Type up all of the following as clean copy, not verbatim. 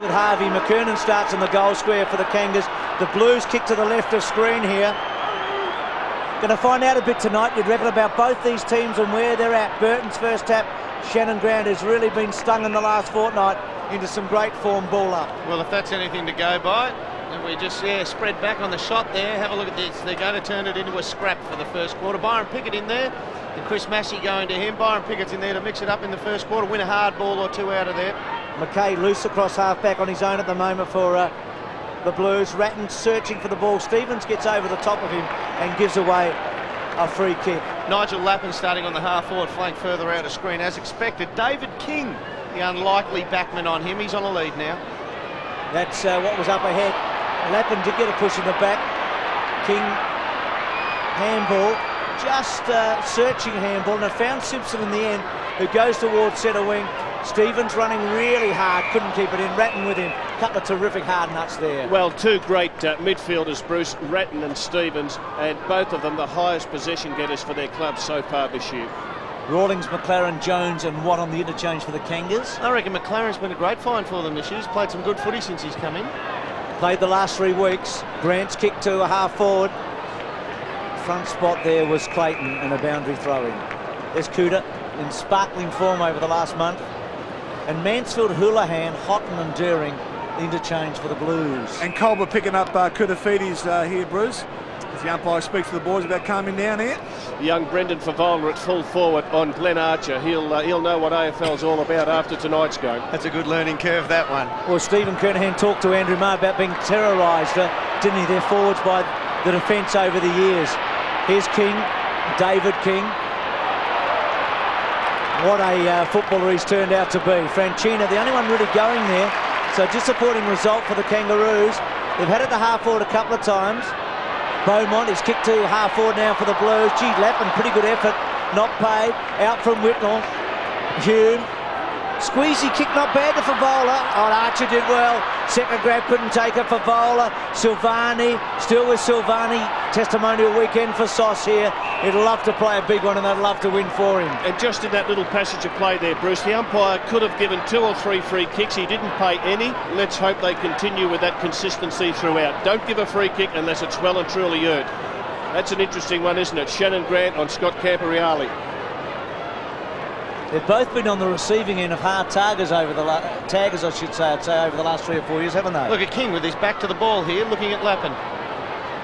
Harvey McKernan starts in the goal square for the Kangas. The Blues kick to the left of screen here. Going to find out a bit tonight, you'd reckon, about both these teams and where they're at. Burton's first tap, Shannon Grant has really been stung in the last fortnight into some great form ball up. Well, if that's anything to go by, and we just spread back on the shot there. Have a look at this. They're going to turn it into a scrap for the first quarter. Byron Pickett in there, and Chris Massey going to him. Byron Pickett's in there to mix it up in the first quarter, win a hard ball or two out of there. McKay loose across half-back on his own at the moment for the Blues. Ratton searching for the ball. Stevens gets over the top of him and gives away a free kick. Nigel Lappin starting on the half-forward flank further out of screen as expected. David King, the unlikely backman on him. He's on a lead now. That's what was up ahead. Lappin did get a push in the back. King, handball, just searching handball, and it found Simpson in the end, who goes towards centre wing. Stevens running really hard, couldn't keep it in. Ratton with him. Couple of terrific hard nuts there. Well, two great midfielders, Bruce, Ratton and Stevens, and both of them the highest possession getters for their club so far this year. Rawlings, McLaren, Jones and Watt on the interchange for the Kangas. I reckon McLaren's been a great find for them this year. He's played some good footy since he's come in. Played the last 3 weeks. Grant's kick to a half forward. Front spot there was Clayton and a boundary throw-in. There's Cooter in sparkling form over the last month. And Mansfield, Houlihan, Houghton and Deering interchange for the Blues. And Colber picking up Kutafides here, Bruce. As the umpire speaks to the boys about calming down here. Young Brendan Favola at full forward on Glenn Archer. He'll know what AFL's all about after tonight's game. That's a good learning curve, that one. Well, Stephen Kernahan talked to Andrew Marr about being terrorised, didn't he? Their forwards by the defence over the years. Here's King, David King. What a footballer he's turned out to be. Franchina, the only one really going there. So disappointing result for the Kangaroos. They've had it to half forward a couple of times. Beaumont is kicked to half forward now for the Blues. Gee, Lappin, pretty good effort. Not paid. Out from Whitnall. Hume. Squeezy kick, not bad to Favola. Oh, Archer did well. Second grab couldn't take it. Favola. Silvani. Still with Silvani. Testimonial weekend for Sauce here. He'd love to play a big one and they'd love to win for him. And just in that little passage of play there, Bruce, the umpire could have given 2 or 3 free kicks. He didn't pay any. Let's hope they continue with that consistency throughout. Don't give a free kick unless it's well and truly earned. That's an interesting one, isn't it? Shannon Grant on Scott Camporeale. They've both been on the receiving end of hard taggers over the taggers, I should say, I'd say, over the last 3 or 4 years, haven't they? Look at King with his back to the ball here, looking at Lappin.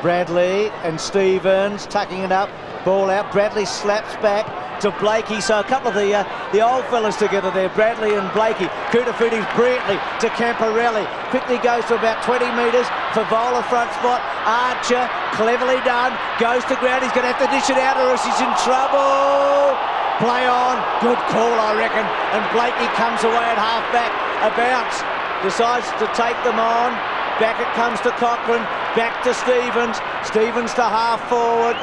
Bradley and Stevens tucking it up, ball out. Bradley slaps back to Blakey. So a couple of the old fellas together there, Bradley and Blakey. Kutafides brilliantly to Camporeale. Quickly goes to about 20 metres. Favola front spot. Archer, cleverly done, goes to ground. He's going to have to dish it out or else he's in trouble. Play on, good call I reckon, and Blakey comes away at half-back, a bounce, decides to take them on, back it comes to Cochrane, back to Stevens, Stevens to half-forward,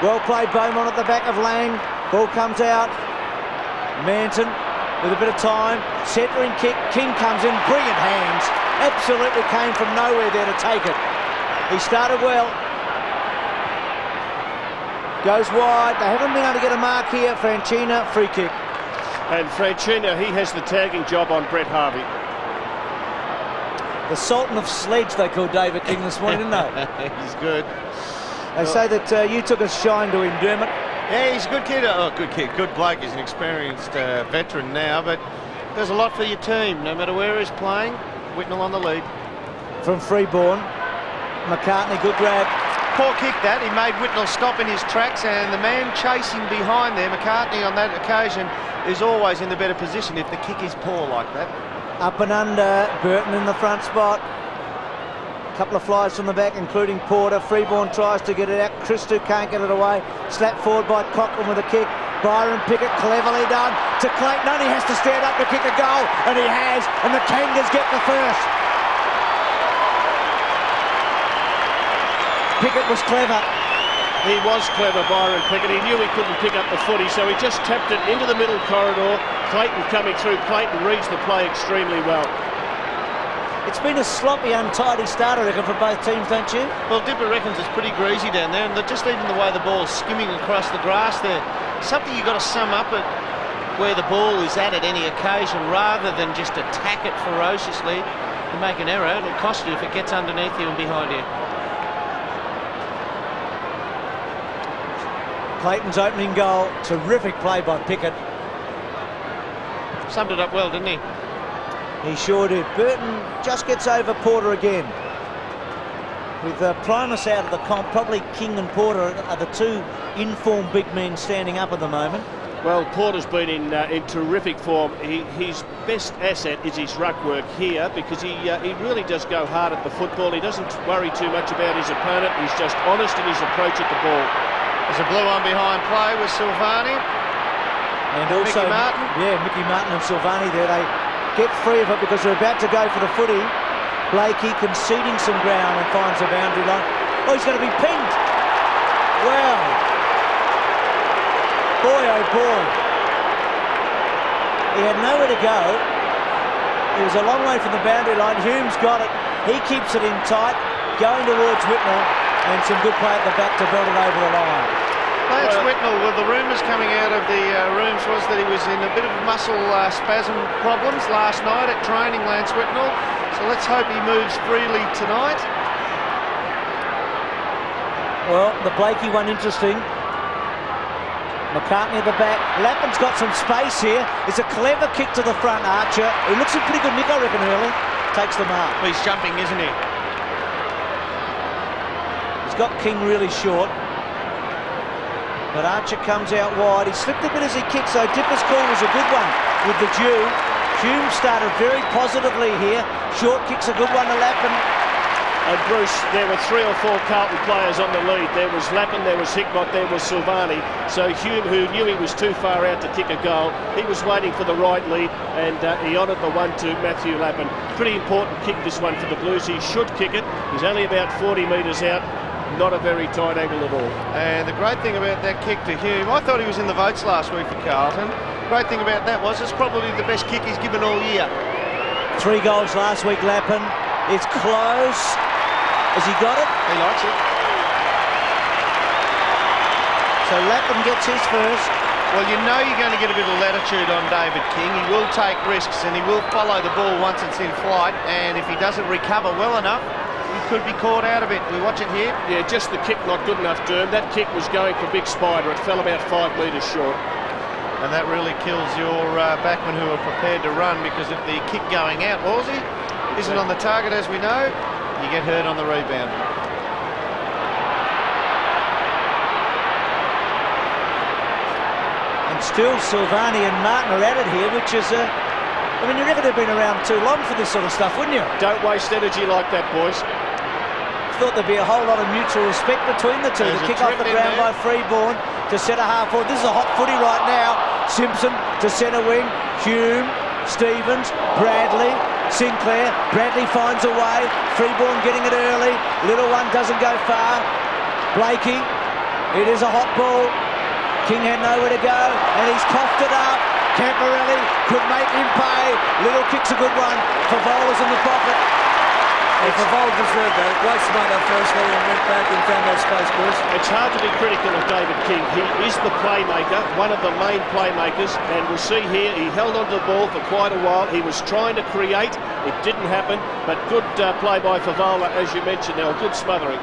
well played Beaumont at the back of Lang, ball comes out, Manton with a bit of time, centering kick, King comes in, brilliant hands, absolutely came from nowhere there to take it, he started well. Goes wide, they haven't been able to get a mark here. Franchina, free kick. And Franchina, he has the tagging job on Brett Harvey. The Sultan of Sledge, they called David King this morning, didn't they? He's good. They say that you took a shine to him, Dermot. Yeah, he's a good kid. Oh, good kid, good bloke. He's an experienced veteran now, but does a lot for your team, no matter where he's playing. Whitnall on the lead. From Freeborn, McCartney, good grab. Poor kick that, he made Whitnall stop in his tracks, and the man chasing behind there, McCartney on that occasion, is always in the better position if the kick is poor like that. Up and under, Burton in the front spot. A couple of flies from the back, including Porter. Freeborn tries to get it out, Christou can't get it away. Slapped forward by Cochrane with a kick. Byron Pickett, cleverly done to Clayton. Only has to stand up to kick a goal, and he has, and the Kangas get the first. Pickett was clever. He was clever, Byron Pickett. He knew he couldn't pick up the footy, so he just tapped it into the middle corridor. Clayton coming through. Clayton reads the play extremely well. It's been a sloppy, untidy start, I reckon, for both teams, don't you? Well, Dipper reckons it's pretty greasy down there, and just even the way the ball's skimming across the grass there. Something you've got to sum up at where the ball is at any occasion, rather than just attack it ferociously. You make an error, it'll cost you if it gets underneath you and behind you. Clayton's opening goal. Terrific play by Pickett. Summed it up well, didn't he? He sure did. Burton just gets over Porter again. With Primus out of the comp, probably King and Porter are the two informed big men standing up at the moment. Well, Porter's been in terrific form. His best asset is his ruck work here, because he really does go hard at the football. He doesn't worry too much about his opponent. He's just honest in his approach at the ball. There's a blue on behind play with Silvani. And also, Mickey Martin. Yeah, Mickey Martin and Silvani there. They get free of it because they're about to go for the footy. Blakey conceding some ground and finds the boundary line. Oh, he's going to be pinned. Wow. Boy, oh boy. He had nowhere to go. He was a long way from the boundary line. Hume's got it. He keeps it in tight, going towards Whitnell, and some good play at the back to belt it over the line. Lance Whitnell, well, the rumours coming out of the rooms was that he was in a bit of muscle spasm problems last night at training, Lance Whitnell. So let's hope he moves freely tonight. Well, the Blakey one interesting. McCartney at the back. Lappin's got some space here. It's a clever kick to the front. Archer, who looks in pretty good nick, I reckon, early, takes the mark. He's jumping, isn't he? He's got King really short. But Archer comes out wide. He slipped a bit as he kicked, so Dipper's call was a good one with the Jew. Hume started very positively here. Short kick's a good one to Lappin. And Bruce, there were 3 or 4 Carlton players on the lead. There was Lappin, there was Hickmott, there was Silvani. So Hume, who knew he was too far out to kick a goal, he was waiting for the right lead, and he honoured the one to Matthew Lappin. Pretty important kick, this one, for the Blues. He should kick it. He's only about 40 metres out. Not a very tight angle at all. And the great thing about that kick to Hume, I thought he was in the votes last week for Carlton. Great thing about that was it's probably the best kick he's given all year. 3 goals last week, Lappin. It's close. Has he got it? He likes it. So Lappin gets his first. Well, you know you're going to get a bit of latitude on David King. He will take risks and he will follow the ball once it's in flight. And if he doesn't recover well enough, he could be caught out of it. We watch it here. Yeah, just the kick not good enough, Derm. That kick was going for Big Spider. It fell about 5 metres short. And that really kills your backmen who are prepared to run, because if the kick going out, Wolsey, isn't on the target, as we know, you get hurt on the rebound. And still Silvani and Martin are at it here, which is I mean, you reckon they've been around too long for this sort of stuff, wouldn't you? Don't waste energy like that, boys. Thought there'd be a whole lot of mutual respect between the two. There's to a kick off trip the in ground by there. Freeborn to centre half forward. This is a hot footy right now. Simpson to centre wing. Hume, Stevens, Bradley, Sinclair. Bradley finds a way. Freeborn getting it early. Little one doesn't go far. Blakey. It is a hot ball. King had nowhere to go, and he's coughed it up. Camporelli could make him pay. Little kick's a good one. Favola's in the pocket. And Favola deserved that. Great smart that firstly and went back and found that space, boys. It's hard to be critical of David King. He is the playmaker, one of the main playmakers, and we'll see here he held onto the ball for quite a while. He was trying to create. It didn't happen, but good play by Favola, as you mentioned, now. Good smothering.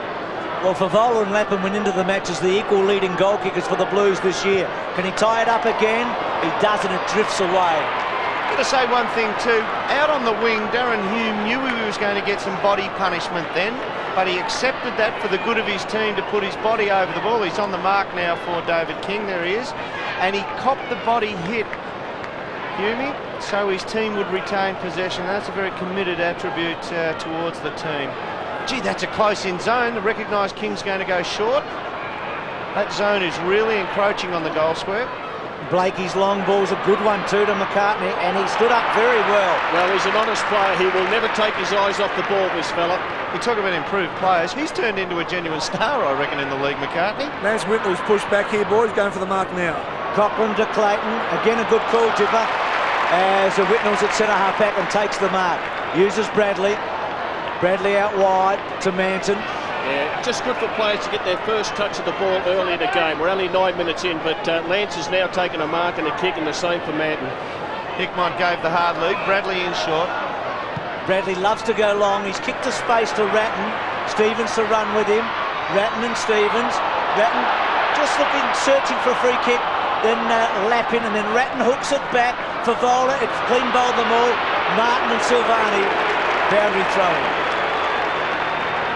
Well, Favola and Lappin went into the match as the equal leading goal kickers for the Blues this year. Can he tie it up again? He doesn't. It drifts away. Got to say one thing too, out on the wing, Darren Hume knew he was going to get some body punishment then, but he accepted that for the good of his team to put his body over the ball. He's on the mark now for David King, there he is, and he copped the body hit, Hume, so his team would retain possession. That's a very committed attribute towards the team. Gee, that's a close-in zone. The recognised King's going to go short. That zone is really encroaching on the goal square. Blakey's long ball's a good one too to McCartney, and he stood up very well. Well, he's an honest player. He will never take his eyes off the ball, this fella. You talk about improved players. He's turned into a genuine star, I reckon, in the league, McCartney. Lance Whitnell's pushed back here, boys, going for the mark now. Cochran to Clayton. Again, a good call, Dipper. As the Whitnell's at centre half back and takes the mark. Uses Bradley. Bradley out wide to Manton. Yeah, just good for players to get their first touch of the ball early in the game. We're only 9 minutes in, but Lance has now taken a mark and a kick, and the same for Manton. Hickmott gave the hard lead. Bradley in short. Bradley loves to go long. He's kicked to space to Ratton. Stevens to run with him. Ratton and Stevens. Ratton just looking, searching for a free kick. Then Lappin, and then Ratton hooks it back. Favola, it's clean bowled them all. Martin and Silvani, boundary throwing.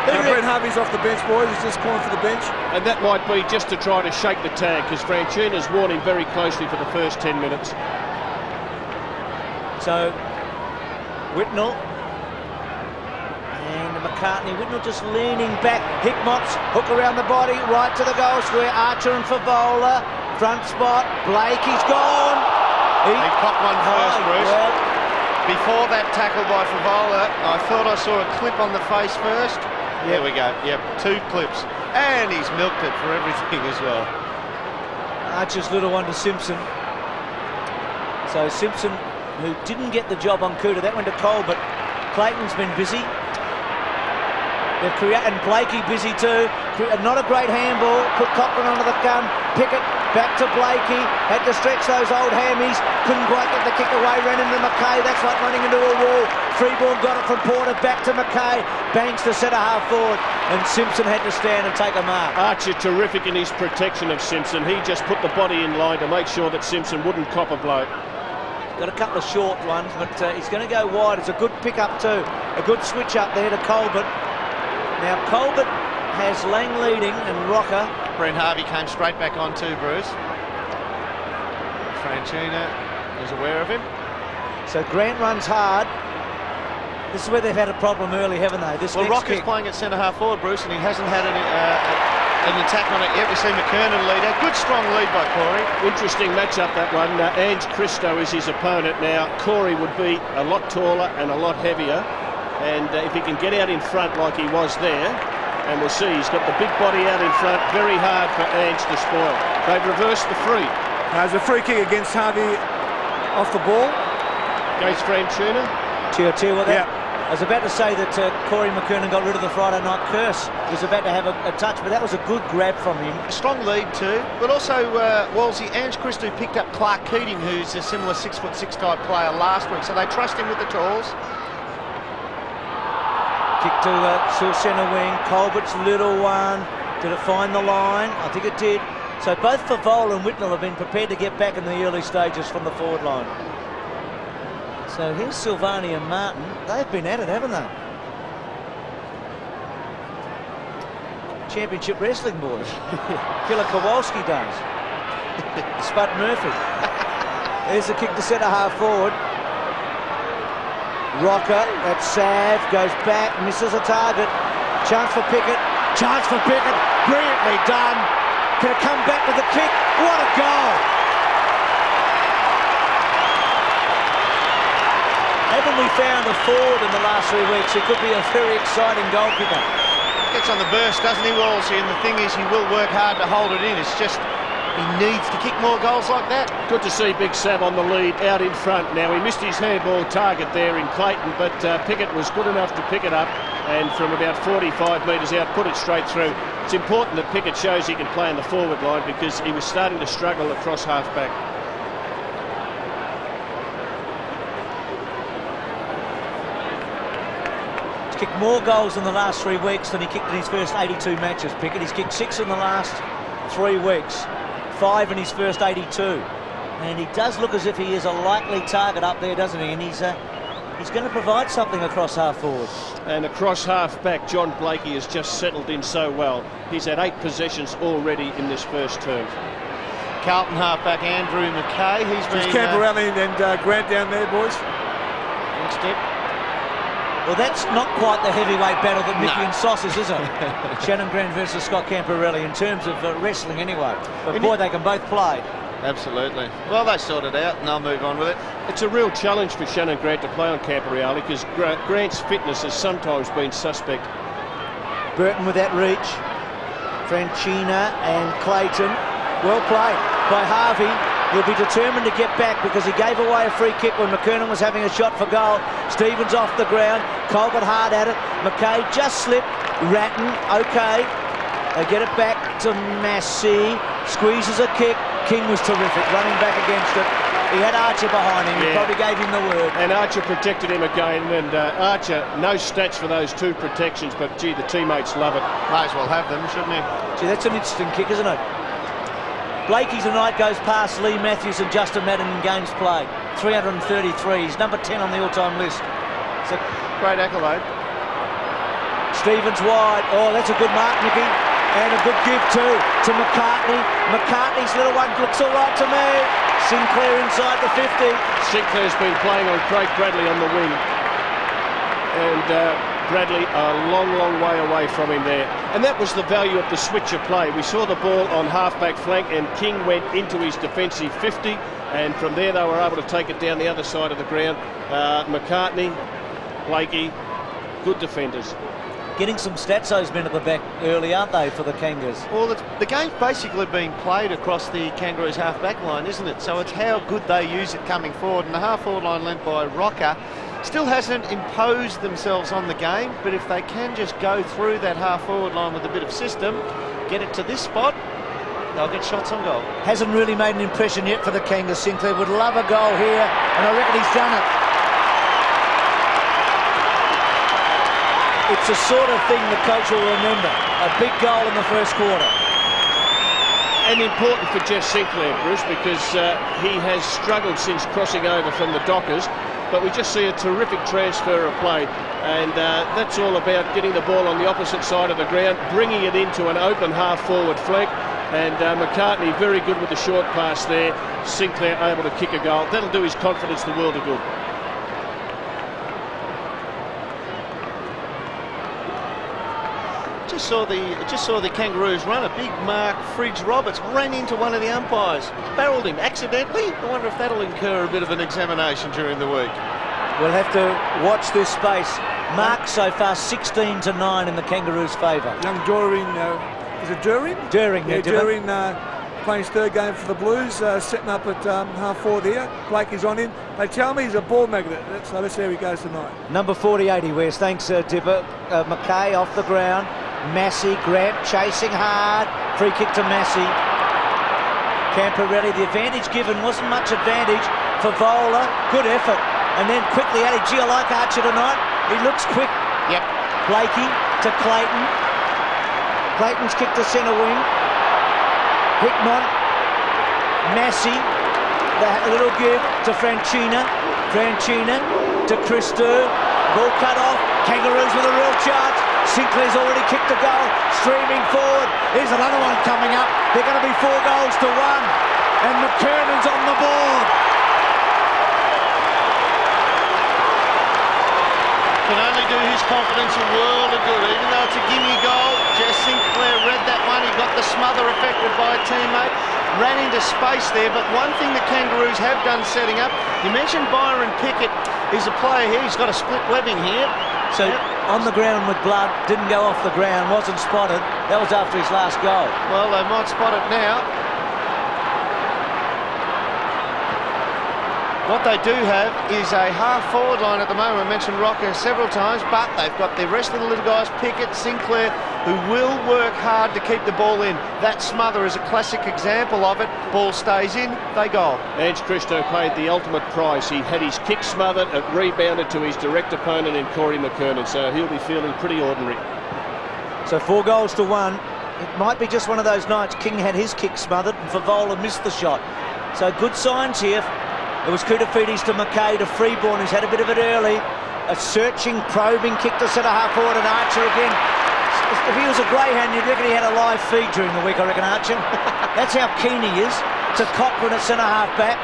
Now Brent Harvey's off the bench, boys. He's just calling for the bench. And that might be just to try to shake the tag, because Franchina's worn him very closely for the first 10 minutes. So, Whitnell and McCartney. Whitnell just leaning back. Hickmott's hook around the body, right to the goal square. Archer and Favola. Front spot. Blakey's gone. He popped one first, Bruce. Well, before that tackle by Favola, I thought I saw a clip on the face first. There we go. Yep, 2 clips. And he's milked it for everything as well. Archer's little one to Simpson. So Simpson, who didn't get the job on Cooter, that went to Cole, but Clayton's been busy. They've created, and Blakey busy too. Not a great handball. Put Cochran onto the gun. Pickett back to Blakey. Had to stretch those old hammies. Couldn't quite get the kick away. Ran into McKay. That's like running into a wall. Freeborn got it from Porter. Back to McKay. Banks to centre half forward. And Simpson had to stand and take a mark. Archer terrific in his protection of Simpson. He just put the body in line to make sure that Simpson wouldn't cop a blow. Got a couple of short ones, but he's going to go wide. It's a good pick-up too. A good switch up there to Colbert. Now Colbert has Lang leading and Rocker. Brent Harvey came straight back on too, Bruce. Franchina is aware of him. So Grant runs hard. This is where they've had a problem early, haven't they? This Well, next Rocker's kick. playing at centre half forward, Bruce, and he hasn't had an attack on it yet. We see McKernan lead out. Good strong lead by Corey. Interesting matchup, that one. Ange Christo is his opponent now. Corey would be a lot taller and a lot heavier. And if he can get out in front like he was there, and we'll see, he's got the big body out in front, very hard for Ange to spoil. They've reversed the free. There's a free kick against Harvey off the ball. Against Franchina. Cheer with that. Yeah. I was about to say that Corey McKernan got rid of the Friday night curse. He was about to have a touch, but that was a good grab from him. A strong lead too, but also Wolsey, Ange Christo picked up Clark Keating, who's a similar 6'6" type player last week, so they trust him with the tools. Kick to centre wing. Colbert's little one. Did it find the line? I think it did. So both Favola and Whitnell have been prepared to get back in the early stages from the forward line. So here's Silvani and Martin. They've been at it, haven't they? Championship wrestling, boys. Killer Kowalski does. Spud Murphy. There's the kick to centre half forward. Rocker, that's Sav, goes back, misses a target. Chance for Pickett, brilliantly done. Can it come back to the kick? What a goal! Haven't we found a forward in the last 3 weeks who could be a very exciting goalkeeper? Gets on the burst, doesn't he, Wolsey? And the thing is, he will work hard to hold it in. It's just he needs to kick more goals like that. Good to see Big Sam on the lead out in front. Now, he missed his handball target there in Clayton, but Pickett was good enough to pick it up and from about 45 metres out, put it straight through. It's important that Pickett shows he can play in the forward line because he was starting to struggle across half-back. He's kicked more goals in the last 3 weeks than he kicked in his first 82 matches, Pickett. He's kicked 6 in the last 3 weeks. 5 in his first 82, and he does look as if he is a likely target up there, doesn't he? And he's going to provide something across half forward. And across half back, John Blakey has just settled in so well. He's had 8 possessions already in this first term. Carlton half-back Andrew McKay. He's been... Just Camperelli and Grant down there, boys. Good step. Well, that's not quite the heavyweight battle that Mickey and Sauce is it? Shannon Grant versus Scott Camperelli in terms of wrestling anyway. But boy, they can both play. Absolutely. Well, they sorted it out and they'll move on with it. It's a real challenge for Shannon Grant to play on Camperelli because Grant's fitness has sometimes been suspect. Burton with that reach. Franchina and Clayton. Well played by Harvey. He'll be determined to get back because he gave away a free kick when McKernan was having a shot for goal. Stevens off the ground. Colbert hard at it. McKay just slipped. Ratton, okay. They get it back to Massey. Squeezes a kick. King was terrific, running back against it. He had Archer behind him. He probably gave him the word. And Archer protected him again. And Archer, no stats for those 2 protections, but gee, the teammates love it. Might as well have them, shouldn't he? Gee, that's an interesting kick, isn't it? Blakey tonight goes past Lee Matthews and Justin Madden in games played. 333. He's number 10 on the all-time list. It's a great accolade. Stevens wide. Oh, that's a good mark, Nicky. And a good give too to McCartney. McCartney's little one looks all right to me. Sinclair inside the 50. Sinclair's been playing on Craig Bradley on the wing. And Bradley a long, long way away from him there. And that was the value of the switcher play. We saw the ball on half-back flank and King went into his defensive 50. And from there they were able to take it down the other side of the ground. McCartney, Blakey, good defenders. Getting some stats, those men at the back early, aren't they, for the Kangas? Well, the game's basically being played across the Kangaroos half-back line, isn't it? So it's how good they use it coming forward. And the half-forward line led by Rocker still hasn't imposed themselves on the game, but if they can just go through that half-forward line with a bit of system, get it to this spot, they'll get shots on goal. Hasn't really made an impression yet for the Kangas. Sinclair would love a goal here, and I reckon he's done it. It's the sort of thing the coach will remember. A big goal in the first quarter. And important for Jeff Sinclair, Bruce, because he has struggled since crossing over from the Dockers, but we just see a terrific transfer of play, and that's all about getting the ball on the opposite side of the ground, bringing it into an open half-forward flank, and McCartney very good with the short pass there. Sinclair able to kick a goal. That'll do his confidence the world of good. Just saw the Kangaroos run. A big mark, Fridge Roberts ran into one of the umpires, barreled him accidentally. I wonder if that'll incur a bit of an examination during the week. We'll have to watch this space. Mark so far 16-9 in the Kangaroos' favour. Young Doreen, is it Durin? During, yeah, Durin playing his 3rd game for the Blues, setting up at half-forward here. Blakey's on him. They tell me he's a ball magnet, so let's see how he goes tonight. Number 48 he wears. Thanks, Dipper. McKay off the ground. Massey, Grant chasing hard. Free kick to Massey. Camporelli, the advantage given wasn't much advantage for Vola. Good effort. And then quickly added, gee, I like Archer tonight. He looks quick. Yep. Blakey to Clayton. Clayton's kick to centre wing. Hickmont. Massey. The little give to Franchina. Franchina to Christou. Ball cut off. Kangaroos with a real chance. Sinclair's already kicked a goal, streaming forward. Here's another one coming up. They're going to be 4 goals to 1. And McKernan's on the board. Can only do his confidence a world of good. Even though it's a gimme goal, Jess Sinclair read that one. He got the smother affected by a teammate. Ran into space there, but one thing the Kangaroos have done setting up, you mentioned Byron Pickett. He's a player here. He's got a split webbing here. So on the ground with blood, didn't go off the ground, wasn't spotted. That was after his last goal. Well, they might spot it now. What they do have is a half-forward line at the moment. I mentioned Rocker several times, but they've got the rest of the little guys, Pickett, Sinclair, who will work hard to keep the ball in. That smother is a classic example of it. Ball stays in, they goal. Ange Christou paid the ultimate price. He had his kick smothered, it rebounded to his direct opponent in Corey McKernan, so he'll be feeling pretty ordinary. So 4 goals to 1. It might be just one of those nights. King had his kick smothered and Favola missed the shot. So good signs here. It was Koutafidis to McKay to Freeborn, who's had a bit of it early. A searching, probing kick to centre half forward, and Archer again. If he was a greyhound, you'd reckon he had a live feed during the week, I reckon, Archer. That's how keen he is. To Cochrane at centre half back.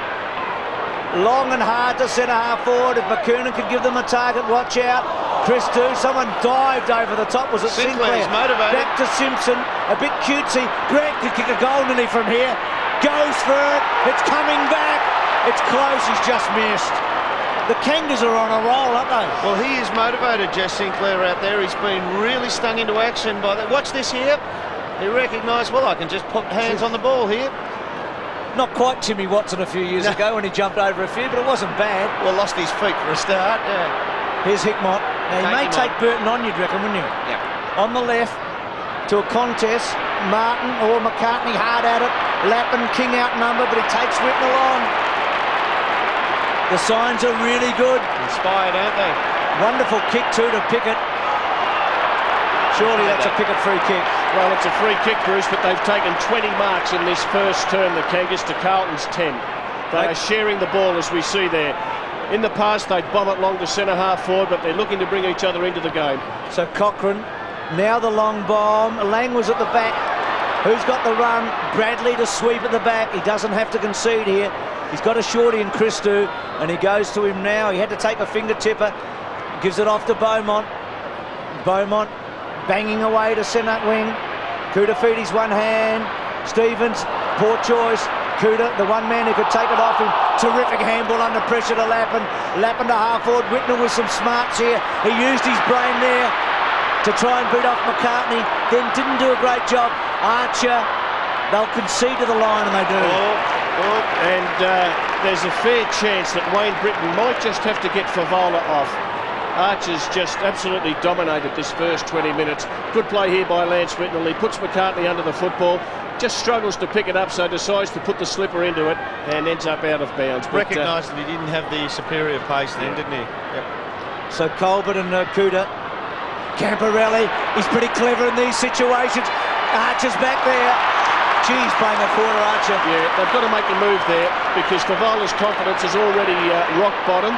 Long and hard to centre half forward. If McKernan could give them a target, watch out. Christou, someone dived over the top. Was it Sinclair? Sinclair's motivated. Back to Simpson, a bit cutesy. Grant could kick a goal nearly from here. Goes for it. It's coming back. It's close, he's just missed. The Kangas are on a roll, aren't they? Well, he is motivated, Jess Sinclair, out there. He's been really stung into action by that. Watch this here. He recognised, well, I can just put hands on the ball here. Not quite Timmy Watson a few years ago when he jumped over a few, but it wasn't bad. Well, lost his feet for a start, yeah. Here's Hickmont. Now, he may take Burton on, you'd reckon, wouldn't you? Yeah. On the left, to a contest. Martin or McCartney hard at it. Lappin, King outnumbered, but he takes Whitten along. The signs are really good. Inspired, aren't they? Wonderful kick too to Pickett. Surely that's a Pickett free kick. Well, it's a free kick, Bruce, but they've taken 20 marks in this first term, the Kangas, to Carlton's 10. They are sharing the ball, as we see there. In the past, they'd bomb it long to centre half forward, but they're looking to bring each other into the game. So Cochrane, now the long bomb. Lang was at the back. Who's got the run? Bradley to sweep at the back. He doesn't have to concede here. He's got a shorty in Christou, and he goes to him now. He had to take a finger-tipper. Gives it off to Beaumont. Beaumont banging away to centre wing. Koutafiti's one hand. Stevens, poor choice. Kouta, the one man who could take it off him. Terrific handball under pressure to Lappin. Lappin to half forward. Whitner with some smarts here. He used his brain there to try and beat off McCartney. Then didn't do a great job. Archer, they'll concede to the line, and they do. And there's a fair chance that Wayne Britton might just have to get Favola off. Archer's just absolutely dominated this first 20 minutes. Good play here by Lance Whitnell. He puts McCartney under the football. Just struggles to pick it up, so decides to put the slipper into it and ends up out of bounds. Recognised that he didn't have the superior pace then, didn't he? Yep. So Colbert and Kouta. Camporelli, he's pretty clever in these situations. Archer's back there. Geez, playing a quarter Archer. Yeah, they've got to make a move there because Favola's confidence is already rock bottom.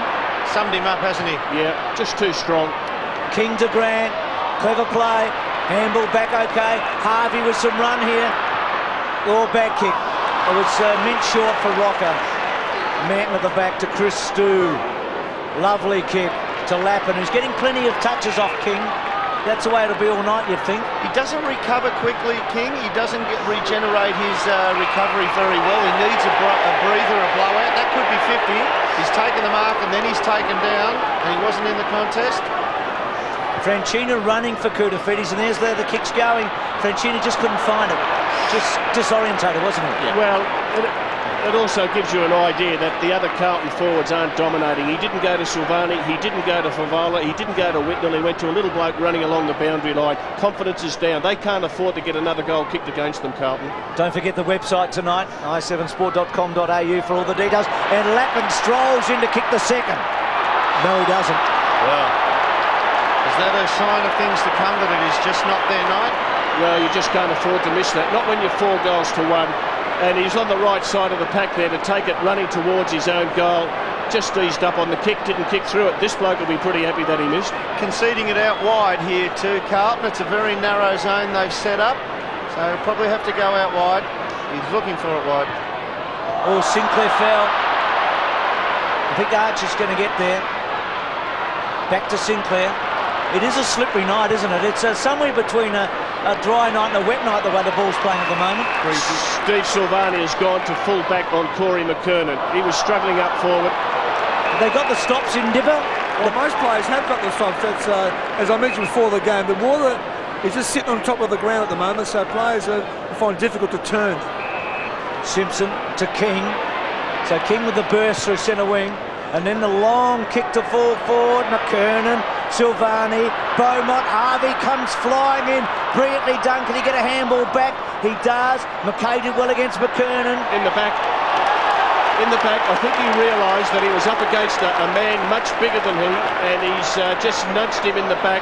Summed him up, hasn't he? Yeah, just too strong. King to Grant. Clever play. Handball back okay. Harvey with some run here. Bad kick. It was meant short for Rocker. Manton at the back to Christou. Lovely kick to Lappin, who's getting plenty of touches off King. That's the way it'll be all night, you'd think. He doesn't recover quickly, King. He doesn't regenerate his recovery very well. He needs a breather, a blowout. That could be 50. He's taken the mark and then he's taken down, and he wasn't in the contest. Franchina running for Koutafitis, and there's the kicks going. Franchina just couldn't find it. Just disorientated, wasn't he? Yeah. Well, it also gives you an idea that the other Carlton forwards aren't dominating. He didn't go to Silvani, he didn't go to Favola, he didn't go to Whitnell, he went to a little bloke running along the boundary line. Confidence is down. They can't afford to get another goal kicked against them, Carlton. Don't forget the website tonight, i7sport.com.au for all the details. And Lappin strolls in to kick the second. No, he doesn't. Well, is that a sign of things to come, that it is just not their night? Well, you just can't afford to miss that. Not when you're 4 goals to 1. And he's on the right side of the pack there to take it running towards his own goal. Just eased up on the kick, didn't kick through it. This bloke will be pretty happy that he missed. Conceding it out wide here to Carlton. It's a very narrow zone they've set up, so he'll probably have to go out wide. He's looking for it wide. Oh, Sinclair fell. I think Archer's going to get there. Back to Sinclair. It is a slippery night, isn't it? It's somewhere between a dry night and a wet night, the way the ball's playing at the moment. Steve Silvani has gone to full back on Corey McKernan. He was struggling up forward. They got the stops in Dipper. Well, most players have got the stops. That's, as I mentioned before the game, the water is just sitting on top of the ground at the moment, so players find it difficult to turn. Simpson to King. So King with the burst through centre wing. And then the long kick to full forward. McKernan, Silvani, Beaumont, Harvey comes flying in. Brilliantly done. Can he get a handball back? He does. McKay did well against McKernan. In the back. I think he realised that he was up against a man much bigger than him, and he's just nudged him in the back.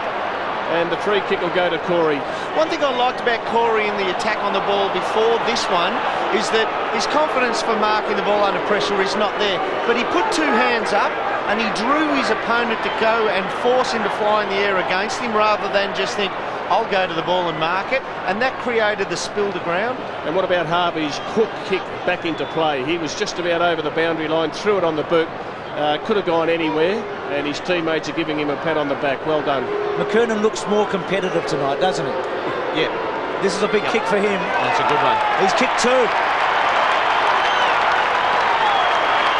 And the free kick will go to Corey. One thing I liked about Corey in the attack on the ball before this one is that his confidence for marking the ball under pressure is not there. But he put 2 hands up and he drew his opponent to go and force him to fly in the air against him, rather than just think, I'll go to the ball and mark it. And that created the spill to ground. And what about Harvey's hook kick back into play? He was just about over the boundary line, threw it on the boot. Could have gone anywhere, and his teammates are giving him a pat on the back. Well done. McKernan looks more competitive tonight, doesn't he? Yeah. This is a big kick for him. That's a good one. He's kicked 2.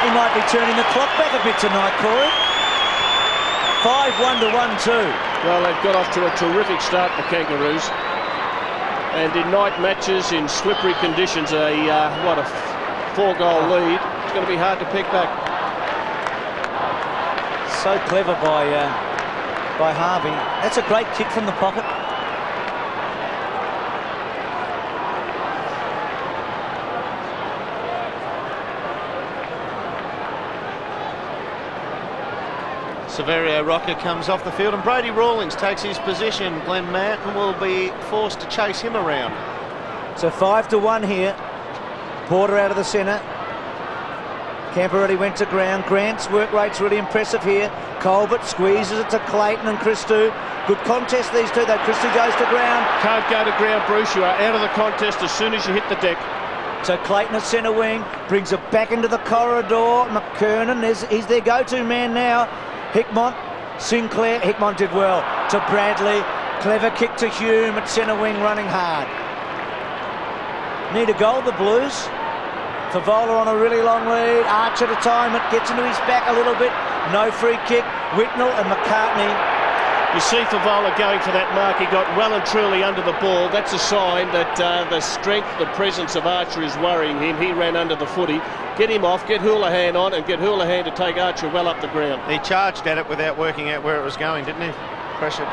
He might be turning the clock back a bit tonight, Corey. 5-1 to 1-2. Well, they've got off to a terrific start, the Kangaroos. And in night matches, in slippery conditions, a 4-goal lead. It's going to be hard to pick back. So clever by Harvey. That's a great kick from the pocket. Severio Rocker comes off the field and Brady Rawlings takes his position. Glenn Manton will be forced to chase him around. So 5-1 here. Porter out of the centre. Camporelli went to ground. Grant's work rate's really impressive here. Colbert squeezes it to Clayton and Christou. Good contest, these two, though. Christou goes to ground. Can't go to ground, Bruce. You are out of the contest as soon as you hit the deck. So Clayton at centre wing, brings it back into the corridor. McKernan, he's their go-to man now. Hickmont, Sinclair. Hickmont did well. To Bradley. Clever kick to Hume at centre wing, running hard. Need a goal, the Blues. Favola on a really long lead. Archer to time it, gets into his back a little bit. No free kick. Whitnell and McCartney. You see Favola going for that mark. He got well and truly under the ball. That's a sign that the strength, the presence of Archer is worrying him. He ran under the footy. Get him off, get Houlihan on, and get Houlihan to take Archer well up the ground. He charged at it without working out where it was going, didn't he? Pressured.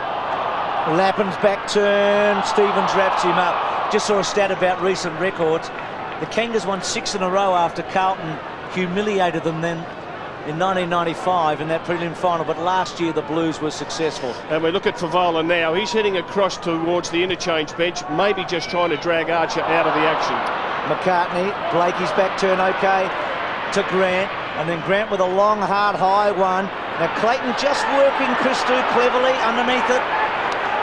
Lappin's back turn. Stevens wraps him up. Just saw a stat about recent records. The Kangas won 6 in a row after Carlton humiliated them then in 1995 in that prelim final, but last year the Blues were successful. And we look at Favola now. He's heading across towards the interchange bench, maybe just trying to drag Archer out of the action. McCartney, Blakey's back turn okay to Grant, and then Grant with a long, hard, high one. Now Clayton just working Christou cleverly underneath it.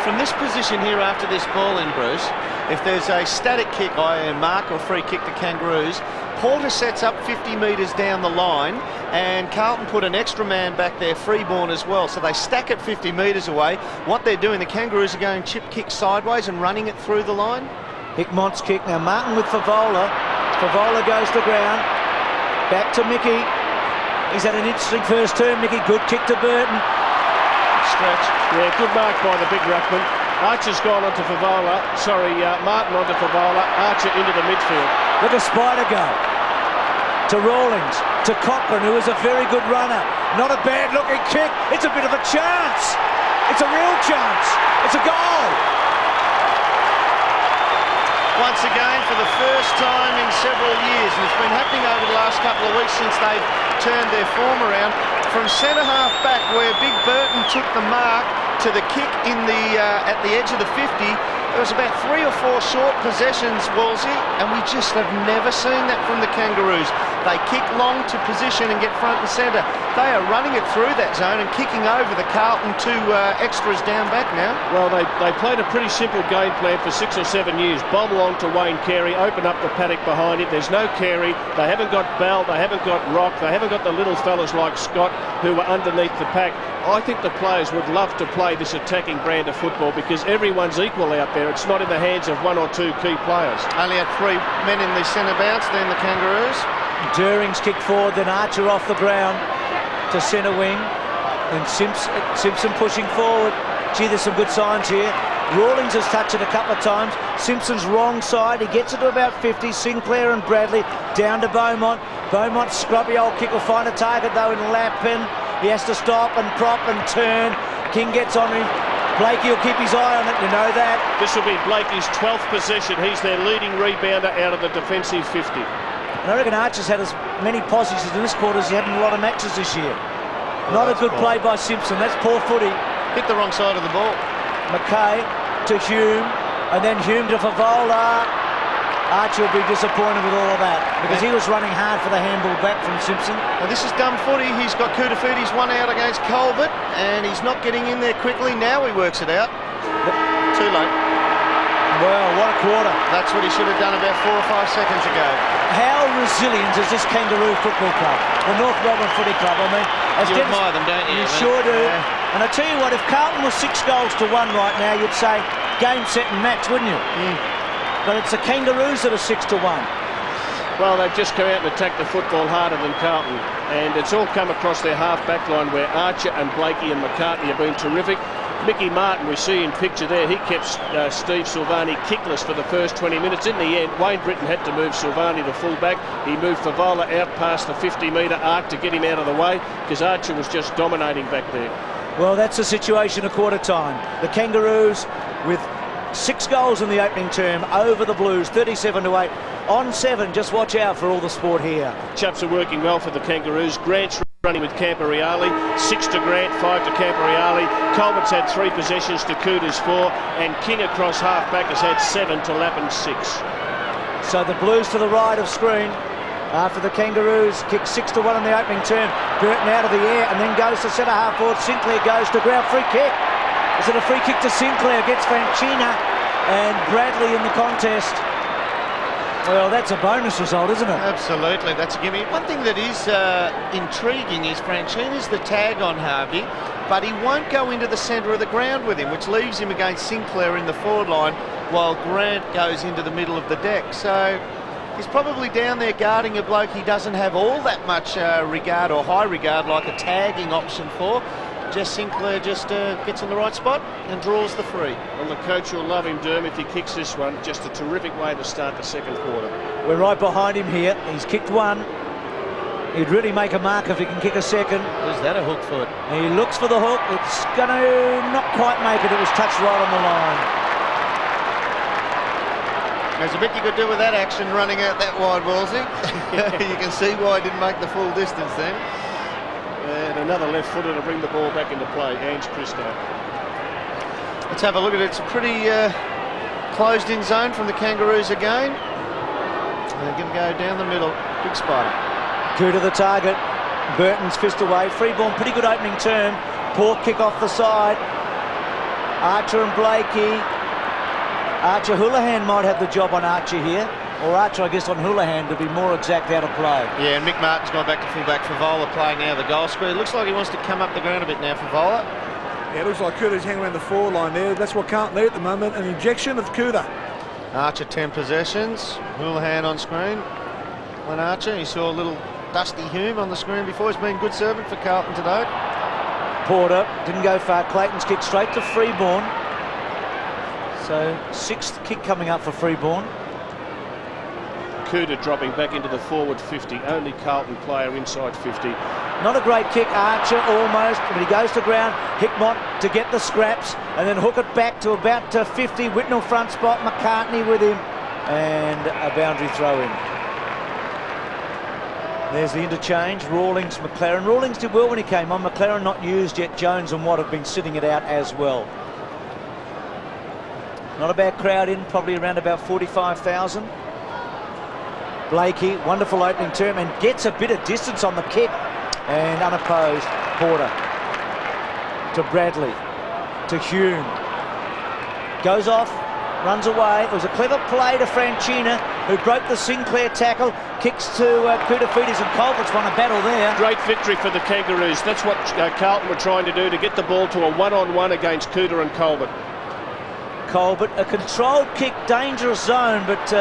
From this position here after this ball in, Bruce, if there's a static kick by a mark or free kick to Kangaroos, Porter sets up 50 metres down the line, and Carlton put an extra man back there, Freeborn as well. So they stack it 50 metres away. What they're doing, the Kangaroos are going chip kick sideways and running it through the line. Hickmont's kick. Now Martin with Favola. Favola goes to ground. Back to Mickey. He's had an interesting first turn, Mickey. Good kick to Burton. Stretch. Yeah, good mark by the big ruckman. Archer's gone onto Favola. Sorry, Martin onto Favola. Archer into the midfield. Look at Spider go. To Rawlings. To Cochrane, who is a very good runner. Not a bad looking kick. It's a bit of a chance. It's a real chance. It's a goal. Once again, for the first time in several years, and it's been happening over the last couple of weeks since they've turned their form around, from centre half back where Big Burton took the mark to the kick in the at the edge of the 50, there was about 3 or 4 short possessions, Wolsey, and we just have never seen that from the Kangaroos. They kick long to position and get front and centre. They are running it through that zone and kicking over the Carlton 2 extras down back now. Well, they played a pretty simple game plan for 6 or 7 years. Bomb long to Wayne Carey, open up the paddock behind it. There's no Carey. They haven't got Bell. They haven't got Rock. They haven't got the little fellas like Scott who are underneath the pack. I think the players would love to play this attacking brand of football because everyone's equal out there. It's not in the hands of 1 or 2 key players. Only had 3 men in the centre bounce, then the Kangaroos. During's kick forward, then Archer off the ground to centre wing. And Simpson pushing forward. Gee, there's some good signs here. Rawlings has touched it a couple of times. Simpson's wrong side. He gets it to about 50. Sinclair and Bradley down to Beaumont. Beaumont's scrubby old kick will find a target though in Lappin. He has to stop and prop and turn. King gets on him. Blakey will keep his eye on it, you know that. This will be Blakey's 12th possession. He's their leading rebounder out of the defensive 50. And I reckon Archer's had as many positives in this quarter as he had in a lot of matches this year. Not a good play by Simpson. That's poor footy. Hit the wrong side of the ball. McKay to Hume, and then Hume to Favola. Archer will be disappointed with all of that because he was running hard for the handball back from Simpson. Well, this is dumb footy. He's got Koutafiti's one out against Colbert, and he's not getting in there quickly. Now he works it out. Too late. Well, what a quarter. That's what he should have done about 4 or 5 seconds ago. How resilient is this Kangaroo Football Club, the North Melbourne Footy Club? I mean, You admire them, don't you? You sure do. Yeah. And I tell you what, if Carlton was 6 goals to 1 right now, you'd say game, set and match, wouldn't you? But it's the Kangaroos that are 6 to 1. Well, they've just come out and attacked the football harder than Carlton, and it's all come across their half-back line where Archer and Blakey and McCartney have been terrific. Mickey Martin, we see in picture there, he kept Steve Silvani kickless for the first 20 minutes. In the end, Wayne Britton had to move Silvani to full-back. He moved Favola out past the 50-metre arc to get him out of the way because Archer was just dominating back there. Well, that's the situation at quarter time. The Kangaroos with 6 goals in the opening term over the Blues, 37 to 8 on 7. Just watch out for all the sport here. Chaps are working well for the Kangaroos. Grant's running with Camporeale, 6 to Grant, 5 to Camporeale. Coleman's had 3 possessions to Cooter's 4, and King across half-back has had 7 to Lappin's 6. So the Blues to the right of screen after the Kangaroos kick 6 to 1 in the opening term. Burton out of the air and then goes to centre half forward. Sinclair goes to ground. Free kick. Is it a free kick to Sinclair? Gets Franchina and Bradley in the contest. Well, that's a bonus result, isn't it? Absolutely, that's a gimme. One thing that is intriguing is Franchina's the tag on Harvey, but he won't go into the centre of the ground with him, which leaves him against Sinclair in the forward line, while Grant goes into the middle of the deck. So he's probably down there guarding a bloke he doesn't have all that much regard or high regard like a tagging option for. Jess Sinclair just gets in the right spot and draws the free. Well, the coach will love him, Derm, if he kicks this one. Just a terrific way to start the second quarter. We're right behind him here. He's kicked one. He'd really make a mark if he can kick a second. Is that a hook foot? He looks for the hook. It's going to not quite make it. It was touched right on the line. There's a bit you could do with that action running out that wide, Wolsey. You can see why he didn't make the full distance then. And another left footer to bring the ball back into play, Ange Christo. Let's have a look at it. It's a pretty closed-in zone from the Kangaroos again. They're going to go down the middle. Big spider. Coup to the target. Burton's fist away. Freeborn, pretty good opening term. Poor kick off the side. Archer and Blakey. Archer Houlihan might have the job on Archer here. Or Archer, I guess, on Houlihan to be more exact out of play. Yeah, and Mick Martin's gone back to fullback. Favola playing now the goal square. Looks like he wants to come up the ground a bit now, Favola. Yeah, it looks like Cooter's hanging around the forward line there. That's what Carlton need at the moment, an injection of Cooter. Archer 10 possessions. Houlihan on screen. When Archer, you saw a little Dusty Hume on the screen before. He's been a good servant for Carlton today. Porter didn't go far. Clayton's kick straight to Freeborn. So 6th kick coming up for Freeborn. Cooter dropping back into the forward 50. Only Carlton player inside 50. Not a great kick, Archer almost, but he goes to ground. Hickmott to get the scraps and then hook it back to about 50. Whitnell front spot, McCartney with him, and a boundary throw in. There's the interchange, Rawlings, McLaren. Rawlings did well when he came on. McLaren not used yet. Jones and Watt have been sitting it out as well. Not a bad crowd in, probably around about 45,000. Blakey, wonderful opening term, and gets a bit of distance on the kick. And unopposed, Porter to Bradley, to Hume. Goes off, runs away. It was a clever play to Franchina, who broke the Sinclair tackle. Kicks to Koutafidis, and Colbert's won a battle there. Great victory for the Kangaroos. That's what Carlton were trying to do, to get the ball to a one-on-one against Cooter and Colbert. Colbert, a controlled kick, dangerous zone, but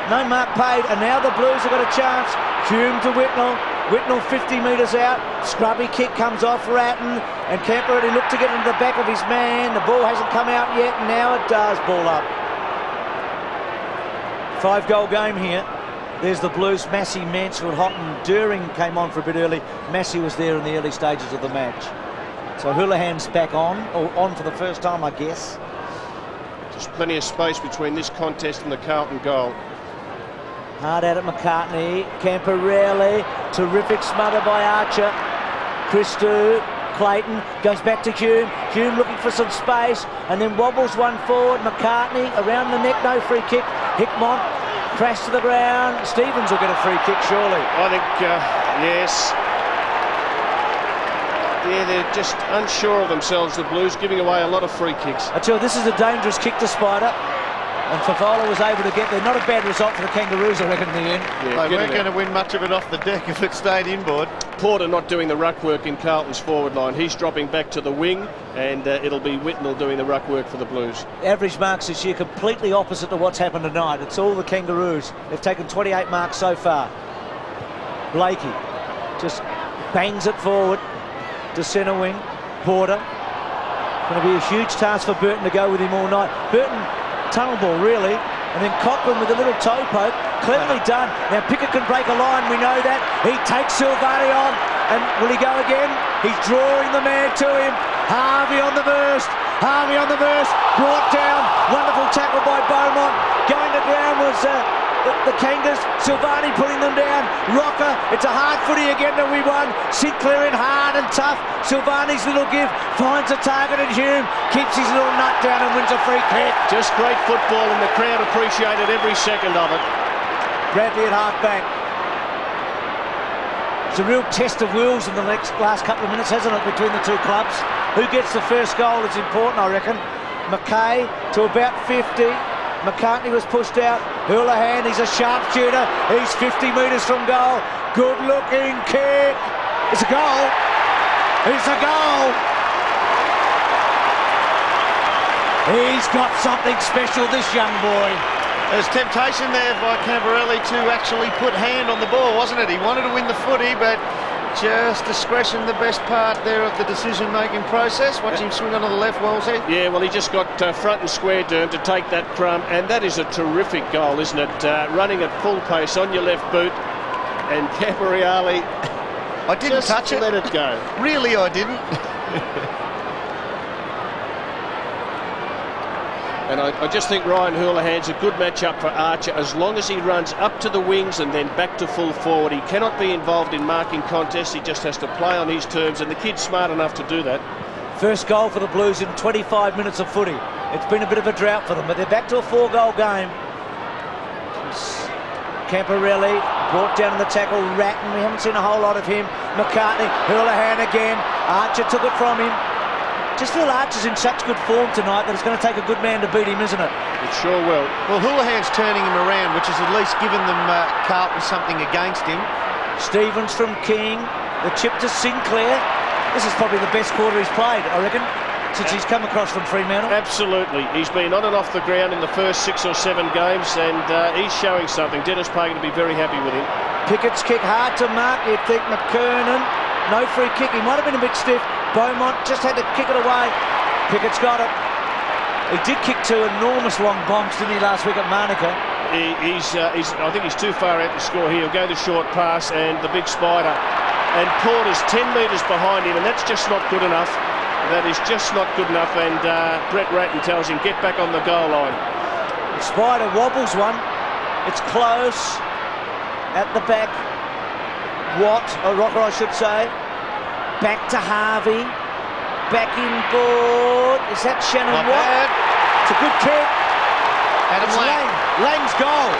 no mark paid, and now the Blues have got a chance. Hume to Whitnell. Whitnell 50 metres out. Scrubby kick comes off Ratton, and Kemper already looked to get into the back of his man. The ball hasn't come out yet, and now it does. Ball up. 5-goal game here. There's the Blues. Massey, Mansfield, Houghton, During came on for a bit early. Massey was there in the early stages of the match. So Houlihan's back on, or on for the first time, I guess. Just plenty of space between this contest and the Carlton goal. Hard at it, McCartney. Camporeale. Terrific smother by Archer. Christou. Clayton goes back to Hume. Hume looking for some space and then wobbles one forward. McCartney around the neck. No free kick. Hickmott. Crash to the ground. Stevens will get a free kick, surely. I think, yes. Yeah, they're just unsure of themselves, the Blues, giving away a lot of free kicks. I tell you, this is a dangerous kick to Spider. And Favola was able to get there. Not a bad result for the Kangaroos, I reckon, in the end. Yeah, they weren't going to win much of it off the deck if it stayed inboard. Porter not doing the ruck work in Carlton's forward line. He's dropping back to the wing, and it'll be Whitnell doing the ruck work for the Blues. Average marks this year completely opposite to what's happened tonight. It's all the Kangaroos. They've taken 28 marks so far. Blakey just bangs it forward to centre wing. Porter. Going to be a huge task for Burton to go with him all night. Burton, tunnel ball really, and then Cochran with a little toe poke. Cleverly done. Now Pickett can break a line, we know that. He takes Silvani on, and will he go again? He's drawing the man to him. Harvey on the burst. Harvey on the burst. Brought down. Wonderful tackle by Beaumont. Going to ground was the Kangas. Silvani putting them down. Rocker, it's a hard footy again that we won. Sinclair in hard and tough. Silvani's little give, finds a target and Hume keeps his little nut down and wins a free kick. Just great football, and the crowd appreciated every second of it. Bradley at half-back. It's a real test of wills in the last couple of minutes, hasn't it, between the two clubs? Who gets the first goal is important, I reckon. McKay to about 50. McCartney was pushed out. Houlihan, he's a sharpshooter. He's 50 metres from goal. Good-looking kick. It's a goal. It's a goal. He's got something special, this young boy. There's temptation there by Camberelli to actually put hand on the ball, wasn't it? He wanted to win the footy, but just discretion the best part there of the decision-making process. Watch him swing onto the left, Wolsey. Yeah, well, he just got front and square, Derm, to take that crumb, and that is a terrific goal, isn't it? Running at full pace on your left boot, and Camberelli... I didn't touch it. Let it go. Really, I didn't. And I just think Ryan Houlihan's a good matchup for Archer as long as he runs up to the wings and then back to full forward. He cannot be involved in marking contests. He just has to play on his terms, and the kid's smart enough to do that. First goal for the Blues in 25 minutes of footy. It's been a bit of a drought for them, but they're back to a 4-goal game. Camperelli brought down in the tackle. Ratton, we haven't seen a whole lot of him. McCartney, Houlihan again. Archer took it from him. Just feel Archer's in such good form tonight that it's going to take a good man to beat him, isn't it? It sure will. Well, Houlihan's turning him around, which has at least given them Carlton something against him. Stevens from King, the chip to Sinclair. This is probably the best quarter he's played, I reckon, since he's come across from Fremantle. Absolutely. He's been on and off the ground in the first 6 or 7 games, and he's showing something. Dennis Pagan to be very happy with him. Pickett's kick hard to mark. You'd think McKernan. No free kick. He might have been a bit stiff. Beaumont just had to kick it away. Pickett's got it. He did kick 2 enormous long bombs, didn't he, last week at Manuka? I think he's too far out to score here. He'll go the short pass and the big spider. And Porter's 10 metres behind him, and that's just not good enough. That is just not good enough, and Brett Ratton tells him, get back on the goal line. The spider wobbles one. It's close. At the back. Rocker, I should say. Back to Harvey. Back in board. Is that Shannon Not Watt? bad. It's a good kick. Adam Lang. Lang's goal.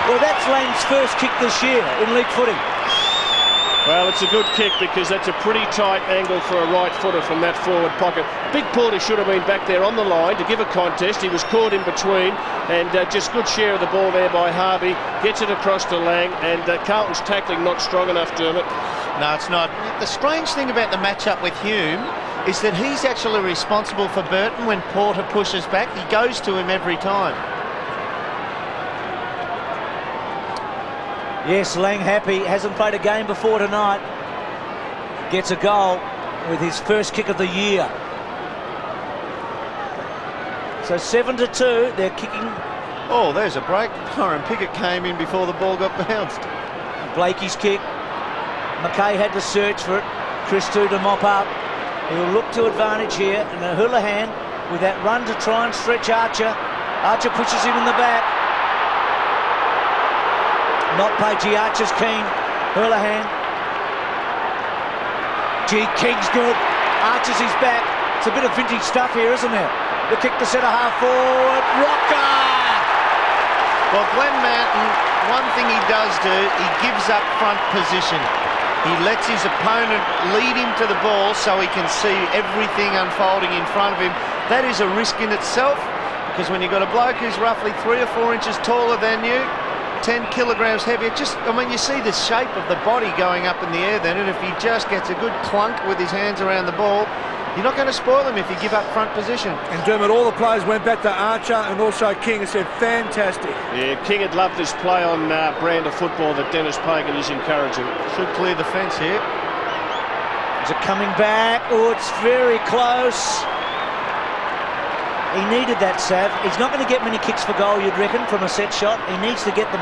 Well, that's Lang's first kick this year in league footy. Well, it's a good kick because that's a pretty tight angle for a right footer from that forward pocket. Big Porter should have been back there on the line to give a contest. He was caught in between, and just good share of the ball there by Harvey. Gets it across to Lang, and Carlton's tackling not strong enough, Dermot. No, it's not. The strange thing about the matchup with Hume is that he's actually responsible for Burton when Porter pushes back. He goes to him every time. Yes, Lang happy. Hasn't played a game before tonight. Gets a goal with his first kick of the year. So 7-2. They're kicking. Oh, there's a break. Byron Pickett came in before the ball got bounced. Blakey's kick. McKay had to search for it. Christou to mop up. He'll look to advantage here. And Houlihan with that run to try and stretch Archer. Archer pushes him in the back. Not Pagey, Archer's keen. Houlihan. King's good. Archer's his back. It's a bit of vintage stuff here, isn't it? The kick to centre half forward. Rocker! Well, Glenn Mountain, one thing he does do, he gives up front position. He lets his opponent lead him to the ball so he can see everything unfolding in front of him. That is a risk in itself, because when you've got a bloke who's roughly 3 or 4 inches taller than you, 10 kilograms heavier, you see the shape of the body going up in the air then, and if he just gets a good clunk with his hands around the ball, you're not going to spoil him if you give up front position. And Dermot, all the players went back to Archer and also King and said, fantastic. Yeah, King had loved this play on brand of football that Dennis Pagan is encouraging. Should clear the fence here. Is it coming back? Oh, it's very close. He needed that, Sav. He's not going to get many kicks for goal, you'd reckon, from a set shot. He needs to get them,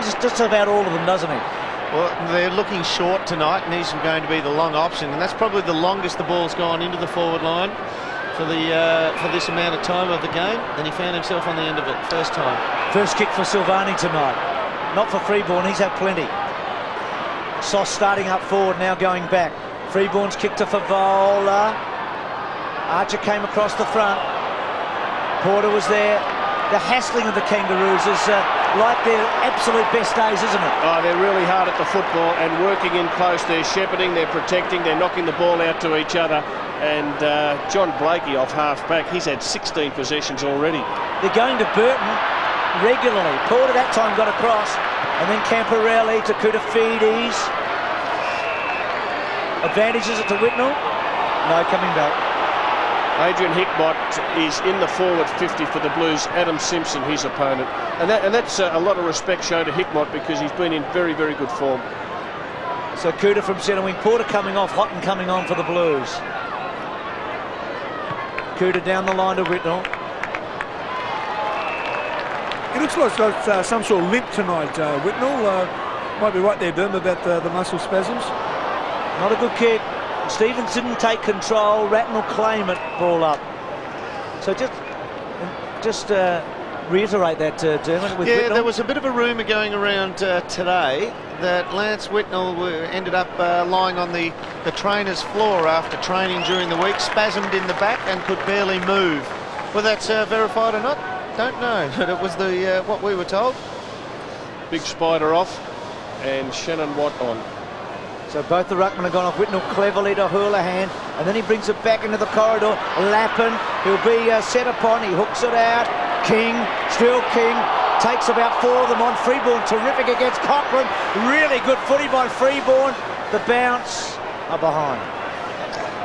just about all of them, doesn't he? Well, they're looking short tonight, and he's going to be the long option, and that's probably the longest the ball's gone into the forward line for this amount of time of the game, and he found himself on the end of it first time. First kick for Silvani tonight. Not for Freeborn, he's had plenty. Sauce starting up forward, now going back. Freeborn's kick to Favola. Archer came across the front. Porter was there. The hassling of the Kangaroos is like their absolute best days, isn't it? Oh, they're really hard at the football and working in close. They're shepherding, they're protecting, they're knocking the ball out to each other. And John Blakey off half-back, he's had 16 possessions already. They're going to Burton regularly. Porter that time got across. And then Camporelli to Koutafidis. Advantages it to Whitnell. No, coming back. Adrian Hickmott is in the forward 50 for the Blues. Adam Simpson, his opponent. And that's a lot of respect shown to Hickmott because he's been in very, very good form. So Kuta from centre wing. Porter coming off, Houghton coming on for the Blues. Kuta down the line to Whitnell. He looks like he's got some sort of limp tonight, Whitnell. Might be right there, Derm, about the muscle spasms. Not a good kick. Stevens didn't take control. Ratton claim it. Ball up. So just reiterate that, Dermot. With Whitnell. There was a bit of a rumour going around today that Lance Whitnell ended up lying on the trainer's floor after training during the week, spasmed in the back and could barely move. Whether that's verified or not, don't know. But it was the what we were told. Big Spider off and Shannon Watt on. So both the ruckmen have gone off. Whitnell cleverly to Houlihan, and then he brings it back into the corridor. Lappin, he'll be set upon. He hooks it out. King, still King, takes about 4 of them on. Freeborn terrific against Cochrane. Really good footy by Freeborn. The bounce are behind.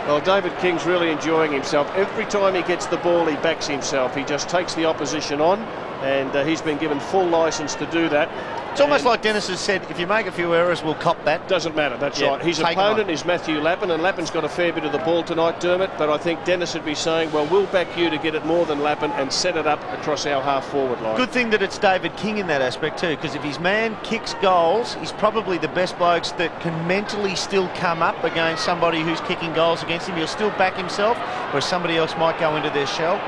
Well, David King's really enjoying himself. Every time he gets the ball, he backs himself. He just takes the opposition on, and he's been given full licence to do that. It's almost like Dennis has said, if you make a few errors, we'll cop that. Doesn't matter, that's right. His opponent is Matthew Lappin, and Lappin's got a fair bit of the ball tonight, Dermot, but I think Dennis would be saying, well, we'll back you to get it more than Lappin and set it up across our half-forward line. Good thing that it's David King in that aspect too, because if his man kicks goals, he's probably the best blokes that can mentally still come up against somebody who's kicking goals against him. He'll still back himself, whereas somebody else might go into their shell.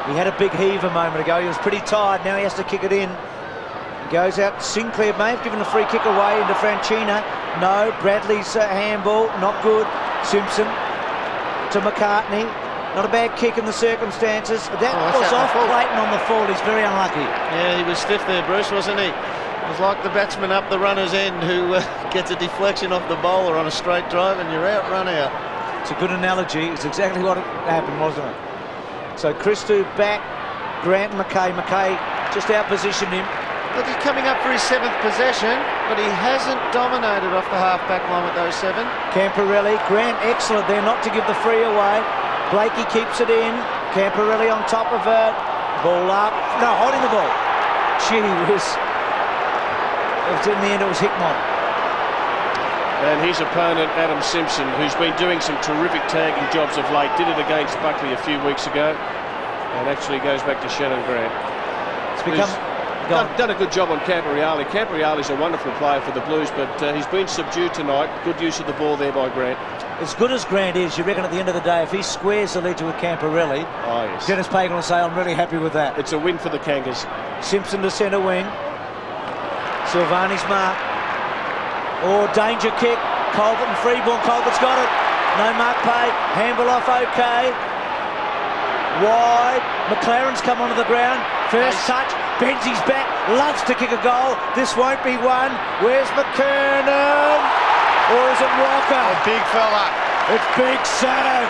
He had a big heave a moment ago. He was pretty tired. Now he has to kick it in. Goes out. Sinclair may have given a free kick away into Franchina. No. Bradley's handball. Not good. Simpson to McCartney. Not a bad kick in the circumstances. That was off Clayton on the fall. He's very unlucky. Yeah, he was stiff there, Bruce, wasn't he? It was like the batsman up the runner's end who gets a deflection off the bowler on a straight drive and you're out, run out. It's a good analogy. It's exactly what happened, wasn't it? So Christou back. Grant and McKay just out-positioned him. Look, he's coming up for his 7th possession, but he hasn't dominated off the half-back line with those 7. Camporelli, Grant excellent there not to give the free away. Blakey keeps it in. Camporelli on top of it. Ball up. No, holding the ball. Gee whiz. In the end, it was Hickmott. And his opponent, Adam Simpson, who's been doing some terrific tagging jobs of late, did it against Buckley a few weeks ago, and actually goes back to Shannon Grant. It's become... Done a good job on Camporelli. Camporelli's a wonderful player for the Blues, but he's been subdued tonight. Good use of the ball there by Grant. As good as Grant is, you reckon at the end of the day, if he squares the ledger with Camporelli, Dennis Pagan will say, I'm really happy with that. It's a win for the Kangas. Simpson to centre wing. Silvani's mark. Danger kick. Carlton, Freeborn. Carlton's got it. No mark paid. Handball off okay. Wide. McLaren's come onto the ground. First touch. Benzie's back. Loves to kick a goal. This won't be one. Where's McKernan? Or is it Walker? A big fella. It's Big Sav.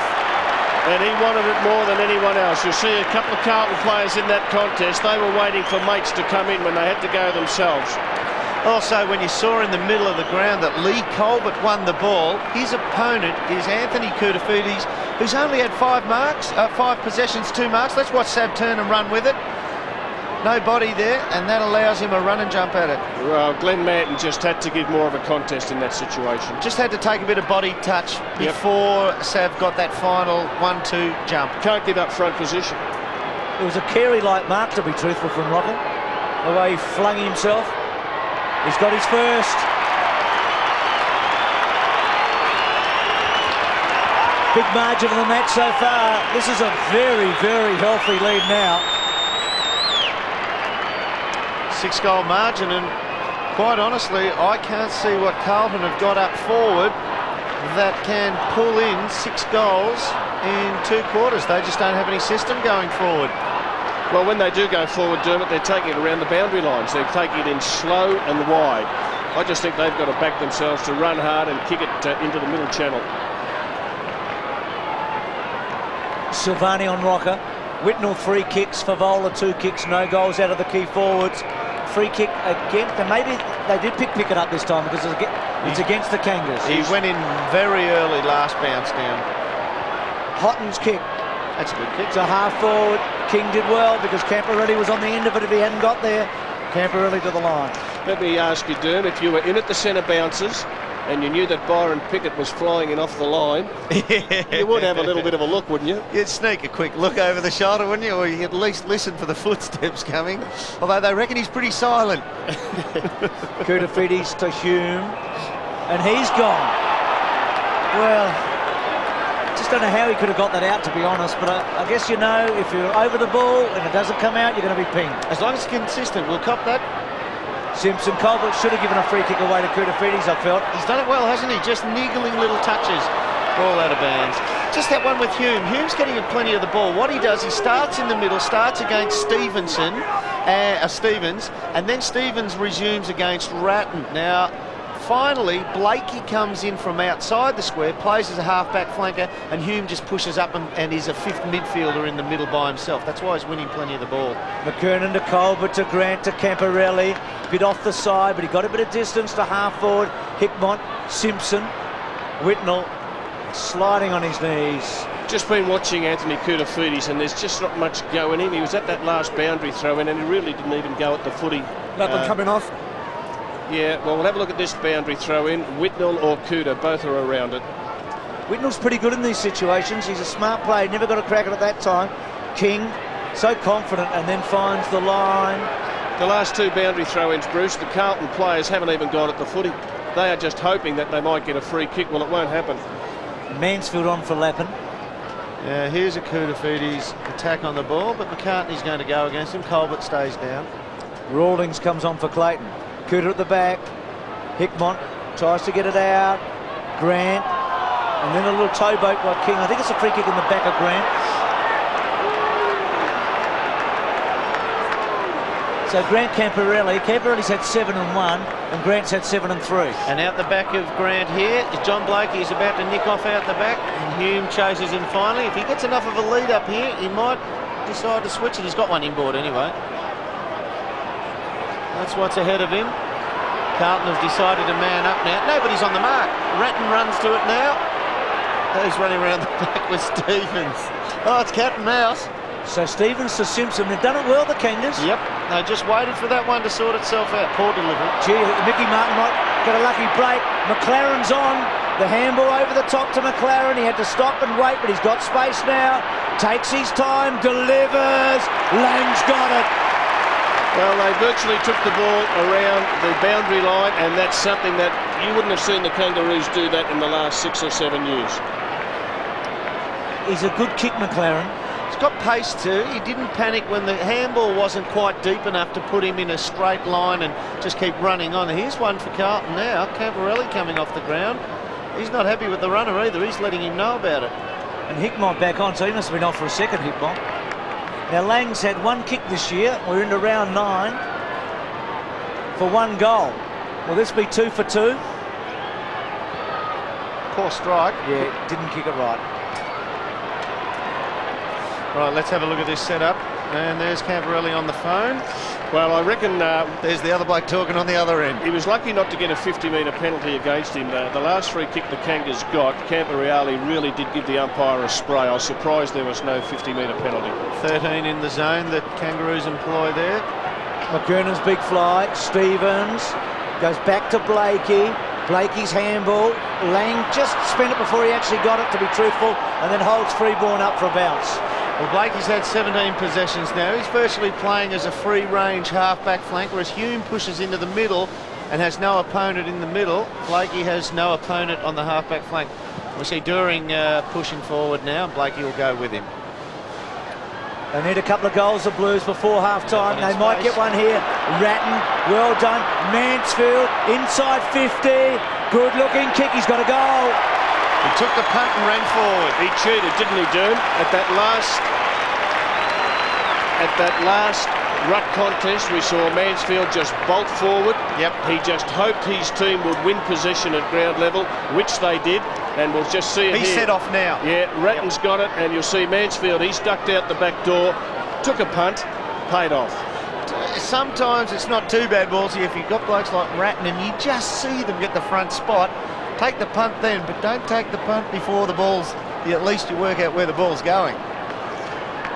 And he wanted it more than anyone else. You'll see a couple of Carlton players in that contest. They were waiting for mates to come in when they had to go themselves. Also, when you saw in the middle of the ground that Lee Colbert won the ball, his opponent is Anthony Koutafidis, who's only had 5 possessions, 2 marks. Let's watch Sav turn and run with it. No body there, and that allows him a run and jump at it. Well, Glenn Manton just had to give more of a contest in that situation. Just had to take a bit of body touch before Sav got that final 1-2 jump. Can't give up front position. It was a Carey-like mark, to be truthful, from Rockle. The way he flung himself. He's got his first. Big margin of the match so far. This is a very, very healthy lead now. 6-goal margin, and quite honestly, I can't see what Carlton have got up forward that can pull in 6 goals in 2 quarters. They just don't have any system going forward. Well, when they do go forward, Dermot, they're taking it around the boundary lines. They're taking it in slow and wide. I just think they've got to back themselves to run hard and kick it into the middle channel. Silvani on rocker. Whitnell 3 kicks, Favola 2 kicks, no goals out of the key forwards. Free kick again, and maybe they did pick it up this time because it's against the Kangas. He went in very early last bounce down. Hotton's kick. That's a good kick. It's a half forward. King did well because Camporelli was on the end of it if he hadn't got there. Camporelli to the line. Let me ask you, Derm, if you were in at the centre bounces and you knew that Byron Pickett was flying in off the line, you would have a little bit of a look, wouldn't you? You'd sneak a quick look over the shoulder, wouldn't you? Or you'd at least listen for the footsteps coming. Although they reckon he's pretty silent. Koutafidis to Hume. And he's gone. Well, just don't know how he could have got that out, to be honest. But I guess, you know, if you're over the ball and it doesn't come out, you're going to be pinged. As long as it's consistent, we'll cop that. Simpson, Colbert should have given a free kick away to Koutafidis, I felt. He's done it well, hasn't he? Just niggling little touches. Ball out of bounds. Just that one with Hume. Hume's getting plenty of the ball. What he does, he starts in the middle, starts against Stevens, and then Stevens resumes against Ratton. Now, finally, Blakey comes in from outside the square, plays as a half-back flanker, and Hume just pushes up and is a 5th midfielder in the middle by himself. That's why he's winning plenty of the ball. McKernan to Colbert to Grant to Camporelli. Bit off the side, but he got a bit of distance to half forward. Hickmont, Simpson, Whitnell sliding on his knees. Just been watching Anthony Koutafidis, and there's just not much go in him. He was at that last boundary throw in, and he really didn't even go at the footy. Nothing coming off. Yeah, well, we'll have a look at this boundary throw in. Whitnell or Kuta, both are around it. Whitnell's pretty good in these situations. He's a smart player, never got a crack at that time. King, so confident, and then finds the line. The last 2 boundary throw-ins, Bruce, the Carlton players haven't even gone at the footy. They are just hoping that they might get a free kick. Well, it won't happen. Mansfield on for Lappin. Yeah, here's a Koutafidis attack on the ball, but McCartney's going to go against him. Colbert stays down. Rawlings comes on for Clayton. Cooter at the back. Hickmont tries to get it out. Grant. And then a little towboat by King. I think it's a free kick in the back of Grant. So Grant Camporelli. Camporelli's had 7 and 1, and Grant's had 7 and 3. And out the back of Grant here is John Blakey. He's about to nick off out the back, and Hume chases him finally. If he gets enough of a lead up here, he might decide to switch it. He's got one inboard anyway. That's what's ahead of him. Carlton have decided to man up now. Nobody's on the mark. Ratton runs to it now. He's running around the back with Stevens. Oh, it's cat and mouse. So Stevens to Simpson. They've done it well, the Kangas. Yep. They just waited for that one to sort itself out. Poor delivery. Gee, Mickey Martin might get a lucky break. McLaren's on. The handball over the top to McLaren. He had to stop and wait, but he's got space now. Takes his time, delivers. Lang's got it. Well, they virtually took the ball around the boundary line, and that's something that you wouldn't have seen the Kangaroos do that in the last 6 or 7 years. He's a good kick, McLaren. He's got pace too. He didn't panic when the handball wasn't quite deep enough to put him in a straight line and just keep running on. Here's one for Carlton now. Camporelli coming off the ground. He's not happy with the runner either. He's letting him know about it. And Hickmont back on, so he must have been off for a second, Hickmont. Now Lang's had 1 kick this year. We're into round 9 for 1 goal. Will this be 2 for 2? Poor strike. Yeah, didn't kick it right. Right, let's have a look at this setup. And there's Camporelli on the phone. Well, I reckon there's the other bloke talking on the other end. He was lucky not to get a 50-metre penalty against him. The last free kick the Kangas got, Camporelli really did give the umpire a spray. I was surprised there was no 50-metre penalty. 13 in the zone that Kangaroos employ there. McKernan's big fly. Stevens goes back to Blakey. Blakey's handball. Lang just spent it before he actually got it, to be truthful, and then holds Freeborn up for a bounce. Well, Blakey's had 17 possessions now. He's virtually playing as a free-range half-back flank, whereas Hume pushes into the middle and has no opponent in the middle. Blakey has no opponent on the half-back flank. We see During pushing forward now, and Blakey will go with him. They need a couple of goals, the Blues, before half-time. They might get one here. Ratton, well done. Mansfield, inside 50. Good-looking kick. He's got a goal. He took the punt and ran forward. He cheated, didn't he, Doom? At that last ruck contest, we saw Mansfield just bolt forward. Yep. He just hoped his team would win possession at ground level, which they did. And we'll just see it He's here. set off now. Yeah, Ratton's got it, and you'll see Mansfield, he's ducked out the back door, took a punt, paid off. Sometimes it's not too bad, Ballsy, if you've got blokes like Ratton and you just see them get the front spot. Take the punt then, but don't take the punt before the ball's... At least you work out where the ball's going.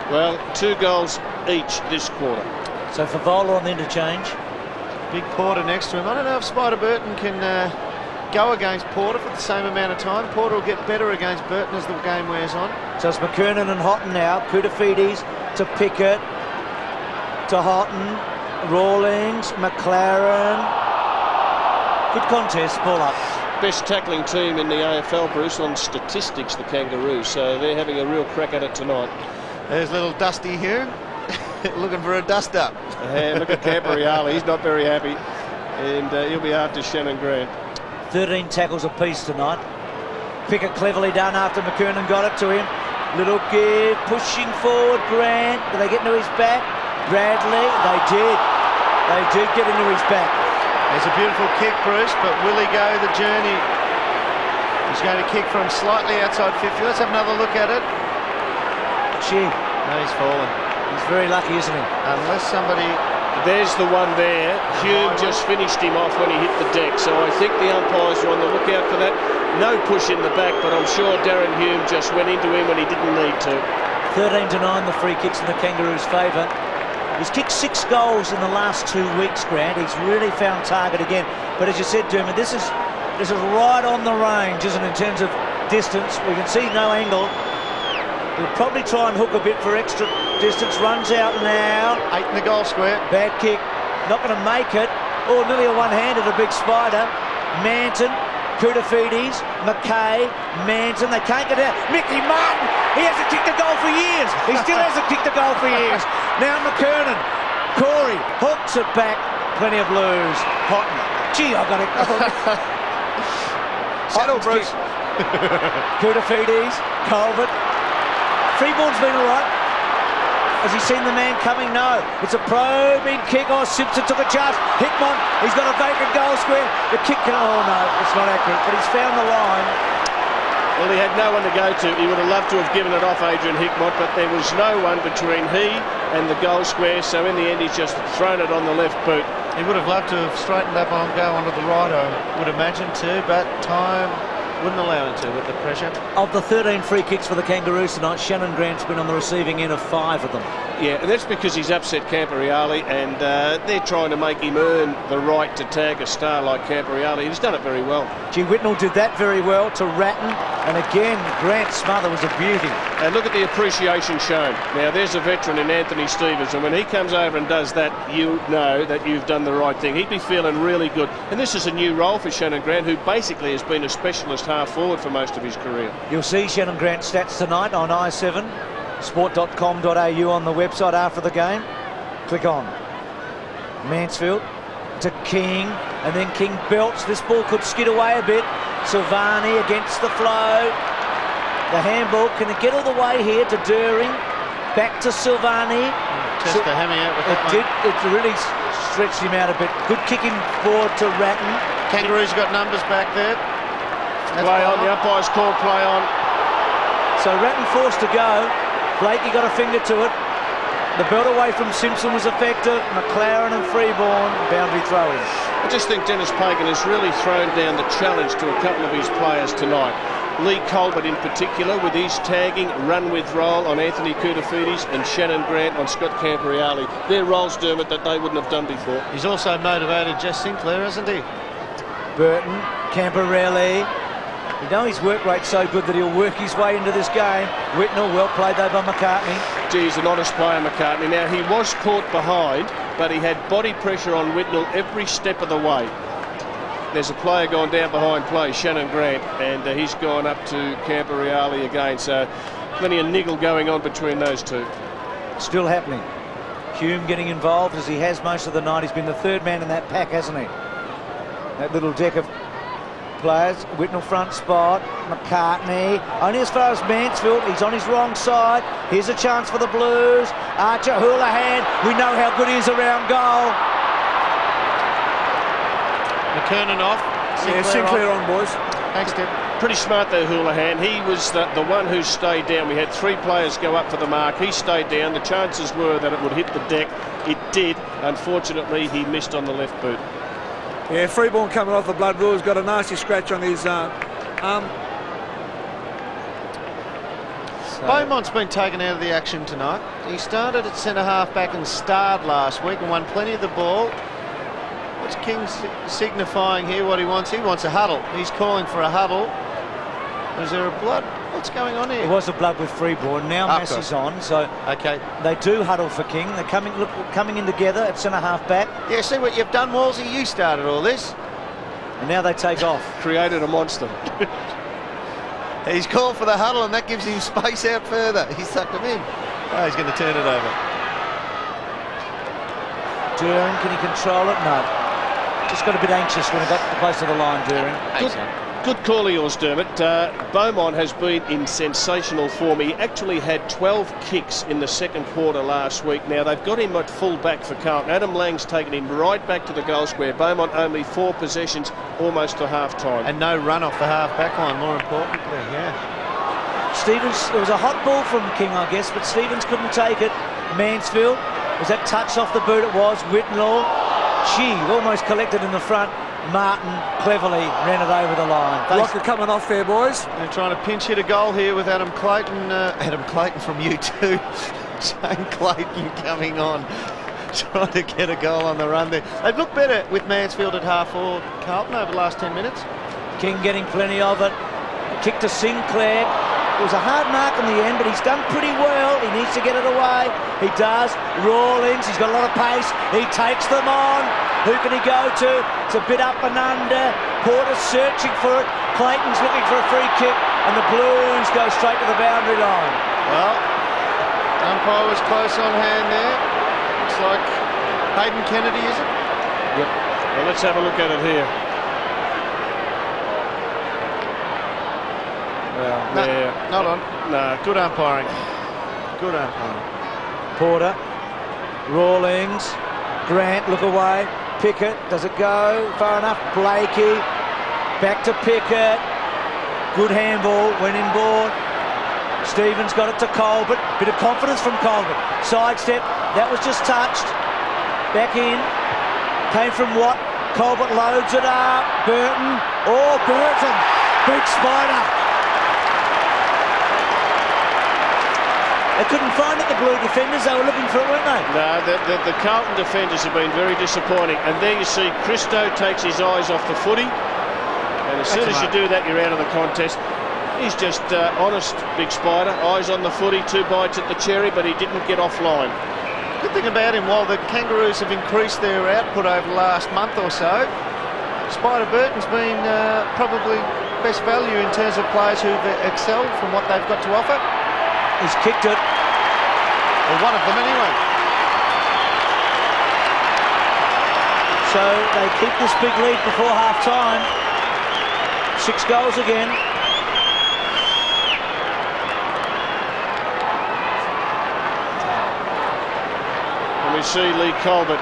Well, 2 goals each this quarter. So Favola on the interchange. Big Porter next to him. I don't know if Spider Burton can go against Porter for the same amount of time. Porter will get better against Burton as the game wears on. So it's McKernan and Houghton now. Koutafidis to Pickett, to Houghton, Rawlings, McLaren. Good contest, ball up. Best tackling team in the AFL, Bruce, on statistics, the Kangaroos, so they're having a real crack at it tonight. There's little Dusty here, looking for a dust-up. Look at Camperreale, he's not very happy, and he'll be after Shannon Grant. 13 tackles apiece tonight. Pickett cleverly done after McKernan got it to him. Little give, pushing forward, Grant. Do they get into his back? Bradley, they did. They did get into his back. There's a beautiful kick, Bruce, but will he go the journey? He's going to kick from slightly outside 50. Let's have another look at it. Gee. No, he's fallen. He's very lucky, isn't he? Unless somebody... There's the one there. Hume just finished him off when he hit the deck, so I think the umpires are on the lookout for that. No push in the back, but I'm sure Darren Hume just went into him when he didn't need to. 13-9, the free kicks in the Kangaroos' favour. He's kicked 6 goals in the last 2 weeks, Grant. He's really found target again. But as you said, Dermot, this is right on the range, isn't it, in terms of distance? We can see no angle. He'll probably try and hook a bit for extra distance. Runs out now. 8 in the goal square. Bad kick. Not going to make it. Oh, nearly a one-handed, a big spider. Manton, Koutafidis, McKay, Manton. They can't get out. Mickey Martin. He hasn't kicked a goal for years. He still hasn't kicked a goal for years. Now McKernan. Corey hooks it back. Plenty of Blues. Houghton. Gee, I got it. Settle, Bruce. Koutafidis, Colbert. Freeborn's been all right. Has he seen the man coming? No. It's a probing kick. Oh, Simpson took a charge. Hickmott, he's got a vacant goal square. The kick can... Oh, no, it's not accurate. But he's found the line. Well, he had no one to go to. He would have loved to have given it off Adrian Hickmott, but there was no one between he and the goal square, so in the end he's just thrown it on the left boot. He would have loved to have straightened up and go onto the right, I would imagine too, but time wouldn't allow him to with the pressure. Of the 13 free kicks for the Kangaroos tonight, Shannon Grant's been on the receiving end of 5 of them. Yeah, and that's because he's upset Camperreale, and they're trying to make him earn the right to tag a star like Camperreale. He's done it very well. Gee, Whitnell did that very well to Ratton, and again, Grant's smother was a beauty. And look at the appreciation shown. Now, there's a veteran in Anthony Stevens, and when he comes over and does that, you know that you've done the right thing. He'd be feeling really good. And this is a new role for Shannon Grant, who basically has been a specialist half-forward for most of his career. You'll see Shannon Grant's stats tonight on i7, sport.com.au on the website after the game. Click on. Mansfield to King, and then King belts. This ball could skid away a bit. Silvani against the flow. The handball, can it get all the way here to During? Back to Silvani. Just to hammy out with that one. It really stretched him out a bit. Good kicking forward to Ratton. Kangaroos got numbers back there. That's Play on, the umpire's called play on. So Ratton forced to go. Blakey got a finger to it. The belt away from Simpson was effective. McLaren and Freeborn, boundary throw-in. I just think Dennis Pagan has really thrown down the challenge to a couple of his players tonight. Lee Colbert in particular, with his tagging, run with roll on Anthony Koutafidis and Shannon Grant on Scott Camperreale. They're roles, Dermot, that they wouldn't have done before. He's also motivated Jess Sinclair, hasn't he? Burton, Camperreale. You know his work rate's so good that he'll work his way into this game. Whitnell, well played though by McCartney. Gee, he's an honest player, McCartney. Now, he was caught behind, but he had body pressure on Whitnell every step of the way. there's a player gone down behind play, Shannon Grant, and he's gone up to Camporeale again. So plenty of niggle going on between those two. Still happening. Hume getting involved as he has most of the night. He's been the third man in that pack, hasn't he? That little deck of players. Whitnell front spot. McCartney only as far as Mansfield. He's on his wrong side. Here's a chance for the Blues. Archer Houlihan. We know how good he is around goal. McKernan off. Sinclair on, boys. Thanks, Tim. Pretty smart there, Houlihan. He was the one who stayed down. We had 3 players go up for the mark. He stayed down. The chances were that it would hit the deck. It did. Unfortunately, he missed on the left boot. Yeah, Freeborn coming off the blood rule has got a nasty scratch on his arm. Beaumont's been taken out of the action tonight. He started at centre half back and starred last week and won plenty of the ball. What's King signifying here? What he wants? He wants a huddle. He's calling for a huddle. Is there a blood? What's going on here? There was a blood with Freeborn. Now Massey's on, so okay. They do huddle for King. They're coming in together at centre half back. Yeah, see what you've done, Wolsey? You started all this. And now they take off. Created a monster. He's called for the huddle and that gives him space out further. He's sucked him in. Oh, he's going to turn it over. Duran, can he control it? No. Just got a bit anxious when he got close to the line, Duran. Good call of yours, Dermot. Beaumont has been in sensational form. He actually had 12 kicks in the second quarter last week. Now, they've got him at full back for Carlton. Adam Lang's taken him right back to the goal square. Beaumont only 4 possessions, almost to half-time. And no run off the half-back line, more importantly, yeah. Stevens, there was a hot ball from King, I guess, but Stevens couldn't take it. Mansfield, was that touch off the boot? It was. Whitnell, almost collected in the front. Martin cleverly ran it over the line. Locker coming off there, boys. They're trying to pinch hit a goal here with Adam Clayton. Adam Clayton from U2. Shane Clayton coming on, trying to get a goal on the run there. They've looked better with Mansfield at half forward, Carlton, over the last 10 minutes. King getting plenty of it. Kick to Sinclair. It was a hard mark in the end, but he's done pretty well. He needs to get it away. He does. Rawlings, he's got a lot of pace. He takes them on. Who can he go to? It's a bit up and under. Porter's searching for it. Clayton's looking for a free kick, and the Blues go straight to the boundary line. Well, umpire was close on hand there. Looks like Hayden Kennedy, is it? Yep. Well, let's have a look at it here. Well, no, yeah. Not on. No. Good umpiring. Good umpiring. Porter, Rawlings, Grant, look away. Pickett, does it go far enough? Blakey, back to Pickett. Good handball, went inboard. Stevens got it to Colbert. Bit of confidence from Colbert. Sidestep, that was just touched. Back in, came from Watt. Colbert loads it up. Burton, Burton, big spider. They couldn't find it, the Blue defenders. They were looking for it, weren't they? No, the Carlton defenders have been very disappointing. And there you see Christo takes his eyes off the footy. And as soon as you do that, you're out of the contest. He's just honest, big spider. Eyes on the footy, 2 bites at the cherry, but he didn't get offline. Good thing about him, while the Kangaroos have increased their output over the last month or so, Spider Burton's been probably best value in terms of players who've excelled from what they've got to offer. He's kicked it. Well, one of them anyway. So they keep this big lead before half-time. 6 goals again. And we see Lee Colbert,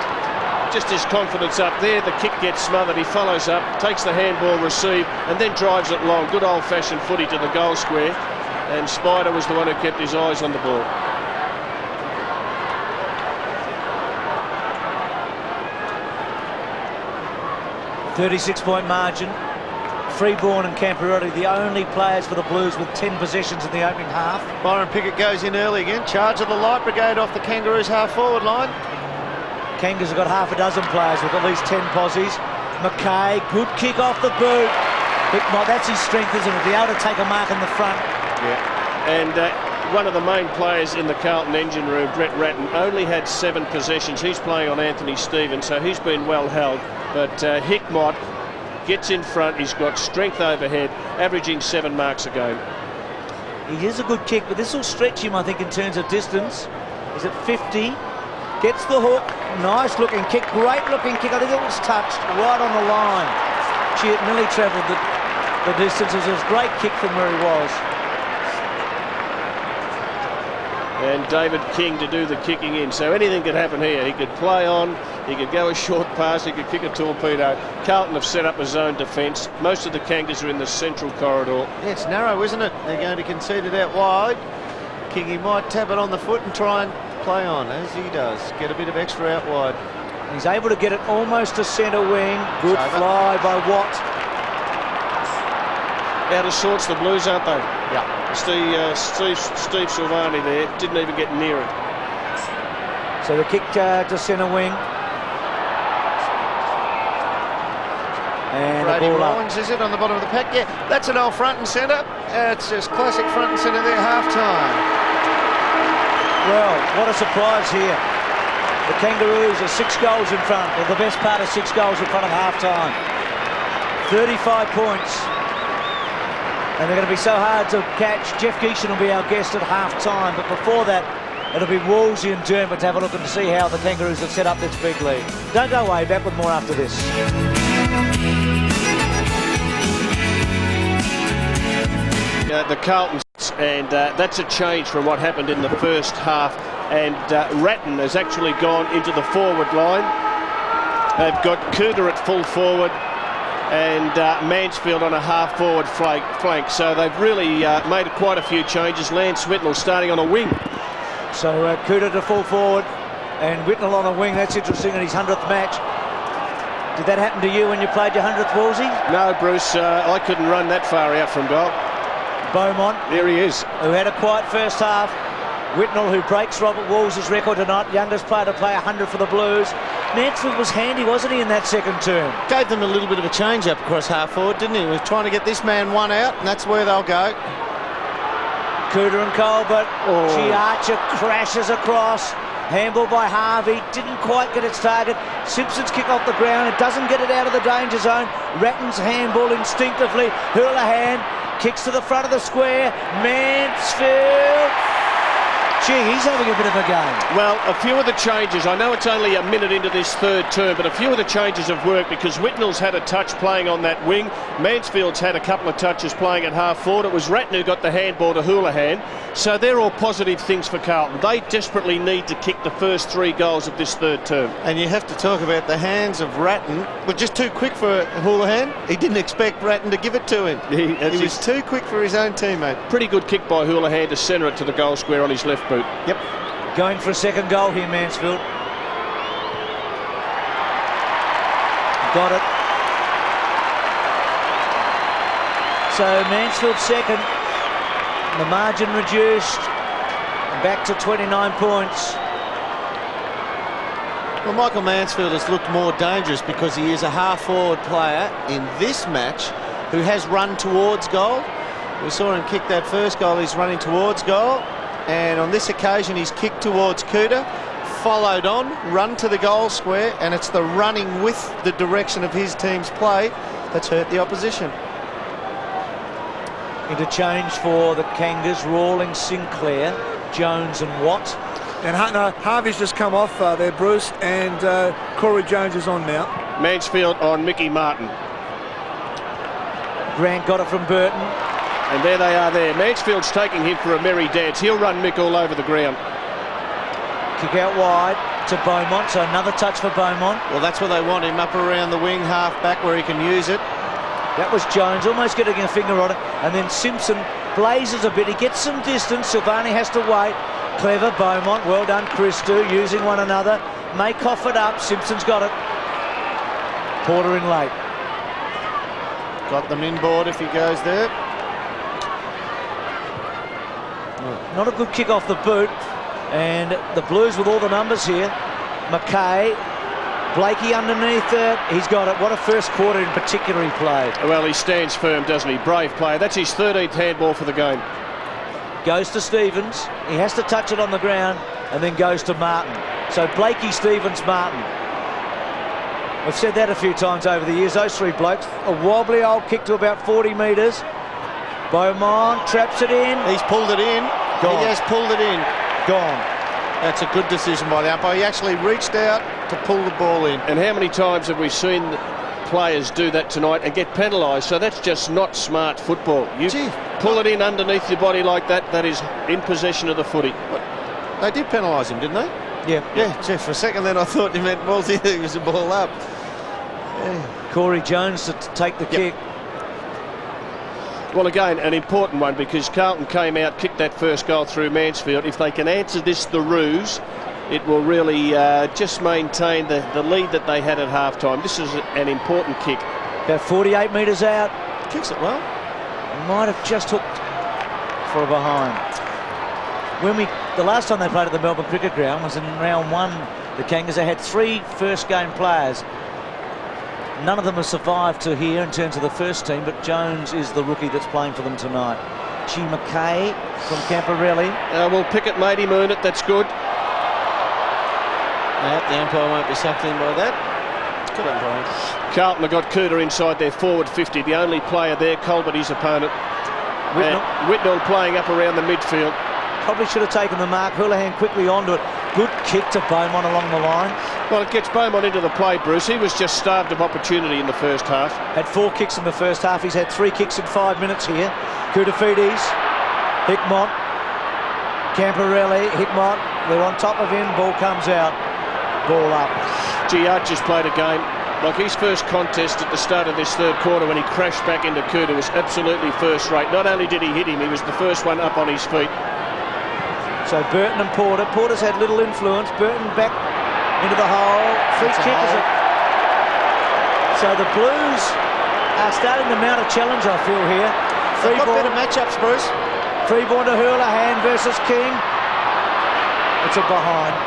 just his confidence up there. The kick gets smothered. He follows up, takes the handball receive, and then drives it long. Good old-fashioned footy to the goal square. And Spider was the one who kept his eyes on the ball. .36 margin. Freeborn and Camporeale, the only players for the Blues with 10 possessions in the opening half. Byron Pickett goes in early again. Charge of the Light Brigade off the Kangaroos half-forward line. Kangas have got half a dozen players with at least 10 posies. McKay, good kick off the boot. That's his strength, isn't it? Be able to take a mark in the front. Yeah, and one of the main players in the Carlton engine room, Brett Ratton, only had 7 possessions. He's playing on Anthony Stevens, so he's been well held. But Hickmott, gets in front, he's got strength overhead, averaging 7 marks a game. He is a good kick, but this will stretch him, I think, in terms of distance. He's at 50, gets the hook, nice looking kick, great looking kick. I think it was touched right on the line. Gee, it nearly travelled the distance. It was a great kick from where he was. And David King to do the kicking in. So anything could happen here. He could play on, he could go a short pass, he could kick a torpedo. Carlton have set up a zone defence. Most of the Kangas are in the central corridor. Yeah, it's narrow, isn't it? They're going to concede it out wide. Kingy might tap it on the foot and try and play on, as he does. Get a bit of extra out wide. He's able to get it almost to centre wing. Good fly by Watt. Out of sorts, the Blues, aren't they? Yeah. Steve Silvani there didn't even get near it. So the kick to centre wing. And Brady the ball Rawlings, is it, on the bottom of the pack? Yeah, that's an old front and centre. It's just classic front and centre there, half-time. Well, what a surprise here. The Kangaroos are 6 goals in front, or the best part of 6 goals in front of half-time. 35 points. And they're going to be so hard to catch. Jeff Geeshan will be our guest at half-time, but before that, it'll be Woolsey and Dermott to have a look and to see how the Kangaroos have set up this big lead. Don't go away, back with more after this. The Carlton, and that's a change from what happened in the first half. And Ratton has actually gone into the forward line. They've got Cooter at full forward and Mansfield on a half-forward flank. So they've really made quite a few changes. Lance Whitnell starting on a wing. So Cooter to full forward and Whitnell on a wing. That's interesting in his 100th match. Did that happen to you when you played your 100th, Woolsey? No, Bruce, I couldn't run that far out from goal. Beaumont. There he is. Who had a quiet first half. Whitnell, who breaks Robert Woolsey's record tonight, youngest player to play 100 for the Blues. Mansfield was handy, wasn't he, in that second term? Gave them a little bit of a change-up across half-forward, didn't he? He was trying to get this man one out, and that's where they'll go. Cooter and Colbert. Gee, Archer crashes across. Handball by Harvey. Didn't quite get its target. Simpson's kick off the ground. It doesn't get it out of the danger zone. Ratton's handball instinctively. Houlihan kicks to the front of the square. Mansfield. Gee, he's having a bit of a game. Well, a few of the changes, I know it's only a minute into this third term, but a few of the changes have worked because Whitnell's had a touch playing on that wing. Mansfield's had a couple of touches playing at half forward. It was Ratton who got the handball to Houlihan. So they're all positive things for Carlton. They desperately need to kick the first 3 goals of this third term. And you have to talk about the hands of Ratton. Were just too quick for Houlihan. He didn't expect Ratton to give it to him. He was too quick for his own teammate. Pretty good kick by Houlihan to centre it to the goal square on his left boot. Yep. Going for a second goal here, Mansfield. Got it. So Mansfield second. The margin reduced. Back to 29 points. Well, Michael Mansfield has looked more dangerous because he is a half-forward player in this match who has run towards goal. We saw him kick that first goal. He's running towards goal. And on this occasion, he's kicked towards Cooter, followed on, run to the goal square, and it's the running with the direction of his team's play that's hurt the opposition. Interchange for the Kangas, Rawlings, Sinclair, Jones and Watt. And Harvey's just come off there, Bruce, and Corey Jones is on now. Mansfield on Mickey Martin. Grant got it from Burton. And there they are there. Mansfield's taking him for a merry dance. He'll run Mick all over the ground. Kick out wide to Beaumont, so another touch for Beaumont. Well, that's where they want him, up around the wing, half back where he can use it. That was Jones, almost getting a finger on it. And then Simpson blazes a bit. He gets some distance. Silvani has to wait. Clever Beaumont. Well done, Christou, using one another. May cough it up. Simpson's got it. Porter in late. Got them inboard if he goes there. Not a good kick off the boot. And the Blues with all the numbers here. McKay, Blakey underneath it. He's got it. What a first quarter in particular he played. Well, he stands firm, doesn't he? Brave player. That's his 13th handball for the game. Goes to Stevens. He has to touch it on the ground and then goes to Martin. So Blakey, Stevens, Martin. I've said that a few times over the years. Those three blokes, a wobbly old kick to about 40 metres. Beaumont traps it in. He's pulled it in. Gone. He has pulled it in. Gone. That's a good decision by the umpire. He actually reached out to pull the ball in. And how many times have we seen players do that tonight and get penalised? So that's just not smart football. You pull it in underneath your body like that, that is in possession of the footy. They did penalise him, didn't they? Yeah. Gee, for a second then I thought you meant balls in. It was a ball up. Yeah. Corey Jones to take the kick. Well, again, an important one, because Carlton came out, kicked that first goal through Mansfield. If they can answer this, the ruse, it will really just maintain the lead that they had at half-time. This is an important kick. About 48 metres out. Kicks it well. Might have just hooked for a behind. The last time they played at the Melbourne Cricket Ground was in round one. The Kangas, they had 3 first-game players. None of them have survived to here in terms of the first team, but Jones is the rookie that's playing for them tonight. G. McKay from Camporelli. We'll pick it, matey, moon it, that's good. The umpire won't be sucked in by that. Good umpire. Carlton have got Cooter inside their forward 50, the only player there, Colbert, his opponent. Whitnell playing up around the midfield. Probably should have taken the mark. Houlihan quickly onto it. Good kick to Beaumont along the line. Well, it gets Beaumont into the play, Bruce. He was just starved of opportunity in the first half. Had 4 kicks in the first half. He's had 3 kicks in 5 minutes here. Koutafidis, Hickmott, Camporelli, Hickmott. They're on top of him. Ball comes out. Ball up. Gee, Archer's played a game. Like his first contest at the start of this third quarter when he crashed back into Cooter was absolutely first rate. Not only did he hit him, he was the first one up on his feet. So Burton and Porter. Porter's had little influence. Burton back into the hole. Free kick is it. So the Blues are starting to mount a challenge, I feel, here. They've got better matchups, Bruce. Freeborn to Houlihan versus King. It's a behind.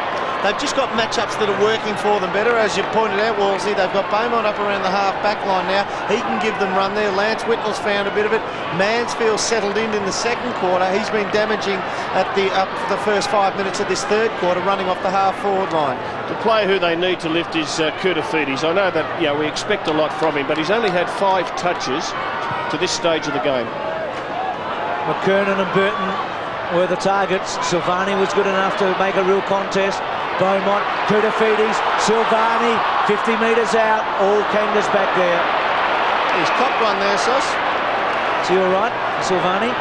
They've just got matchups that are working for them better. As you pointed out, Wolsey, they've got Beaumont up around the half-back line now. He can give them run there. Lance Whitnell's found a bit of it. Mansfield settled in the second quarter. He's been damaging up for the first 5 minutes of this third quarter, running off the half-forward line. The player who they need to lift is Koutafidis. I know that we expect a lot from him, but he's only had 5 touches to this stage of the game. McKernan and Burton were the targets. Silvani was good enough to make a real contest. Beaumont, Koutafidis, Silvani, 50 metres out. All Kangas back there. He's copped one there, Sos. Is he all right, Silvani? Yeah, I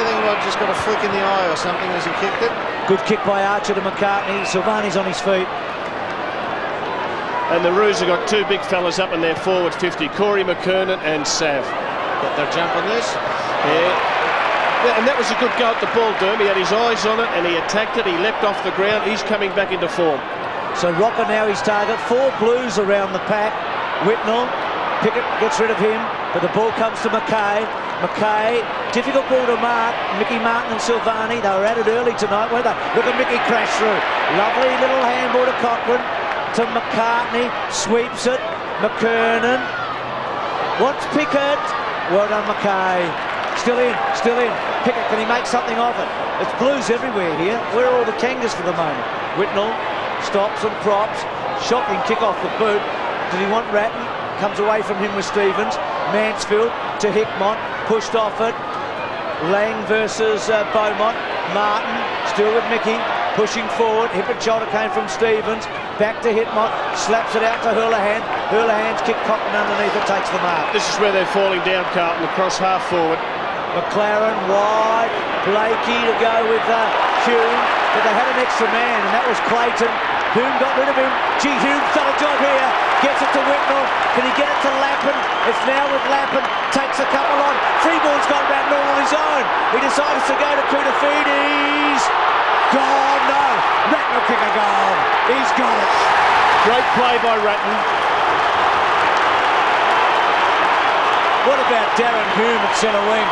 think he just got a flick in the eye or something as he kicked it. Good kick by Archer to McCartney. Silvani's on his feet. And the Roos have got 2 big fellas up in their forward 50, Corey McKernan and Sav. Got their jump on this. Yeah, and that was a good go at the ball, Derm. He had his eyes on it and he attacked it. He leapt off the ground. He's coming back into form. So Rocker now his target. 4 Blues around the pack. Whitnell, Pickett gets rid of him, but the ball comes to McKay. McKay, difficult ball to mark. Mickey Martin and Silvani, they were at it early tonight, weren't they? Look at Mickey crash through. Lovely little handball to Cochrane. To McCartney, sweeps it. McKernan. What's Pickett? Well done, McKay. Still in. Pickett, can he make something of it? It's Blues everywhere here. Where are all the Kangas for the moment? Whitnell stops and props. Shocking kick off the boot. Did he want Ratton? Comes away from him with Stevens. Mansfield to Hickmott. Pushed off it. Lang versus Beaumont. Martin still with Mickey. Pushing forward. Hip and shoulder came from Stevens. Back to Hickmott. Slaps it out to Houlihan. Houlihan's kick Cochrane underneath it. Takes the mark. This is where they're falling down, Carlton, across half forward. McLaren wide, Blakey to go with Hume, but they had an extra man, and that was Clayton. Hume got rid of him. Gee, Hume's done a job here. Gets it to Whitnell. Can he get it to Lappin? It's now with Lappin. Takes a couple on. Freeborn's got Ratton all on his own. He decides to go to Koutafidis. Gone, no. Ratton will kick a goal. He's got it. Great play by Ratton. What about Darren Hume at centre wing?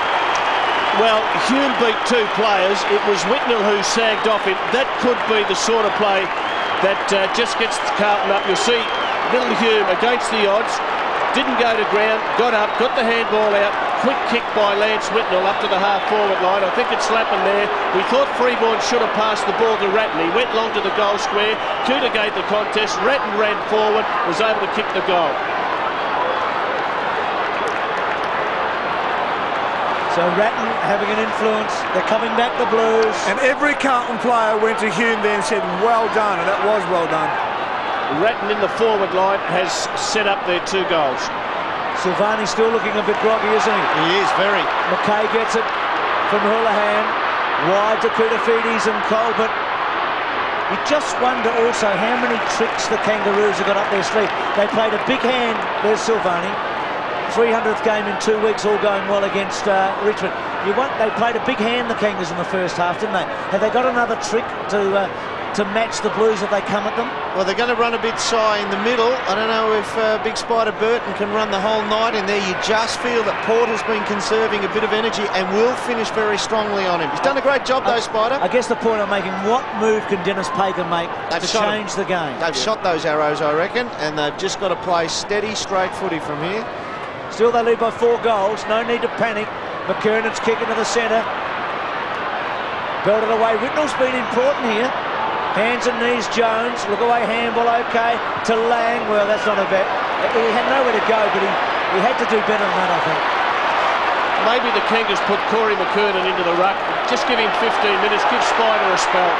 Well, Hume beat 2 players. It was Whitnell who sagged off it. That could be the sort of play that just gets Carlton up. You'll see little Hume against the odds. Didn't go to ground, got up, got the handball out. quick kick by Lance Whitnell up to the half-forward line. I think it's slapping there. We thought Freeborn should have passed the ball to Ratton. He went long to the goal square. Cooter gave the contest. Ratton ran forward, was able to kick the goal. So Ratton having an influence. They're coming back, the Blues. And every Carlton player went to Hume there and said, well done, and that was well done. Ratton in the forward line has set up their 2 goals. Silvani's still looking a bit groggy, isn't he? He is, very. McKay gets it from Houlihan. Wide to Koutafidis and Colbert. You just wonder also how many tricks the Kangaroos have got up their sleeve. They played a big hand. There's Silvani. 300th game in 2 weeks, all going well against Richmond. They played a big hand, the Kangas, in the first half, didn't they? Have they got another trick to match the Blues if they come at them? Well, they're going to run a bit shy in the middle. I don't know if Big Spider Burton can run the whole night in there. You just feel that Porter's been conserving a bit of energy and will finish very strongly on him. He's done a great job, though, Spider. I guess the point I'm making, what move can Dennis Pagan make to change the game? They've shot those arrows, I reckon, and they've just got to play steady, straight footy from here. Still they lead by 4 goals. No need to panic. McKernan's kick into the centre. Belted away. Whitnell's been important here. Hands and knees, Jones. Look away, handball, okay. To Lang. Well, that's not a bet. He had nowhere to go, but he had to do better than that, I think. Maybe the Kangas put Corey McKernan into the ruck. Just give him 15 minutes. Give Spider a spell.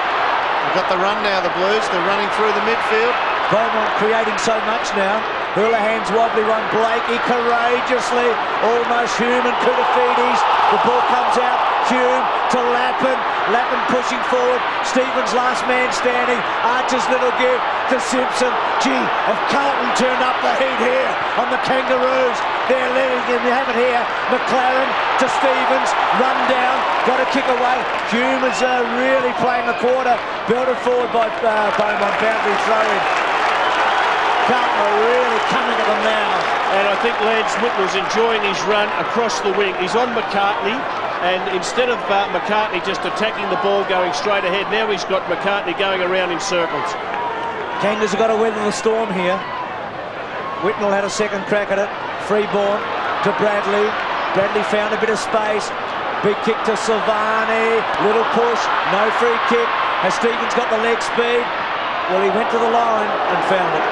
They've got the run now, the Blues. They're running through the midfield. Beaumont creating so much now. Houlihan's wobbly one. Blakey courageously, almost Hume and Koutafidis. The ball comes out. Hume to Lappin. Lappin pushing forward. Stevens last man standing. Archer's little give to Simpson. Gee, have Carlton turned up the heat here on the Kangaroos? They're letting him have it here. McLaren to Stevens. Run down. Got a kick away. Hume is really playing the quarter. Belted forward by Beaumont. Boundary throw in. Carlton are really coming at them now. And I think Lance Whitnell's enjoying his run across the wing. He's on McCartney, and instead of McCartney just attacking the ball going straight ahead, now he's got McCartney going around in circles. Kangas have got to weather the storm here. Whitnell had a second crack at it. Freeborn to Bradley. Bradley found a bit of space. Big kick to Silvani. Little push. No free kick. Has Stevens got the leg speed? Well, he went to the line and found it.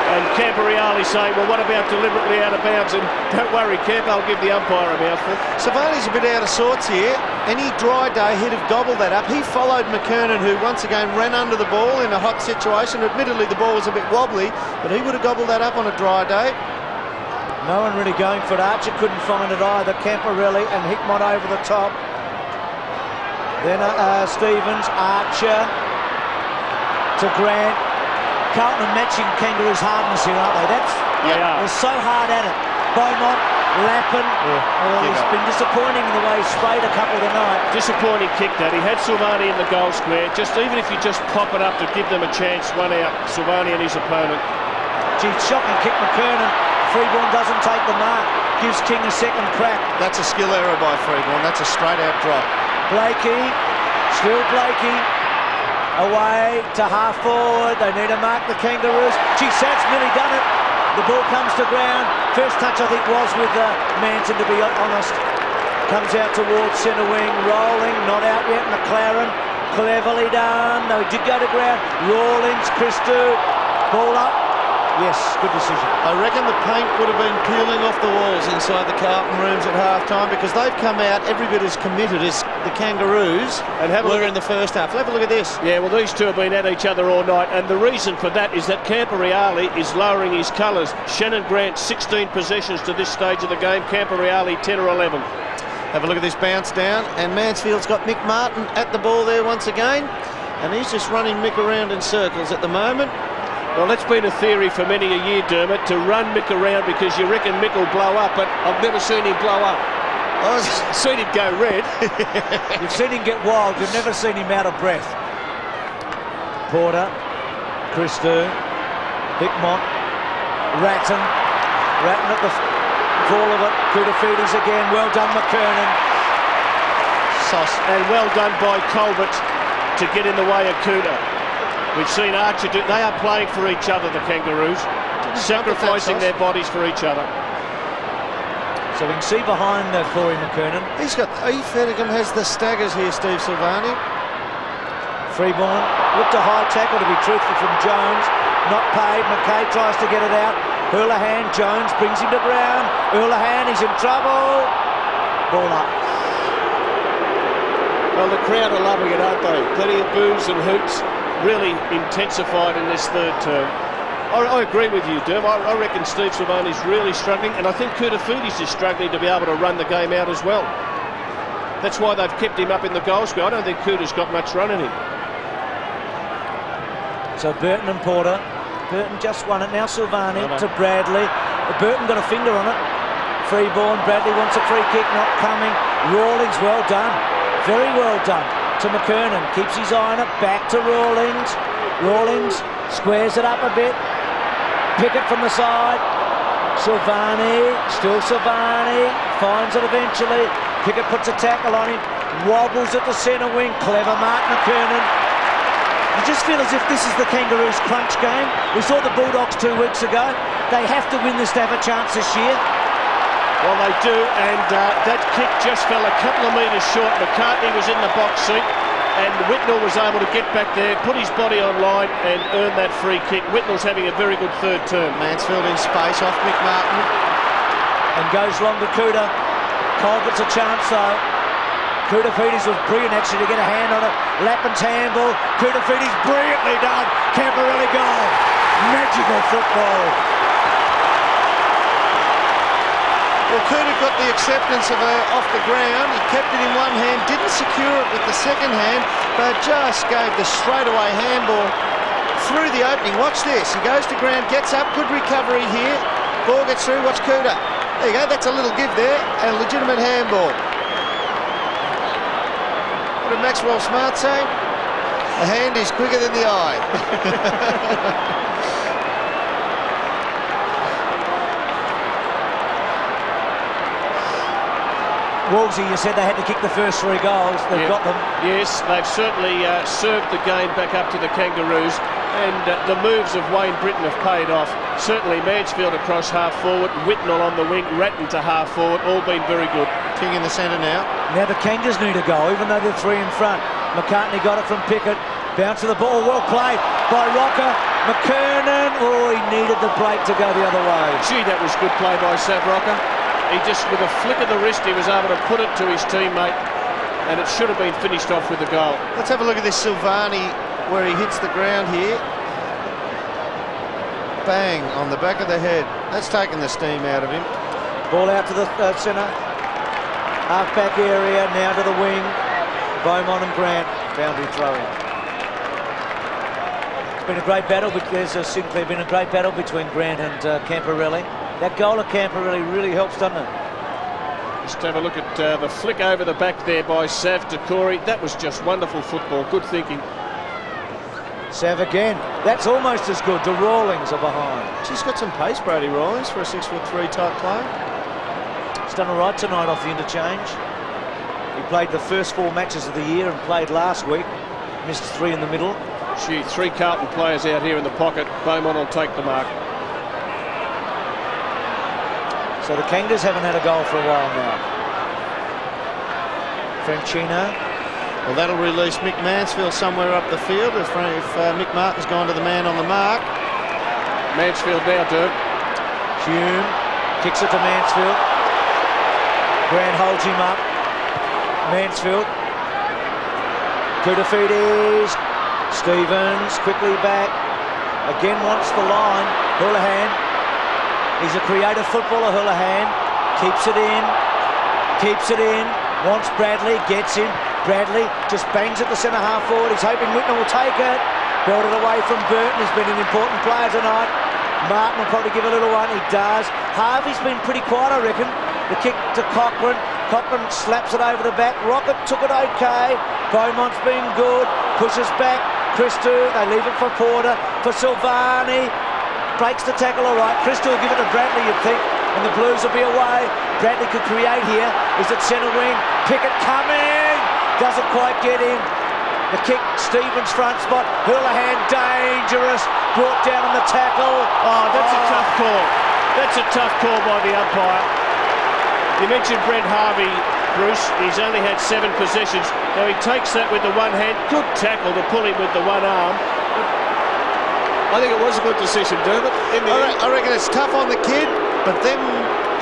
And Camperreale saying, well, what about deliberately out of bounds? And don't worry, Camp, I'll give the umpire a mouthful. Silvani's a bit out of sorts here. Any dry day, he'd have gobbled that up. He followed McKernan, who once again ran under the ball in a hot situation. Admittedly, the ball was a bit wobbly, but he would have gobbled that up on a dry day. No one really going for it. Archer couldn't find it either. Camperreale and Hickmott over the top. Then Stevens, Archer to Grant. Carlton are matching Kangaroos' hardness here, aren't they? They're so hard at it. Beaumont, Lappin. He's been disappointing in the way he's sprayed a couple tonight. Disappointing kick that. He had Silvani in the goal square. Even if you just pop it up to give them a chance, one out, Silvani and his opponent. Gee, shocking kick, McKernan. Freeborn doesn't take the mark. Gives King a second crack. That's a skill error by Freeborn. That's a straight out drop. Blakey, still Blakey. Away to half forward. They need to mark the Kangaroos. Gee, Sats nearly done it. The ball comes to ground. First touch, I think, was with Manson, to be honest. Comes out towards centre wing. Rolling, not out yet. McLaren, cleverly done. No, he did go to ground. Rawlings, Christou. Ball up. Yes, good decision. I reckon the paint would have been peeling off the walls inside the Carlton rooms at half-time, because they've come out every bit as committed as the Kangaroos were in the first half. Have a look at this. Yeah, well, these two have been at each other all night, and the reason for that is that Camperreale is lowering his colours. Shannon Grant, 16 possessions to this stage of the game. Camperreale, 10 or 11. Have a look at this bounce down, and Mansfield's got Mick Martin at the ball there once again, and he's just running Mick around in circles at the moment. Well, that's been a theory for many a year, Dermot, to run Mick around because you reckon Mick will blow up, but I've never seen him blow up. I've seen him go red. You've seen him get wild, you've never seen him out of breath. Porter, Christou, Hickmott, Ratton at the fall of it. Koutafidis again. Well done, McKernan. Sauce. And well done by Colbert to get in the way of Cooter. We've seen Archer do. They are playing for each other, the Kangaroos, sacrificing their bodies for each other. So we can see behind Corey McKernan. He has the staggers here, Steve Silvani. Freeborn looked a high tackle, to be truthful, from Jones. Not paid. McKay tries to get it out. Houlihan, Jones brings him to ground. Houlihan, he's in trouble. Ball up. Well, the crowd are loving it, aren't they? Plenty of boos and hoots, really intensified in this third term. I agree with you, Derm. I reckon Steve Silvani's really struggling, and I think Koutafidis is struggling to be able to run the game out as well. That's why they've kept him up in the goal square. I don't think Kouta's got much run in him. So Burton and Porter. Burton just won it. Now Silvani to Bradley. Burton got a finger on it. Freeborn. Bradley wants a free kick, not coming. Rawlings, well done. Very well done. To McKernan. Keeps his eye on it. Back to Rawlings. Rawlings squares it up a bit. Pickett from the side. Silvani. Still Silvani. Finds it eventually. Pickett puts a tackle on him. Wobbles at the centre wing. Clever Mark McKernan. You just feel as if this is the Kangaroos' crunch game. We saw the Bulldogs 2 weeks ago. They have to win this to have a chance this year. Well, they do, and that kick just fell a couple of metres short. McCartney was in the box seat, and Whitnell was able to get back there, put his body on line, and earn that free kick. Whitnell's having a very good third term. Mansfield in space off McMartin. And goes long to Kouta. Cole gets a chance though. Koutafidis was brilliant actually to get a hand on it. Lappin's handball. Koutafidis brilliantly done. Camporelli goal. Magical football. Well, Kouta got the acceptance of her off the ground. He kept it in one hand, didn't secure it with the second hand, but just gave the straightaway handball through the opening. Watch this. He goes to ground, gets up, good recovery here. Ball gets through. Watch Kouta. There you go. That's a little give there, and a legitimate handball. What did Maxwell Smart say? The hand is quicker than the eye. Wolsey, you said they had to kick the first 3 goals. They've got them. Yes, they've certainly served the game back up to the Kangaroos, and the moves of Wayne Britton have paid off. Certainly Mansfield across half forward, Whitnell on the wing, Ratton to half forward, all been very good. King in the centre now. Now the Kangas need a goal, even though they're 3 in front. McCartney got it from Pickett. Bounce to the ball, well played by Rocker. McKernan, oh, he needed the break to go the other way. Gee, that was good play by Sav Rocker. He just, with a flick of the wrist, he was able to put it to his teammate, and it should have been finished off with a goal. Let's have a look at this Silvani, where he hits the ground here. Bang, on the back of the head. That's taken the steam out of him. Ball out to the centre. Half-back area, now to the wing. Beaumont and Grant, boundary throwing. It's been a great battle, but there's simply been a great battle between Grant and Camporelli. That goal of Camporelli really helps, doesn't it? Just have a look at the flick over the back there by Sav to Corey. That was just wonderful football, good thinking. Sav again. That's almost as good. The Rawlings are behind. She's got some pace, Brady Rawlings, for a 6'3" type player. He's done all right tonight off the interchange. He played the first 4 matches of the year and played last week. Missed 3 in the middle. Gee, 3 Carlton players out here in the pocket. Beaumont will take the mark. So the Kangas haven't had a goal for a while now. Franchino. Well, that'll release Mick Mansfield somewhere up the field if Mick Martin's gone to the man on the mark. Mansfield now, Dirk. Hume kicks it to Mansfield. Grant holds him up. Mansfield. Koutafidis. Stevens quickly back. Again wants the line. Houlihan. He's a creative footballer, Houlihan. Keeps it in. Keeps it in. Wants Bradley. Gets him. Bradley just bangs at the centre half forward. He's hoping Whitnell will take it. Belt it away from Burton. He's been an important player tonight. Martin will probably give a little one. He does. Harvey's been pretty quiet, I reckon. The kick to Cochrane. Cochrane slaps it over the back. Rocket took it okay. Beaumont's been good. Pushes back. Christou. They leave it for Porter. For Silvani. Breaks the tackle all right. Christou will give it to Bradley, you'd think. And the Blues will be away. Bradley could create here. Is it centre wing? Pickett coming. Doesn't quite get in. The kick, Stevens front spot. Houlihan dangerous. Brought down on the tackle. Oh, that's a tough call. That's a tough call by the umpire. You mentioned Brent Harvey, Bruce. He's only had 7 possessions. Now he takes that with the one hand. Good tackle to pull him with the one arm. I think it was a good decision, Dermot. I reckon it's tough on the kid, but them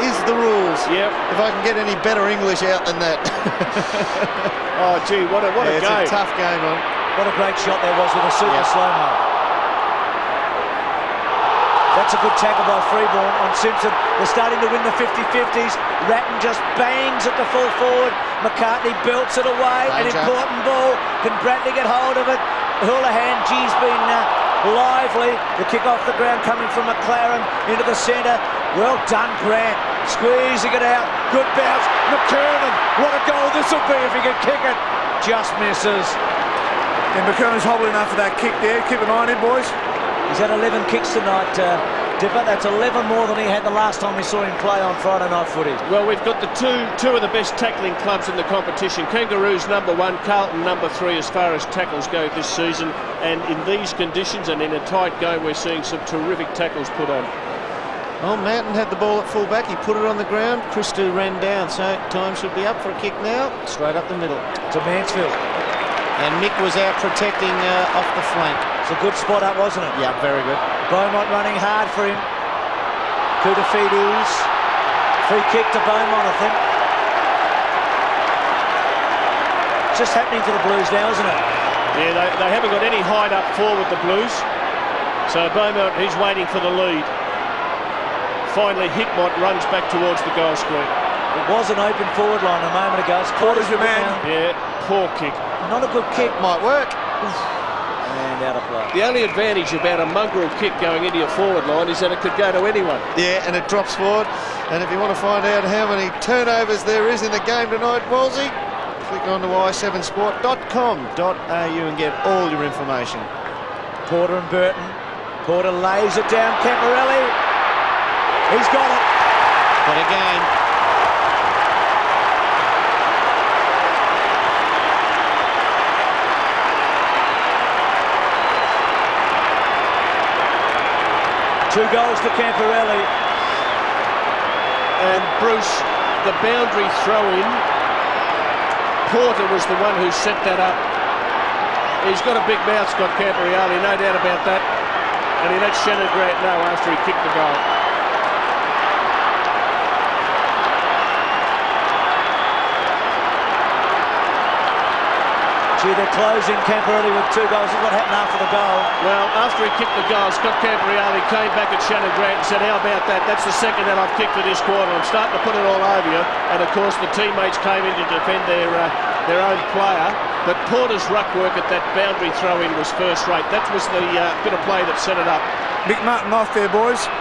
is the rules. Yep. If I can get any better English out than that. Oh, gee, what a game. It's a tough game on. What a great shot there was with a super slow-mo. That's a good tackle by Freeborn on Simpson. They're starting to win the 50-50s. Ratton just bangs at the full forward. McCartney belts it away. An important ball. Can Bradley get hold of it? Houlihan, G's been lively. The kick off the ground coming from McLaren into the centre. Well done, Grant. Squeezing it out. Good bounce. McKernan. What a goal this will be if he can kick it. Just misses. And McKernan's hobbling enough for that kick there. Keep an eye on him, boys. He's had 11 kicks tonight, Dipper. That's 11 more than he had the last time we saw him play on Friday night footy. Well, we've got the two of the best tackling clubs in the competition. Kangaroos #1, Carlton #3 as far as tackles go this season. And in these conditions and in a tight game, we're seeing some terrific tackles put on. Well, Mountain had the ball at full back. He put it on the ground. Christou ran down, so time should be up for a kick now. Straight up the middle. To Mansfield. And Mick was out protecting off the flank. It's a good spot up, wasn't it? Yeah, very good. Beaumont running hard for him. Koutafidis. Free kick to Beaumont, I think. It's just happening to the Blues now, isn't it? Yeah, they haven't got any hide up forward, the Blues. So Beaumont, he's waiting for the lead. Finally, Hickmott runs back towards the goal square. It was an open forward line a moment ago. It's Porter's your man. Yeah, poor kick. Not a good kick. Might work. And out of play. The only advantage about a mongrel kick going into your forward line is that it could go to anyone. Yeah, and it drops forward. And if you want to find out how many turnovers there is in the game tonight, Wolsey, click on to i7sport.com.au and get all your information. Porter and Burton. Porter lays it down. Camporelli. He's got it. But again, two goals to Camporelli. And Bruce, the boundary throw-in, Porter was the one who set that up. He's got a big mouth, Scott Camporelli, no doubt about that. And he let Shannon Grant know after he kicked the goal. They're closing Camporelli with 2 goals. This is what happened after the goal. Well, after he kicked the goal, Scott Camporelli came back at Shannon Grant and said, how about that? That's the second that I've kicked for this quarter. I'm starting to put it all over you. And, of course, the teammates came in to defend their own player. But Porter's ruck work at that boundary throw-in was first rate. That was the bit of play that set it up. Mick Martin off there, boys.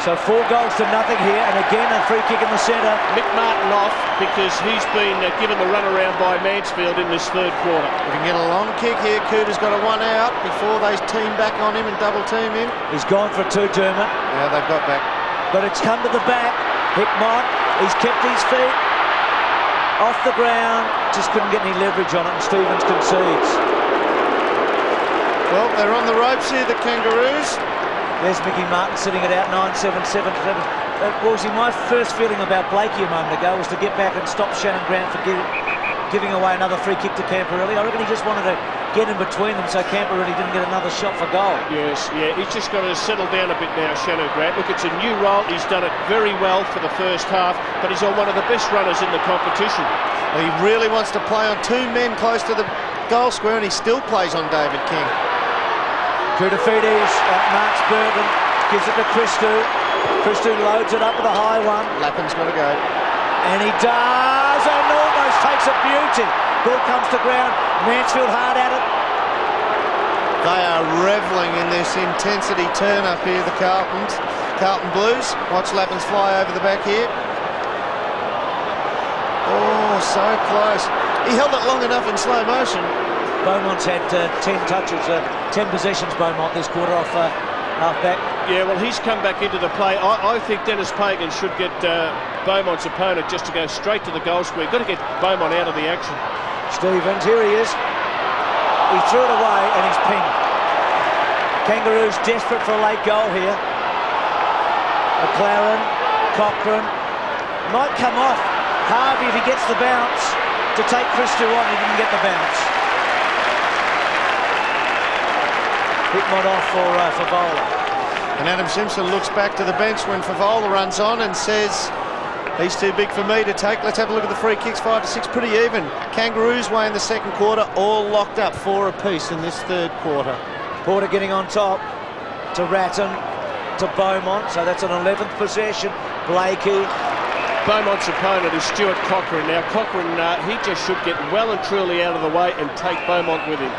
So 4 goals to nothing here, and again a free kick in the centre. Mick Martin off because he's been given the runaround by Mansfield in this third quarter. we can get a long kick here. Cooter's got a 1 out before they team back on him and double team him. He's gone for a 2, Dermot. Yeah, they've got back. But it's come to the back. Hickmott, he's kept his feet off the ground. Just couldn't get any leverage on it, and Stevens concedes. Well, they're on the ropes here, the Kangaroos. There's Mickey Martin sitting it out 9-7-7. Wolsey, my first feeling about Blakey a moment ago was to get back and stop Shannon Grant for giving away another free kick to Camporelli. I reckon he just wanted to get in between them so Camporelli didn't get another shot for goal. Yes, yeah, he's just got to settle down a bit now, Shannon Grant. Look, it's a new role. He's done it very well for the first half, but he's on one of the best runners in the competition. Well, he really wants to play on 2 men close to the goal square, and he still plays on David King. Koutafidis marks Burton, gives it to Christou. Christou loads it up with a high one. Lappin's got to go. And he does, and almost takes a beauty. Ball comes to ground, Mansfield hard at it. They are revelling in this intensity turn up here, the Carlton Blues. Watch Lappins fly over the back here. Oh, so close. He held it long enough in slow motion. Beaumont's had 10 touches, 10 possessions, Beaumont, this quarter off half-back. Yeah, well, he's come back into the play. I think Dennis Pagan should get Beaumont's opponent just to go straight to the goal square. Got to get Beaumont out of the action. Stevens, here he is. He threw it away and he's pinged. Kangaroos desperate for a late goal here. McLaren, Cochrane, might come off. Harvey, if he gets the bounce, to take Christou on, he didn't get the bounce. Hit off for Favola. And Adam Simpson looks back to the bench when Favola runs on and says, he's too big for me to take. Let's have a look at the free kicks, 5-6, pretty even. Kangaroos way in the second quarter, all locked up 4 apiece in this third quarter. Porter getting on top to Ratton, to Beaumont, so that's an 11th possession. Blakey. Beaumont's opponent is Stuart Cochrane. Now Cochrane, he just should get well and truly out of the way and take Beaumont with him.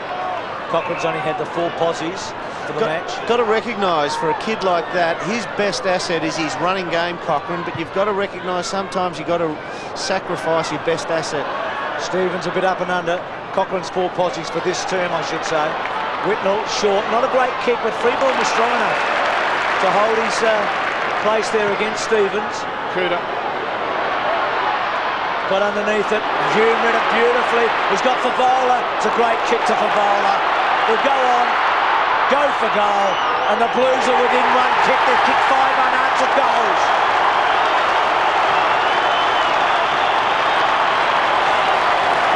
Cochrane's only had the 4 posies for the match. Got to recognise for a kid like that, his best asset is his running game, Cochrane, but you've got to recognise sometimes you've got to sacrifice your best asset. Stevens a bit up and under. Cochrane's 4 posies for this term, I should say. Whitnell short, not a great kick, but Freeborn was strong enough to hold his place there against Stevens. Cooter. Got underneath it. Hume read it beautifully. He's got Favola. It's a great kick to Favola. He'll go on, go for goal, and the Blues are within 1 kick. They've kicked 5 unanswered goals.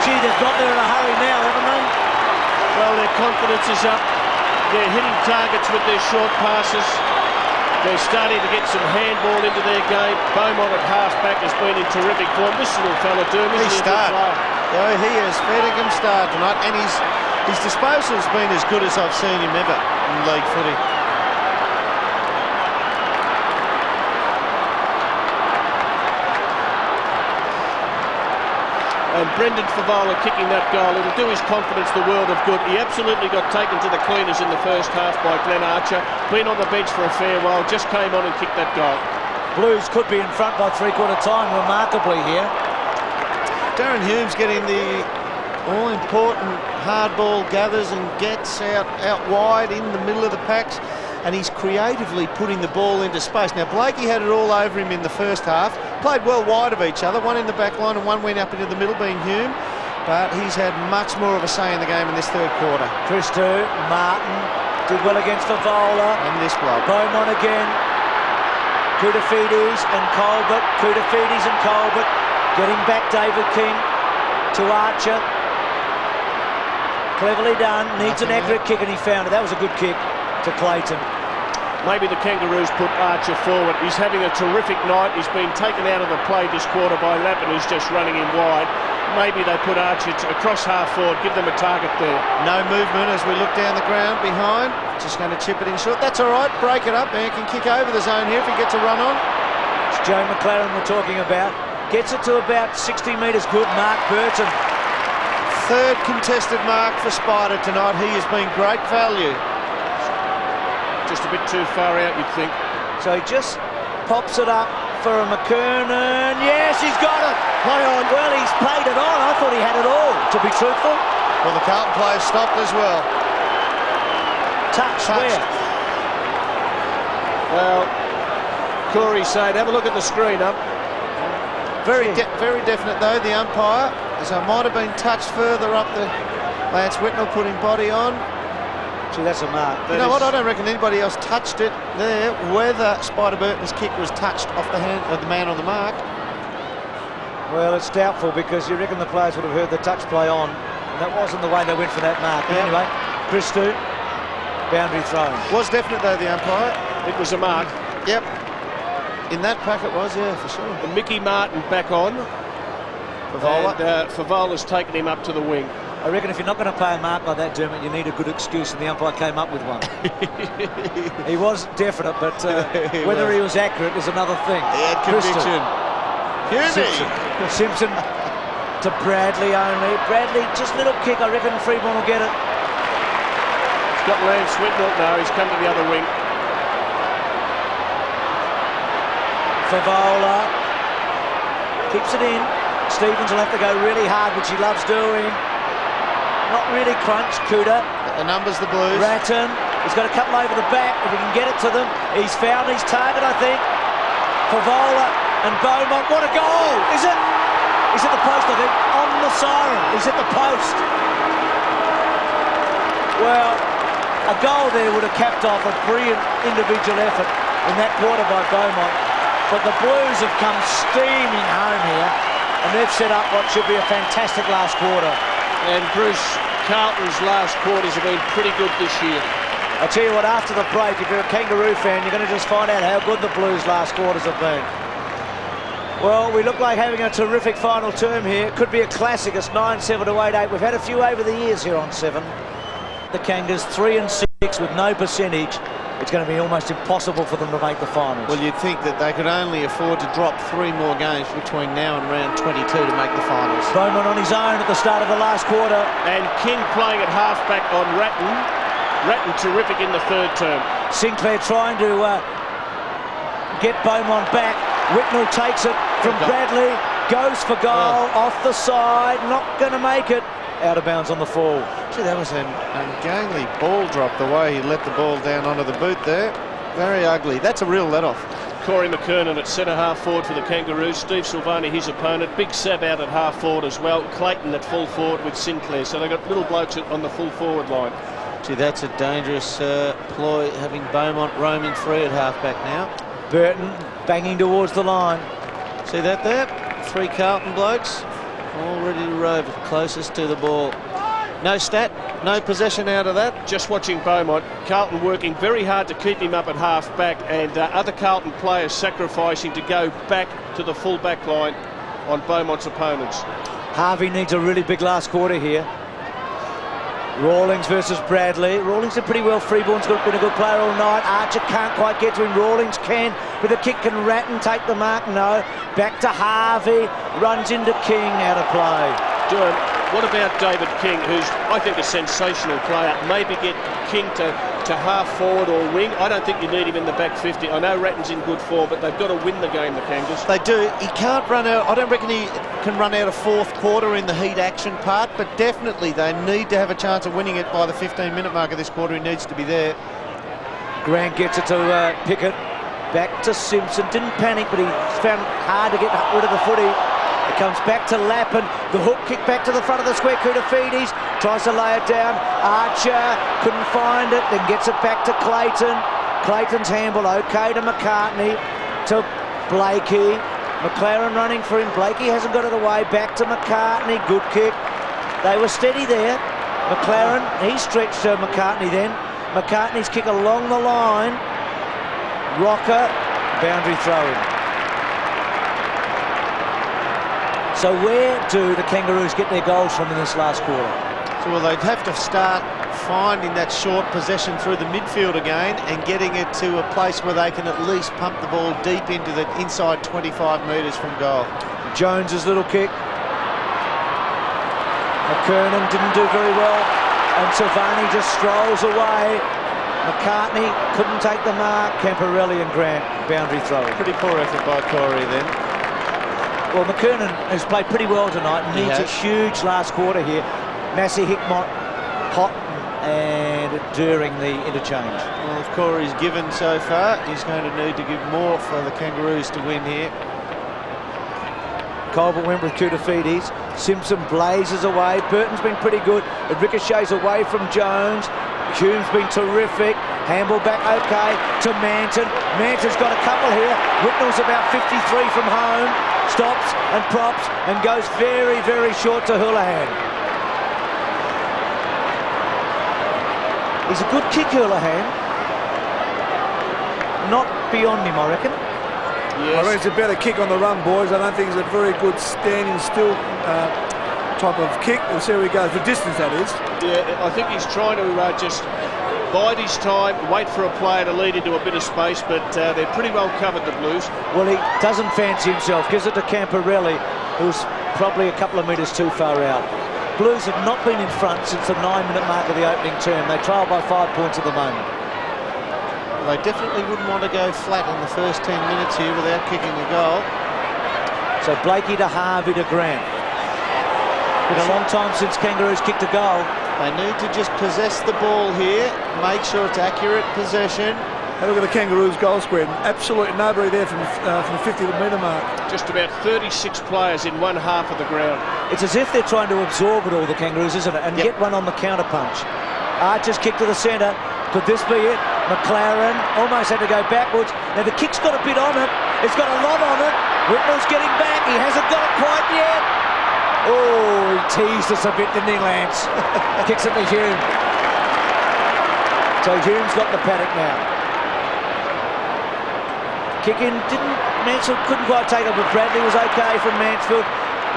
Gee, they've got there in a hurry now, haven't they? Well, their confidence is up. They're hitting targets with their short passes. They're starting to get some handball into their game. Beaumont at half-back has been in terrific form. This little fella, Doom, isn't he? He has Fettingham start tonight, and his disposal's been as good as I've seen him ever in league footy. And Brendan Favola kicking that goal, it'll do his confidence the world of good. He absolutely got taken to the cleaners in the first half by Glenn Archer. Been on the bench for a fair while, just came on and kicked that goal. Blues could be in front by 3/4 time, remarkably here. Darren Hume's getting the all-important hard ball, gathers and gets out wide in the middle of the packs, and he's creatively putting the ball into space. Now, Blakey had it all over him in the first half, played well wide of each other, one in the back line and one went up into the middle, being Hume, but he's had much more of a say in the game in this third quarter. Christou, Martin, did well against Favola. And this bloke. Beaumont again. Koutafidis and Colbert. Koutafidis and Colbert. Getting back David King to Archer. Cleverly done. Needs an accurate kick, and he found it. That was a good kick to Clayton. Maybe the Kangaroos put Archer forward. He's having a terrific night. He's been taken out of the play this quarter by Lappin, who's just running him wide. Maybe they put Archer across half forward, give them a target there. No movement as we look down the ground behind. Just going to chip it in short. That's all right. Break it up. Man can kick over the zone here if he gets a run on. It's Joe McLaren we're talking about. Gets it to about 60 metres. Good Mark Burton. Third contested mark for Spider tonight. He has been great value. Just a bit too far out, you'd think. So he just pops it up for a McKernan. Yes, he's got it. Play on. Well, he's played it on. I thought he had it all, to be truthful. Well, the Carlton player stopped as well. Touched. Where? Well, Corey said, have a look at the screen up. Very definite, though, the umpire, as I might have been touched further up the... Lance Whitnell putting body on. Gee, that's a mark. You know what? I don't reckon anybody else touched it there. Whether Spider Burton's kick was touched off the hand of the man on the mark. Well, it's doubtful because you reckon the players would have heard the touch play on. And that wasn't the way they went for that mark. But anyway, Christou, boundary thrown. Was definite, though, the umpire. It was a mark. Yep. In that pack it was, yeah, for sure. And Mickey Martin back on. Favola. And Favola's taken him up to the wing. I reckon if you're not going to play a mark like that, Dermot, you need a good excuse, and the umpire came up with one. He was definite, but whether he was accurate is another thing. He had conviction. Simpson to Bradley only. Bradley, just a little kick. I reckon Freeborn will get it. He's got Lance Whitnell now. He's come to the other wing. Favola keeps it in. Stevens will have to go really hard, which he loves doing. Not really crunch. Cooter. The numbers, the Blues. Ratton. He's got a couple over the back. If he can get it to them. He's found his target, I think. Favola and Beaumont. What a goal! Is it? He's at the post, I think. On the siren. He's at the post. Well, a goal there would have capped off a brilliant individual effort in that quarter by Beaumont. But the Blues have come steaming home here. and they've set up what should be a fantastic last quarter. And Bruce, Carlton's last quarters have been pretty good this year. I'll tell you what, after the break, if you're a Kangaroo fan, you're going to just find out how good the Blues' last quarters have been. Well, we look like having a terrific final term here. It could be a classic. It's 9-7 to 8-8. We've had a few over the years here on 7. The Kangas 3 and 6 with no percentage. It's going to be almost impossible for them to make the finals. Well, you'd think that they could only afford to drop 3 more games between now and round 22 to make the finals. Bowman on his own at the start of the last quarter. And King playing at halfback on Ratton. Ratton terrific in the third term. Sinclair trying to get Beaumont back. Whitnell takes it from Bradley, goes for goal, off the side, not going to make it. Out of bounds on the fall. Gee, that was an ungainly ball drop, the way he let the ball down onto the boot there. Very ugly. That's a real let-off. Corey McKernan at centre half forward for the Kangaroos. Steve Silvani, his opponent. Big Sab out at half forward as well. Clayton at full forward with Sinclair. So they've got little blokes on the full forward line. Gee, that's a dangerous ploy, having Beaumont roaming free at halfback now. Burton banging towards the line. See that there? 3 Carlton blokes all ready to rove closest to the ball. No stat, no possession out of that. Just watching Beaumont. Carlton working very hard to keep him up at half back, and other Carlton players sacrificing to go back to the full back line on Beaumont's opponents. Harvey needs a really big last quarter here. Rawlings versus Bradley. Rawlings did pretty well. Freeborn's been a good player all night. Archer can't quite get to him. Rawlings can. With a kick, can Ratton take the mark? No. Back to Harvey. Runs into King. Out of play. Durham, what about David King, who's, I think, a sensational player? Maybe get King to half forward or wing. I don't think you need him in the back 50. I know Ratton's in good form, but they've got to win the game, the Kangas. They do. He can't run out. I don't reckon he can run out of fourth quarter in the heat action part, but definitely they need to have a chance of winning it by the 15-minute mark of this quarter. He needs to be there. Grant gets it to Pickett. Back to Simpson. Didn't panic, but he found it hard to get rid of the footy. It comes back to Lappin. The hook kick back to the front of the square. Koutafidis tries to lay it down. Archer couldn't find it, then gets it back to Clayton. Clayton's handball okay to McCartney, to Blakey. McLaren running for him. Blakey hasn't got it away. Back to McCartney. Good kick. They were steady there. McLaren, he stretched McCartney then. McCartney's kick along the line. Rocker, boundary throw-in. So where do the Kangaroos get their goals from in this last quarter? So, well, they'd have to start finding that short possession through the midfield again and getting it to a place where they can at least pump the ball deep into the inside 25 metres from goal. Jones's little kick. McKernan didn't do very well, and Silvani just strolls away. McCartney couldn't take the mark. Camporelli and Grant, boundary throw. Pretty poor effort by Corey then. Well, McKernan has played pretty well tonight. Needs a huge last quarter here. Massey, Hickmott, hot and during the interchange. Well, if Corey's given so far, he's going to need to give more for the Kangaroos to win here. Colbert went with Koutafidis. Simpson blazes away. Burton's been pretty good. It ricochets away from Jones. Hume's been terrific. Handball back okay to Manton. Manton's got a couple here. Whitnell's about 53 from home. Stops and props and goes very, very short to Houlihan. He's a good kick, Houlihan. Not beyond him, I reckon. Yes. I reckon it's a better kick on the run, boys. I don't think it's a very good standing still type of kick. We'll see where he goes. The distance, that is. Yeah, I think he's trying to just bide his time, wait for a player to lead into a bit of space, but they're pretty well covered, the Blues. Well, he doesn't fancy himself. Gives it to Camporelli, who's probably a couple of metres too far out. Blues have not been in front since the 9-minute mark of the opening term. They trail by 5 points at the moment. They definitely wouldn't want to go flat in the first 10 minutes here without kicking a goal. So Blakey to Harvey to Grant. Been a long time since Kangaroos kicked a goal. They need to just possess the ball here, make sure it's accurate possession. Have a look at the Kangaroos goal spread. Absolutely nobody there from the 50-metre mark. Just about 36 players in one half of the ground. It's as if they're trying to absorb it all, the Kangaroos, isn't it? And get one on the counter punch. Archer's kick to the centre. Could this be it? McLaren almost had to go backwards. Now the kick's got a bit on it. It's got a lot on it. Whitnell's getting back. He hasn't got it quite yet. Oh, he teased us a bit, didn't he, Lance? Kicks it to Hume. So Hume's got the paddock now. Kick in, Mansfield couldn't quite take it, but Bradley was okay from Mansfield.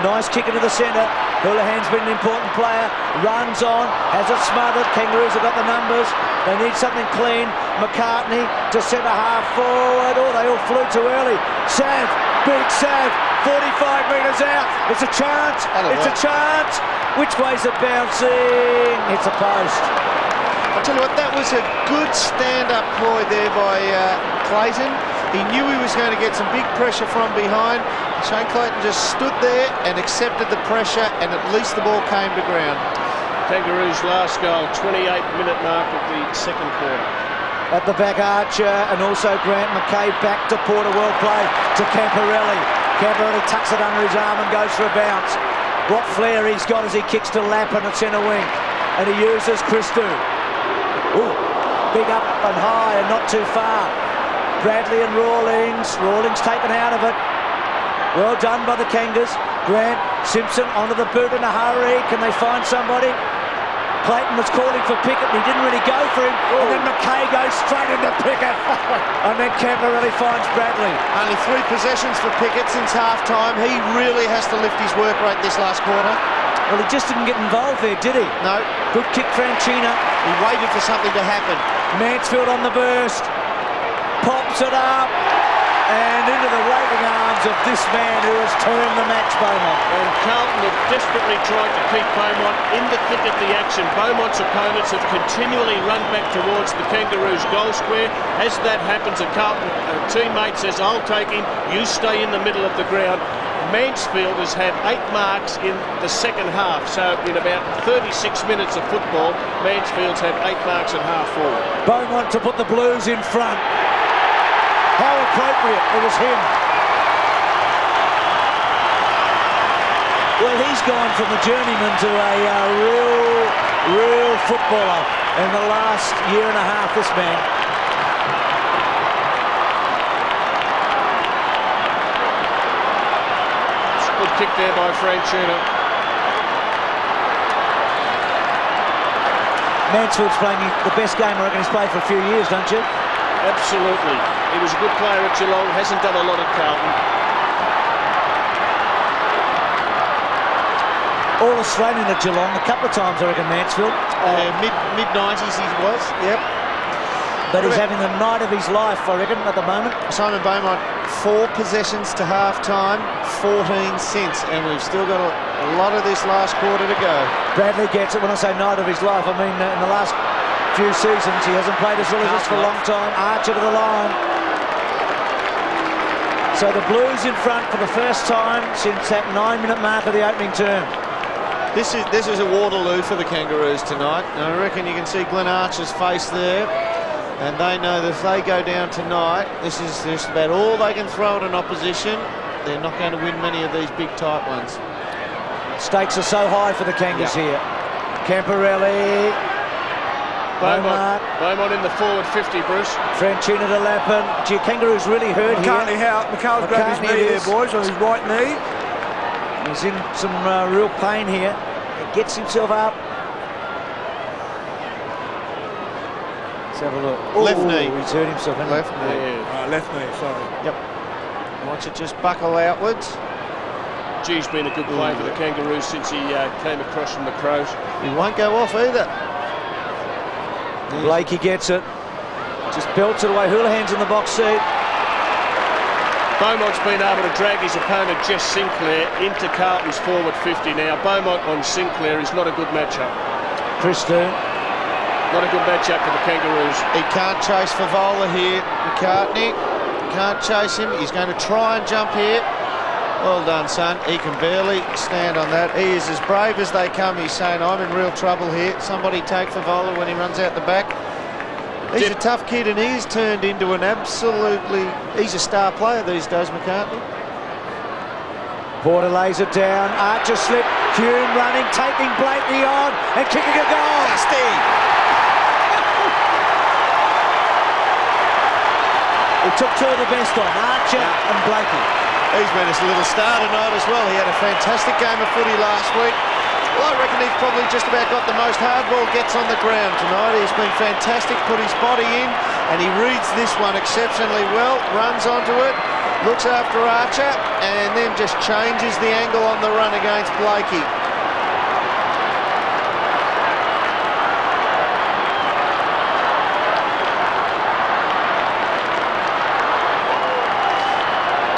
Nice kick into the centre. Houlihan's been an important player. Runs on, has it smothered. Kangaroos have got the numbers. They need something clean. McCartney to centre half forward. Oh, they all flew too early. Sav, big Sav, 45 metres out. It's a chance. It's a chance. Which way's it bouncing? It's a post. I tell you what, that was a good stand-up ploy there by Clayton. He knew he was going to get some big pressure from behind. Shane Clayton just stood there and accepted the pressure, and at least the ball came to ground. Kangaroos' last goal, 28-minute mark of the second quarter. At the back, Archer, and also Grant McKay back to Porter. Well played to Camporelli. Camporelli tucks it under his arm and goes for a bounce. What flair he's got as he kicks to Lappin at centre wing. And he uses Christou. Ooh, big up and high and not too far. Bradley and Rawlings. Rawlings taken out of it. Well done by the Kangas. Grant, Simpson onto the boot in a hurry. Can they find somebody? Clayton was calling for Pickett and he didn't really go for him. And then McKay goes straight into Pickett. And then Camporelli finds Bradley. Only 3 possessions for Pickett since half-time. He really has to lift his work rate this last quarter. Well, he just didn't get involved there, did he? No. Good kick, Franchina. He waited for something to happen. Mansfield on the burst. Pops it up. And into the waiting arms of this man who has turned the match, Beaumont. And Carlton have desperately tried to keep Beaumont in the thick of the action. Beaumont's opponents have continually run back towards the Kangaroos' goal square. As that happens, a Carlton teammate says, "I'll take him, you stay in the middle of the ground." Mansfield has had 8 marks in the second half, so in about 36 minutes of football, Mansfield's had 8 marks at half forward. Beaumont to put the Blues in front. How appropriate, it was him. Well, he's gone from a journeyman to a real footballer in the last year and a half, this man. It's a good kick there by Franchina. Mansfield's playing the best game I reckon he's played for a few years, don't you? Absolutely. He was a good player at Geelong, hasn't done a lot at Carlton. All-Australian at Geelong a couple of times, I reckon, Mansfield. Mid-90s he was, yep. But he's having the night of his life, I reckon, at the moment. Simon Beaumont, 4 possessions to half-time, 14 since, and we've still got a lot of this last quarter to go. Bradley gets it. When I say night of his life, I mean in the last few seasons he hasn't played as well as this for a long time. Archer to the line. So the Blues in front for the first time since that 9-minute mark of the opening term. This is a Waterloo for the Kangaroos tonight. And I reckon you can see Glenn Archer's face there. And they know that if they go down tonight, this is just about all they can throw at an opposition. They're not going to win many of these big tight ones. Stakes are so high for the Kangas here. Camporelli. Beaumont in the forward 50, Bruce. Franchina to Lappin. Gee, Kangaroos really hurt McCartney here. McCall's grabbed his knee there, boys, on his right knee. He's in some real pain here. He gets himself up. Let's have a look. Left knee. He's hurt himself, hasn't Left he? knee. Yeah. Left knee, sorry. Yep. Watch it just buckle outwards. G's been a good player for the Kangaroos since he came across from the Crows. He won't go off either. Blakey gets it. Just belts it away. Houlihan's in the box seat. Beaumont's been able to drag his opponent, Jess Sinclair, into Carlton's forward 50 now. Beaumont on Sinclair is not a good matchup. Christou. Not a good matchup for the Kangaroos. He can't chase Favola here, McCartney. Can't chase him. He's going to try and jump here. Well done, son. He can barely stand on that. He is as brave as they come. He's saying, I'm in real trouble here. Somebody take Favola when he runs out the back. He's a tough kid, and he's turned into an absolutely... He's a star player these days, McCartney. Porter lays it down. Archer slip. Hume running, taking Blakey on and kicking a goal. Dusty! He took 2 of the best on, Archer and Blakey. He's been a little star tonight as well. He had a fantastic game of footy last week. Well, I reckon he's probably just about got the most hardball gets on the ground tonight. He's been fantastic, put his body in, and he reads this one exceptionally well, runs onto it, looks after Archer, and then just changes the angle on the run against Blakey.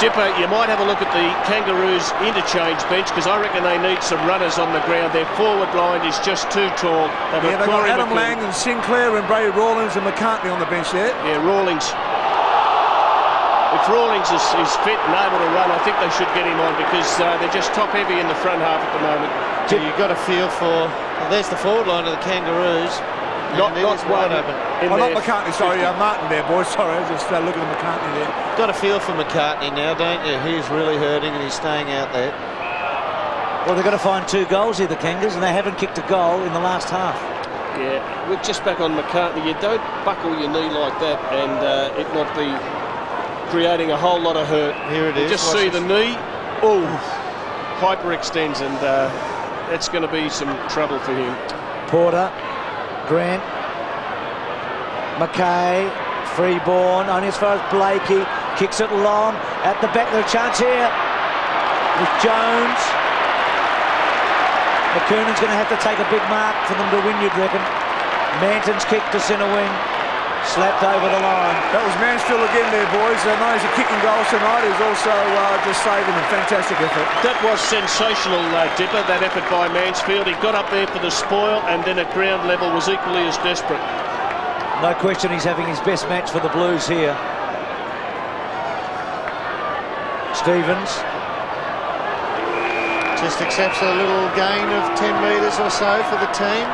Dipper, you might have a look at the Kangaroos interchange bench, because I reckon they need some runners on the ground. Their forward line is just too tall. They've got Adam Lang and Sinclair and Brady Rawlings and McCartney on the bench there. Yeah, Rawlings. If Rawlings is fit and able to run, I think they should get him on, because they're just top heavy in the front half at the moment. So you've got a feel for... Well, there's the forward line of the Kangaroos. Not one open. Not McCartney, sorry, Martin there, boys. Sorry, I was just looking at McCartney there. Got a feel for McCartney now, don't you? He's really hurting and he's staying out there. Well, they've got to find 2 goals here, the Kangas, and they haven't kicked a goal in the last half. Yeah, we're just back on McCartney. You don't buckle your knee like that and it not be creating a whole lot of hurt. Here it is. Just see the knee. Oh, hyperextends, and that's going to be some trouble for him. Porter, Grant, Mackay, Freeborn, only as far as Blakey, kicks it long, at the back, there's a chance here with Jones. McKernan's going to have to take a big mark for them to win, you'd reckon. Manton's kick to centre wing, slapped over the line. That was Mansfield again there, boys. Known as a kicking goals tonight. He's also just saving a fantastic effort. That was sensational, Dipper, that effort by Mansfield. He got up there for the spoil, and then at ground level was equally as desperate. No question he's having his best match for the Blues here. Stevens. Just accepts a little gain of 10 metres or so for the team.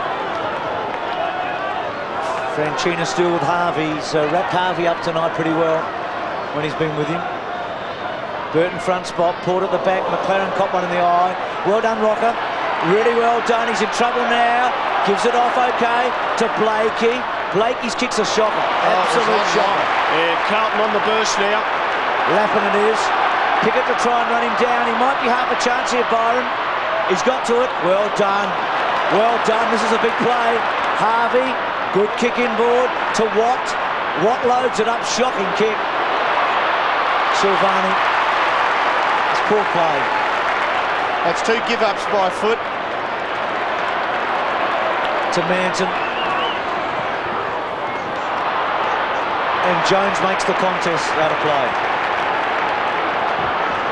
Franchina still with Harvey. He's wrapped Harvey up tonight pretty well when he's been with him. Burton front spot, Porter at the back, McLaren caught one in the eye. Well done, Rocker. Really well done. He's in trouble now. Gives it off okay to Blakey. Blakey's kick's a shocker. Absolute shocker. Yeah, Carlton on the burst now. Lappin it is. Pickett to try and run him down. He might be half a chance here, Byron. He's got to it. Well done. Well done. This is a big play. Harvey, good kick inboard to Watt. Watt loads it up. Shocking kick. Silvani. It's poor play. That's 2 give-ups by foot. To Manton. And Jones makes the contest out of play.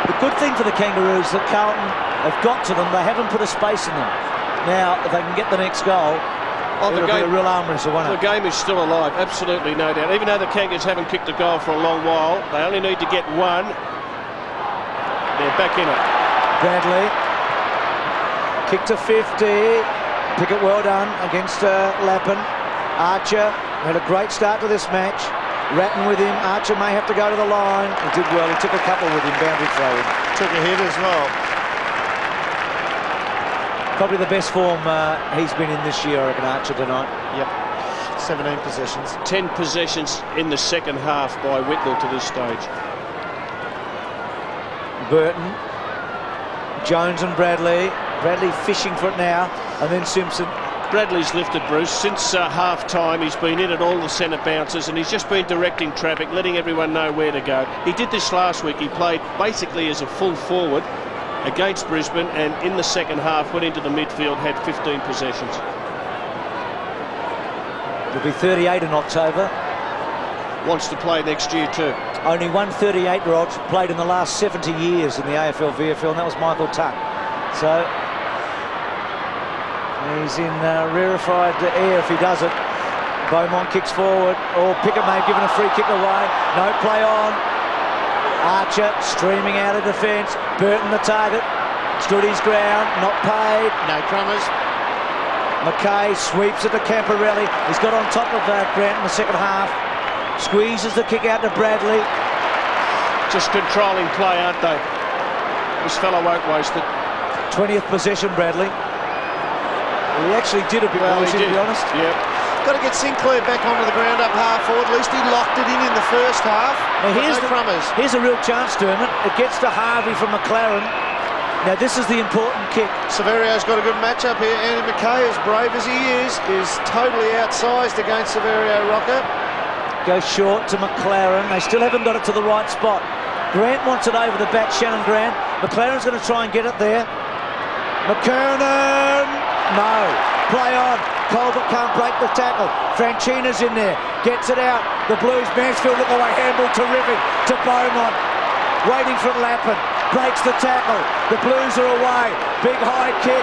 The good thing for the Kangaroos that Carlton have got to them, they haven't put a space in them. Now, if they can get the next goal, it'll be a real arm wrestle, won't it? The game is still alive, absolutely no doubt. Even though the Kangas haven't kicked a goal for a long while, they only need to get one. They're back in it. Bradley. Kick to 50. Pickett well done against Lappin. Archer had a great start to this match. Ratton with him. Archer may have to go to the line. He did well. He took a couple with him. Boundary throw. Took a hit as well. Probably the best form he's been in this year, I reckon, Archer tonight. Yep. 17 possessions. 10 possessions in the second half by Whitnell to this stage. Burton. Jones and Bradley. Bradley fishing for it now. And then Simpson. Bradley's lifted, Bruce. Since half-time, he's been in at all the centre bounces, and he's just been directing traffic, letting everyone know where to go. He did this last week. He played basically as a full forward against Brisbane, and in the second half went into the midfield, had 15 possessions. He'll be 38 in October. Wants to play next year too. Only one 38-year-old played in the last 70 years in the AFL, VFL, and that was Michael Tuck. So he's in rarefied air if he does it. Beaumont kicks forward. Oh, Pickett may have given a free kick away. No play on. Archer streaming out of defence. Burton the target. Stood his ground. Not paid. No crummers. Mackay sweeps it to Camporelli. He's got on top of Grant in the second half. Squeezes the kick out to Bradley. Just controlling play, aren't they? This fellow won't waste it. 20th possession, Bradley. He actually did a bit well, to be honest. Yep. Got to get Sinclair back onto the ground up half forward. At least he locked it in the first half. Now here's a real chance, Dermot. It gets to Harvey from McLaren. Now this is the important kick. Severio's got a good matchup here. Andy Mackay, as brave as he is totally outsized against Severio Rocker. Goes short to McLaren. They still haven't got it to the right spot. Grant wants it over the back, Shannon Grant. McLaren's going to try and get it there. McKernan! No. Play on. Colbert can't break the tackle. Franchina's in there. Gets it out. The Blues, Mansfield look away. Handball terrific to Beaumont. Waiting for Lappin. Breaks the tackle. The Blues are away. Big high kick.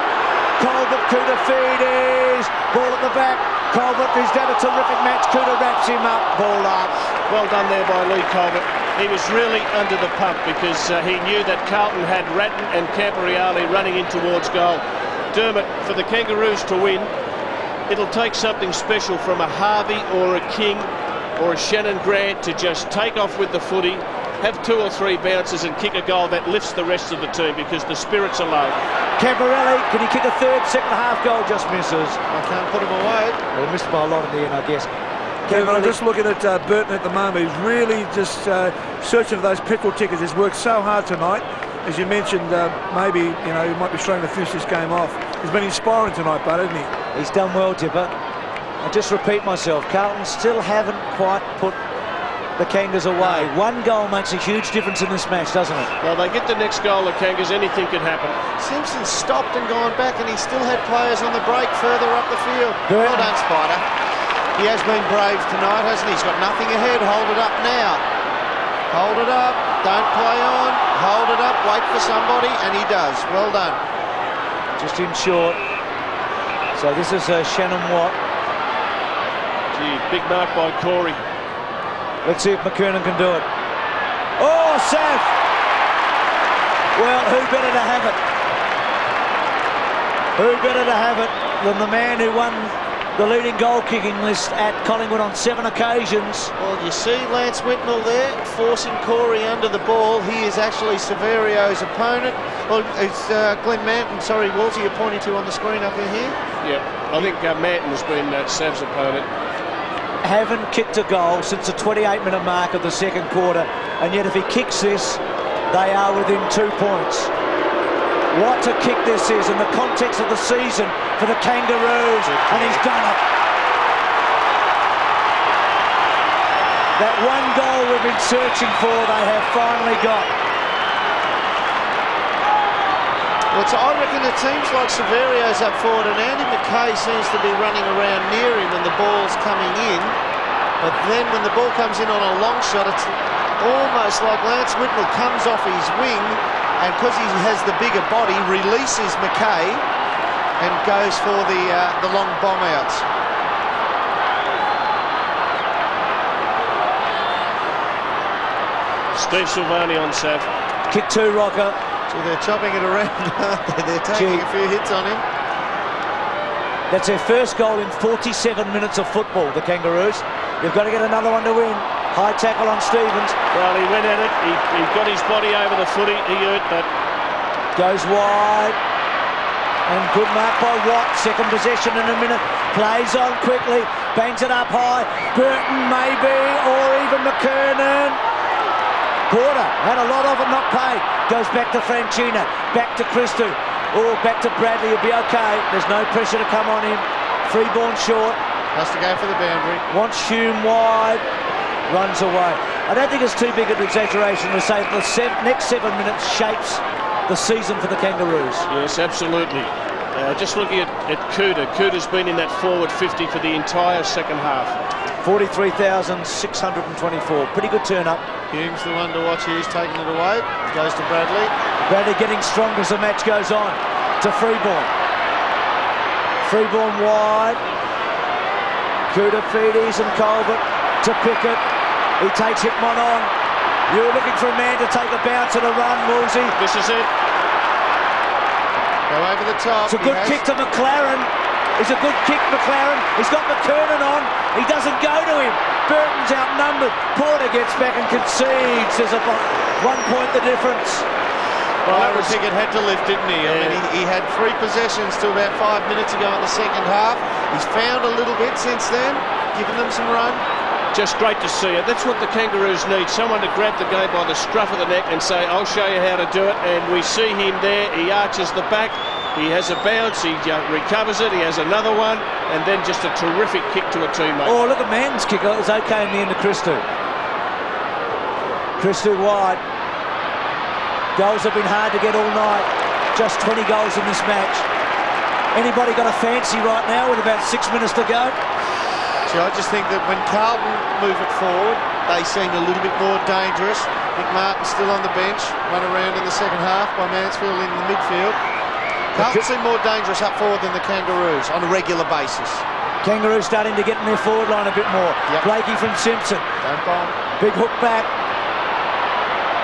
Colbert, Koutafidis. Ball at the back. Colbert has done a terrific match. Kuta wraps him up. Ball up. Well done there by Lee Colbert. He was really under the pump because he knew that Carlton had Ratton and Camporeale running in towards goal. Dermot, for the Kangaroos to win, it'll take something special from a Harvey or a King or a Shannon Grant to just take off with the footy, have 2 or 3 bounces and kick a goal that lifts the rest of the team because the spirits are low. Camporeale, can he kick a third, second half goal? Just misses. I can't put him away. Well, missed by a lot in the end, I guess. Kevin, I'm just looking at Burton at the moment. He's really just searching for those petrol tickets. He's worked so hard tonight. As you mentioned, maybe he might be struggling to finish this game off. He's been inspiring tonight, but hasn't he? He's done well, Dipper. I just repeat myself. Carlton still haven't quite put the Kangas away. One goal makes a huge difference in this match, doesn't it? Well, they get the next goal, the Kangas, anything can happen. Simpson stopped and gone back, and he still had players on the break further up the field. Well done, Spider. He has been brave tonight, hasn't he? He's got nothing ahead. Hold it up now. Hold it up. Don't play on. Hold it up. Wait for somebody, and he does. Well done. Just in short. So this is Shannon Watt. Gee, big mark by Corey. Let's see if McKernan can do it. Oh, Saf! Well, who better to have it? Who better to have it than the man who won the leading goal-kicking list at Collingwood on 7 occasions? Well, you see Lance Whitnell there forcing Corey under the ball. He is actually Severio's opponent. Well, it's Glenn Manton, sorry, Wolsey, you're pointing to on the screen up in here. Yeah, I think Manton has been Sav's opponent. Haven't kicked a goal since the 28-minute mark of the second quarter, and yet if he kicks this, they are within 2 points. What a kick this is in the context of the season for the Kangaroos, and he's done it. That one goal we've been searching for, they have finally got. Well, I reckon it seems like Severio's up forward, and Andy Mackay seems to be running around near him when the ball's coming in. But then when the ball comes in on a long shot, it's almost like Lance Whitnell comes off his wing, and because he has the bigger body, releases Mackay and goes for the long bomb outs. Steve Silvani on Sav. Kick 2, Rocker. So they're chopping it around, aren't they? They're taking a few hits on him. That's their first goal in 47 minutes of football, the Kangaroos. They've got to get another one to win. High tackle on Stevens. Well, he went at it. He got his body over the footy. He hurt, but goes wide. And good mark by Watt. Second possession in a minute. Plays on quickly. Bangs it up high. Burton maybe, or even McKernan. Porter had a lot of it, not paid. Goes back to Franchina. Back to Christou. Oh, back to Bradley. He'll be okay. There's no pressure to come on him. Freeborn short. Has to go for the boundary. Wants Hume wide. Runs away. I don't think it's too big an exaggeration to say that the next 7 minutes shapes the season for the Kangaroos. Yes, absolutely. Just looking at Kuta. Kuta's been in that forward 50 for the entire second half. 43,624. Pretty good turn up. Hume's the one to watch. He's taking it away. Goes to Bradley. Bradley getting stronger as the match goes on. To Freeborn. Freeborn wide. Koutafidis and Colbert to Pickett. He takes Hickman on. You're looking for a man to take a bounce and a run, Woolsey. This is it. Go over the top. It's a good kick to McLaren. It's a good kick, McLaren. He's got McKernan on. He doesn't go to him. Burton's outnumbered. Porter gets back and concedes. There's a 1 point the difference. Well, that Byron was Pickett had to lift, didn't he? I mean, he had 3 possessions to about 5 minutes ago in the second half. He's found a little bit since then, giving them some run. just great to see it. That's what the Kangaroos need, someone to grab the game by the scruff of the neck and say, I'll show you how to do it. And we see him there. He arches the back. He has a bounce, he recovers it, he has another one, and then just a terrific kick to a teammate. Oh, look at Manton's kick. It was okay in the end of Christou. Christou wide. Goals have been hard to get all night. Just 20 goals in this match. Anybody got a fancy right now with about 6 minutes to go? See, I just think that when Carlton move it forward, they seem a little bit more dangerous. Nick Martin's still on the bench, run around in the second half by Mansfield in the midfield. Carlton seem more dangerous up forward than the Kangaroos on a regular basis. Kangaroos starting to get in their forward line a bit more. Yep. Blakey from Simpson. Don't bomb. Big hook back.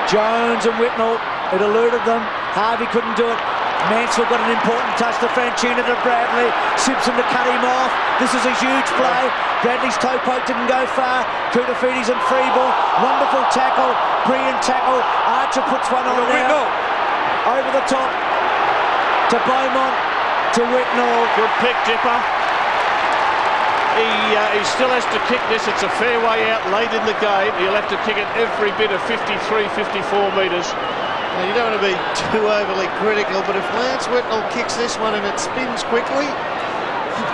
Jones and Whitnell, it eluded them. Harvey couldn't do it. Mansfield got an important touch to Franchina to Bradley. Simpson to cut him off. This is a huge play. Bradley's toe poke didn't go far. Koutafidis and Freeborn. Wonderful tackle. Brilliant tackle. Archer puts one on now. Over the top to Beaumont, to Whitnall. Good pick, Dipper. He still has to kick this. It's a fair way out late in the game. He'll have to kick it every bit of 53, 54 metres. Now, you don't want to be too overly critical, but if Lance Whitnall kicks this one and it spins quickly,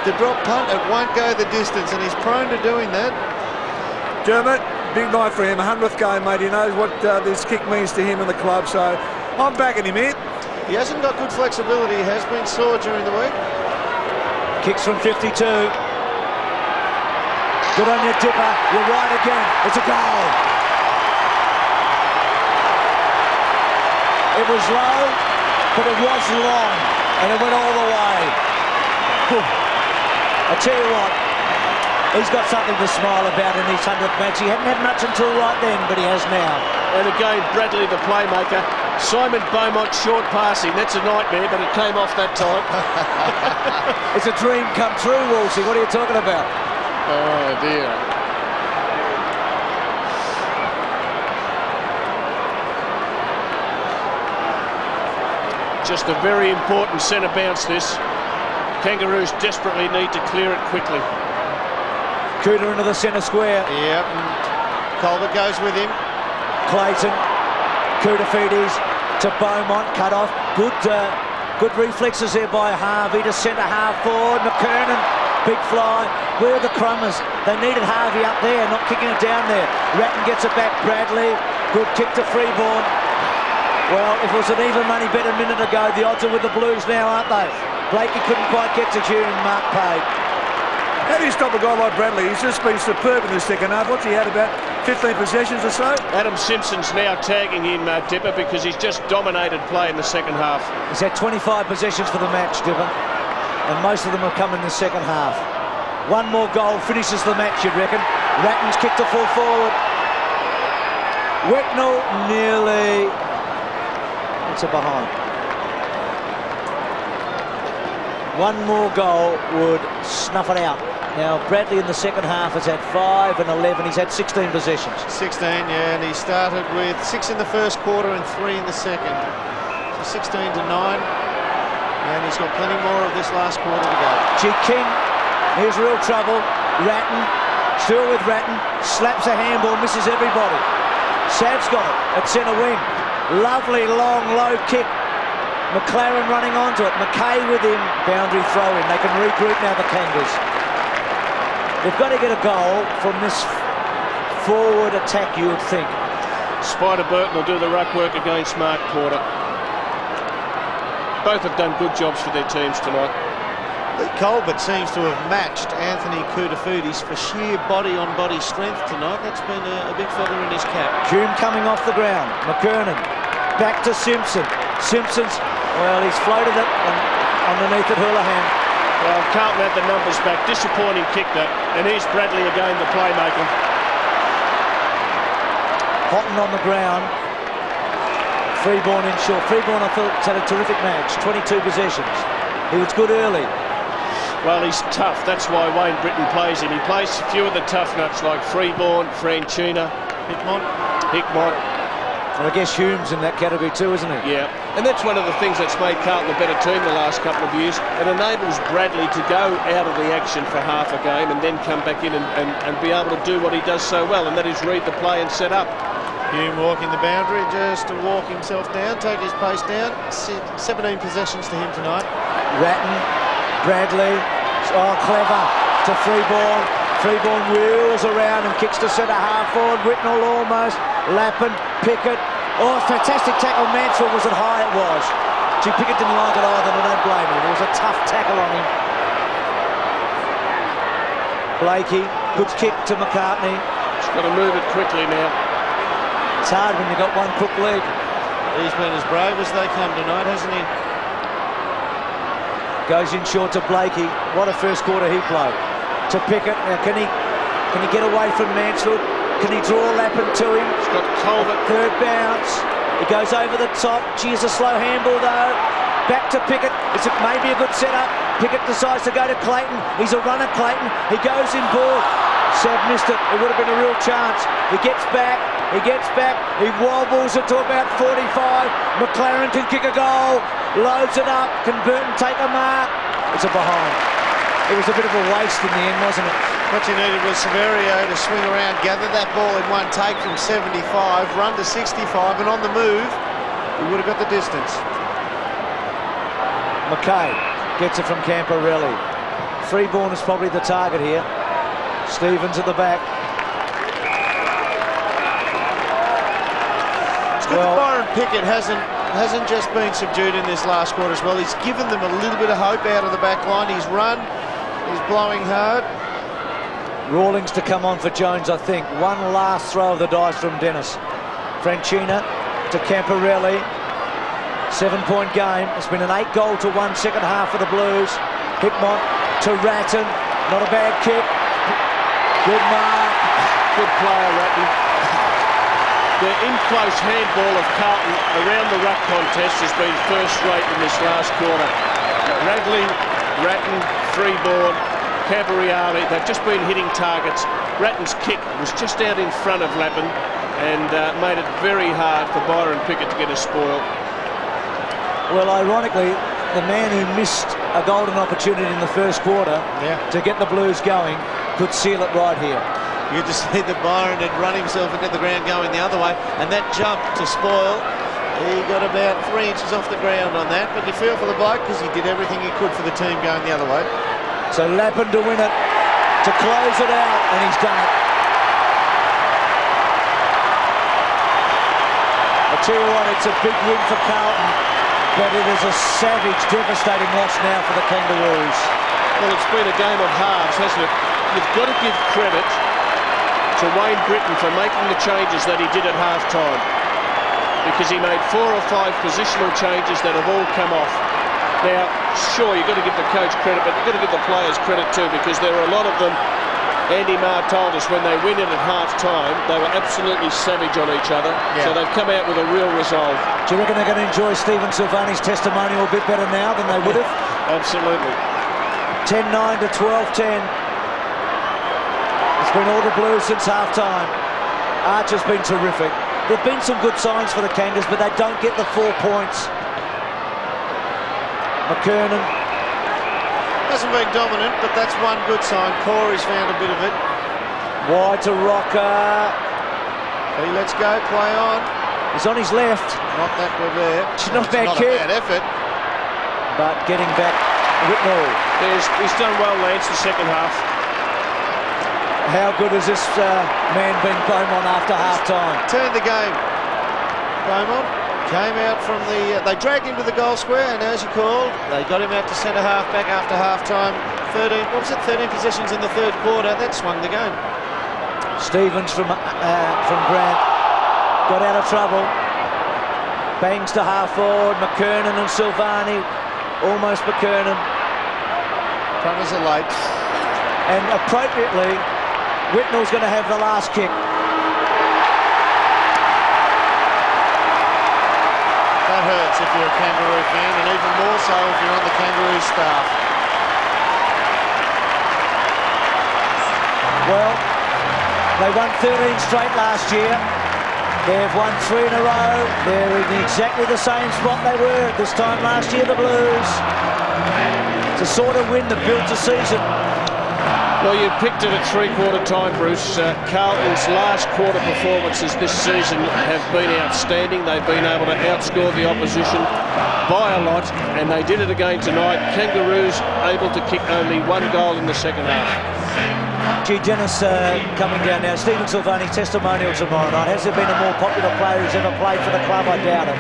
the drop punt, it won't go the distance, and he's prone to doing that. Dermot, big night for him, 100th game, mate. He knows what this kick means to him and the club, so I'm backing him in. He hasn't got good flexibility. He has been sore during the week. Kicks from 52. Good on you, Dipper. You're right again. It's a goal. It was low, but it was long, and it went all the way. I tell you what, he's got something to smile about in his 100th match. He hadn't had much until right then, but he has now. And again, Bradley, the playmaker. Simon Beaumont short passing. That's a nightmare, but it came off that time. It's a dream come true, Wolsey. What are you talking about? Oh, dear. Just a very important centre bounce, this. Kangaroos desperately need to clear it quickly. Cooter into the centre square. Yep, and Colbert goes with him. Clayton, Koutafidis to Beaumont, cut off. Good reflexes there by Harvey to centre half forward. McKernan, big fly. Where are the Crummers? They needed Harvey up there, not kicking it down there. Ratton gets it back. Bradley, good kick to Freeborn. Well, if it was an even money bet a minute ago, the odds are with the Blues now, aren't they? Blakey couldn't quite get to June. Mark paid. How do you stop a guy like Bradley? He's just been superb in the second half. What's he had, about 15 possessions or so? Adam Simpson's now tagging him, Dipper, because he's just dominated play in the second half. He's had 25 possessions for the match, Dipper, and most of them have come in the second half. One more goal finishes the match, you'd reckon. Ratton's kicked to full forward. Whitnall nearly... It's a behind. One more goal would snuff it out. Now, Bradley in the second half has had 5 and 11. He's had 16 possessions. 16, yeah, and he started with 6 in the first quarter and 3 in the second. So 16 to 9, and he's got plenty more of this last quarter to go. G. King, here's real trouble. Ratton, still with Ratton, slaps a handball, misses everybody. Sav's got it at centre wing. Lovely long low kick. McLaren running onto it. McKay with him. Boundary throw in. They can regroup now, the Kangas. They've got to get a goal from this forward attack, you would think. Spider Burton will do the ruck work against Mark Porter. Both have done good jobs for their teams tonight. Colbert seems to have matched Anthony Koutafidis for sheer body-on-body strength tonight. That's been a big feather in his cap. Hume coming off the ground. McKernan back to Simpson. Simpson's, well, he's floated it underneath at Houlihan. Well, Carlton had the numbers back. Disappointing kick that. And here's Bradley again, the playmaker. Houghton on the ground. Freeborn in short. Freeborn, I thought, has had a terrific match. 22 possessions. He was good early. Well, he's tough. That's why Wayne Britton plays him. He plays a few of the tough nuts like Freeborn, Franchina, Hickmont. Well, I guess Hume's in that category too, isn't he? Yeah, and that's one of the things that's made Carlton a better team the last couple of years. It enables Bradley to go out of the action for half a game and then come back in and be able to do what he does so well, and that is read the play and set up. Hume walking the boundary just to walk himself down, take his pace down. 17 possessions to him tonight. Ratton, Bradley, oh, clever, to Freeborn. Freeborn wheels around and kicks to centre half forward. Whitnall almost. Lappin, Pickett. Oh, fantastic tackle. Mansfield was it high, it was. Gee, Pickett didn't like it either, and I don't blame him. It was a tough tackle on him. Blakey, good kick to McCartney. He's got to move it quickly now. It's hard when you've got one crook leg. He's been as brave as they come tonight, hasn't he? Goes in short to Blakey. What a first quarter he played. To Pickett. Now can he get away from Mansfield? Can he draw Lappin to him? He's got Colbert. Third bounce. He goes over the top. Gee, it's a slow handball though. Back to Pickett. It's maybe a good setup. Pickett decides to go to Clayton. He's a runner, Clayton. He goes in board. Sav missed it. It would have been a real chance. He gets back. He gets back. He wobbles it to about 45. McLaren can kick a goal. Loads it up. Can Burton take a mark? It's a behind. It was a bit of a waste in the end, wasn't it? What you needed was Severio to swing around, gather that ball in one take from 75, run to 65, and on the move, he would have got the distance. McKay gets it from Camporelli. Freeborn is probably the target here. Stevens at the back. It's good that Byron Pickett hasn't just been subdued in this last quarter as well. He's given them a little bit of hope out of the back line. He's run, he's blowing hard. Rawlings to come on for Jones, I think. One last throw of the dice from Dennis. Franchina to Camporelli. 7-point game. It's been an 8-goal to 1 second half for the Blues. Hickmont to Ratton. Not a bad kick. Good mark. Good player, Ratton. The in-close handball of Carlton around the ruck contest has been first rate in this last quarter. Radley, Ratton, Freeborn, Cavariari, they've just been hitting targets. Ratton's kick was just out in front of Lappin and made it very hard for Byron Pickett to get a spoil. Well, ironically, the man who missed a golden opportunity in the first quarter to get the Blues going could seal it right here. You just see that Byron had run himself into the ground going the other way, and that jump to spoil, he got about 3 inches off the ground on that, but you feel for the bloke because he did everything he could for the team going the other way. So Lappin to win it, to close it out, and he's done it. I tell you what, it's a big win for Carlton, but it is a savage, devastating loss now for the Kangaroos. Well, it's been a game of halves, hasn't it? You've got to give credit to Wayne Britton for making the changes that he did at half-time, because he made 4 or 5 positional changes that have all come off. Now, sure, you've got to give the coach credit, but you've got to give the players credit too, because there are a lot of them. Andy Marr told us when they win it at half-time, they were absolutely savage on each other, so they've come out with a real resolve. Do you reckon they're going to enjoy Stephen Silvani's testimonial a bit better now than they would have? Absolutely. 10-9 to 12-10. It's been all the Blues since half-time. Archer's been terrific. There have been some good signs for the Kangas, but they don't get the 4 points. McKernan. Hasn't been dominant, but that's one good sign. Corey's found a bit of it. Wide to Rocker. He lets go, play on. He's on his left. Not that good there. It's not a bad not kick. a bad effort. But getting back, Whitnall. He's done well, Lance, the second half. How good has this man been, Beaumont, after half-time? Turned the game. Beaumont came out from the... they dragged him to the goal square, and as you called, they got him out to centre half back after half-time. 13 possessions in the third quarter. That swung the game. Stevens from Grant got out of trouble. Bangs to half-forward. McKernan and Silvani. Almost McKernan. Punters are late. And appropriately, Whitnall's going to have the last kick. That hurts if you're a Kangaroo fan, and even more so if you're on the Kangaroo staff. Well, they won 13 straight last year. They've won 3 in a row. They're in exactly the same spot they were at this time last year, the Blues. It's a sort of win that built a season. Well, you picked it at three-quarter time, Bruce. Carlton's last quarter performances this season have been outstanding. They've been able to outscore the opposition by a lot, and they did it again tonight. Kangaroos able to kick only 1 goal in the second half. G. Dennis coming down now. Stephen Silvani testimonial tomorrow night. Has there been a more popular player who's ever played for the club? I doubt it.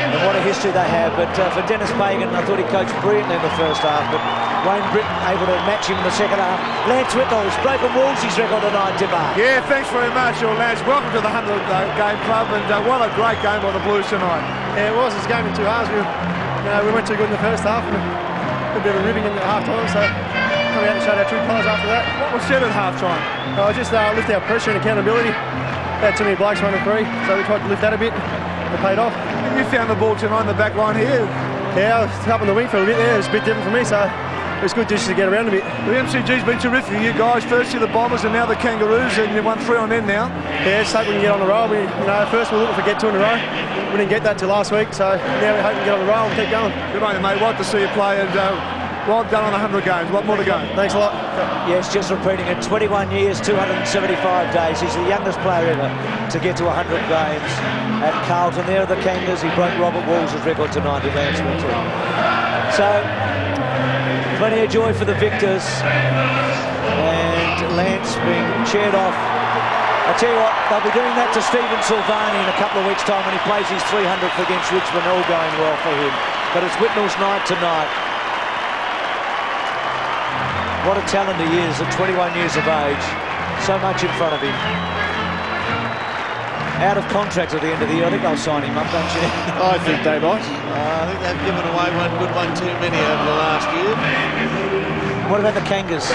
And what a history they have. But for Dennis Pagan, I thought he coached brilliantly in the first half. But Wayne Britton able to match him in the second half. Lance Whitnall's broken Wolsey's record tonight, Timber. Yeah, thanks very much, Lance. Welcome to the 100 game club, and what a great game by the Blues tonight. Yeah, it was. It was a game in 2 halves. We went too good in the first half and a bit of a ribbing in the half time. So coming out and showed our true colours after that. What was said at half time? Just lift our pressure and accountability. Had too many blokes running free, so we tried to lift that a bit. It paid off. You found the ball tonight in the back line here. Yeah, I was up on the wing for a bit there. It was a bit different for me, so it was good just to get around a bit. The MCG's been terrific for you guys. First to the Bombers and now the Kangaroos, and you won 3 on end now. Yeah, just hope we can get on the roll. First we were looking for get 2 in a row. We didn't get that till last week, so now we hope we can get on the roll and keep going. Good on you, mate. Well to see you play, and well done on 100 games. A lot more to go. Thanks a lot. Yes, just repeating it. 21 years, 275 days. He's the youngest player ever to get to 100 games at Carlton. There are the Kangas. He broke Robert Walls' record tonight in Lance Winter. So, plenty of joy for the victors. And Lance being cheered off. I tell you what, they'll be doing that to Stephen Silvani in a couple of weeks' time when he plays his 300th against Richmond. All going well for him. But it's Whitnall's night tonight. What a talent he is at 21 years of age. So much in front of him. Out of contract at the end of the year. I think they'll sign him up, don't you? I think they might. I think they've given away one good one too many over the last year. What about the Kangas?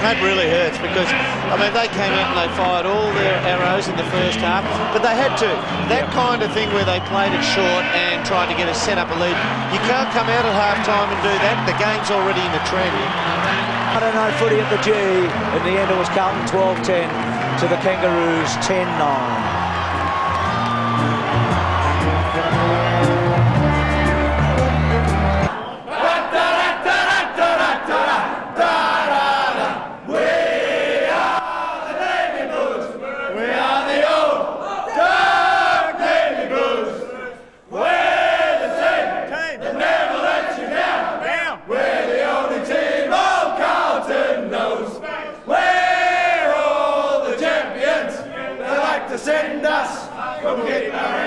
That really hurts because, they came out and they fired all their arrows in the first half, but they had to. That kind of thing where they played it short and tried to get a set up a lead. You can't come out at half-time and do that. The game's already in a trend. I don't know, footy at the G. In the end, it was Carlton 12-10 to the Kangaroos 10-9. Send us from getting our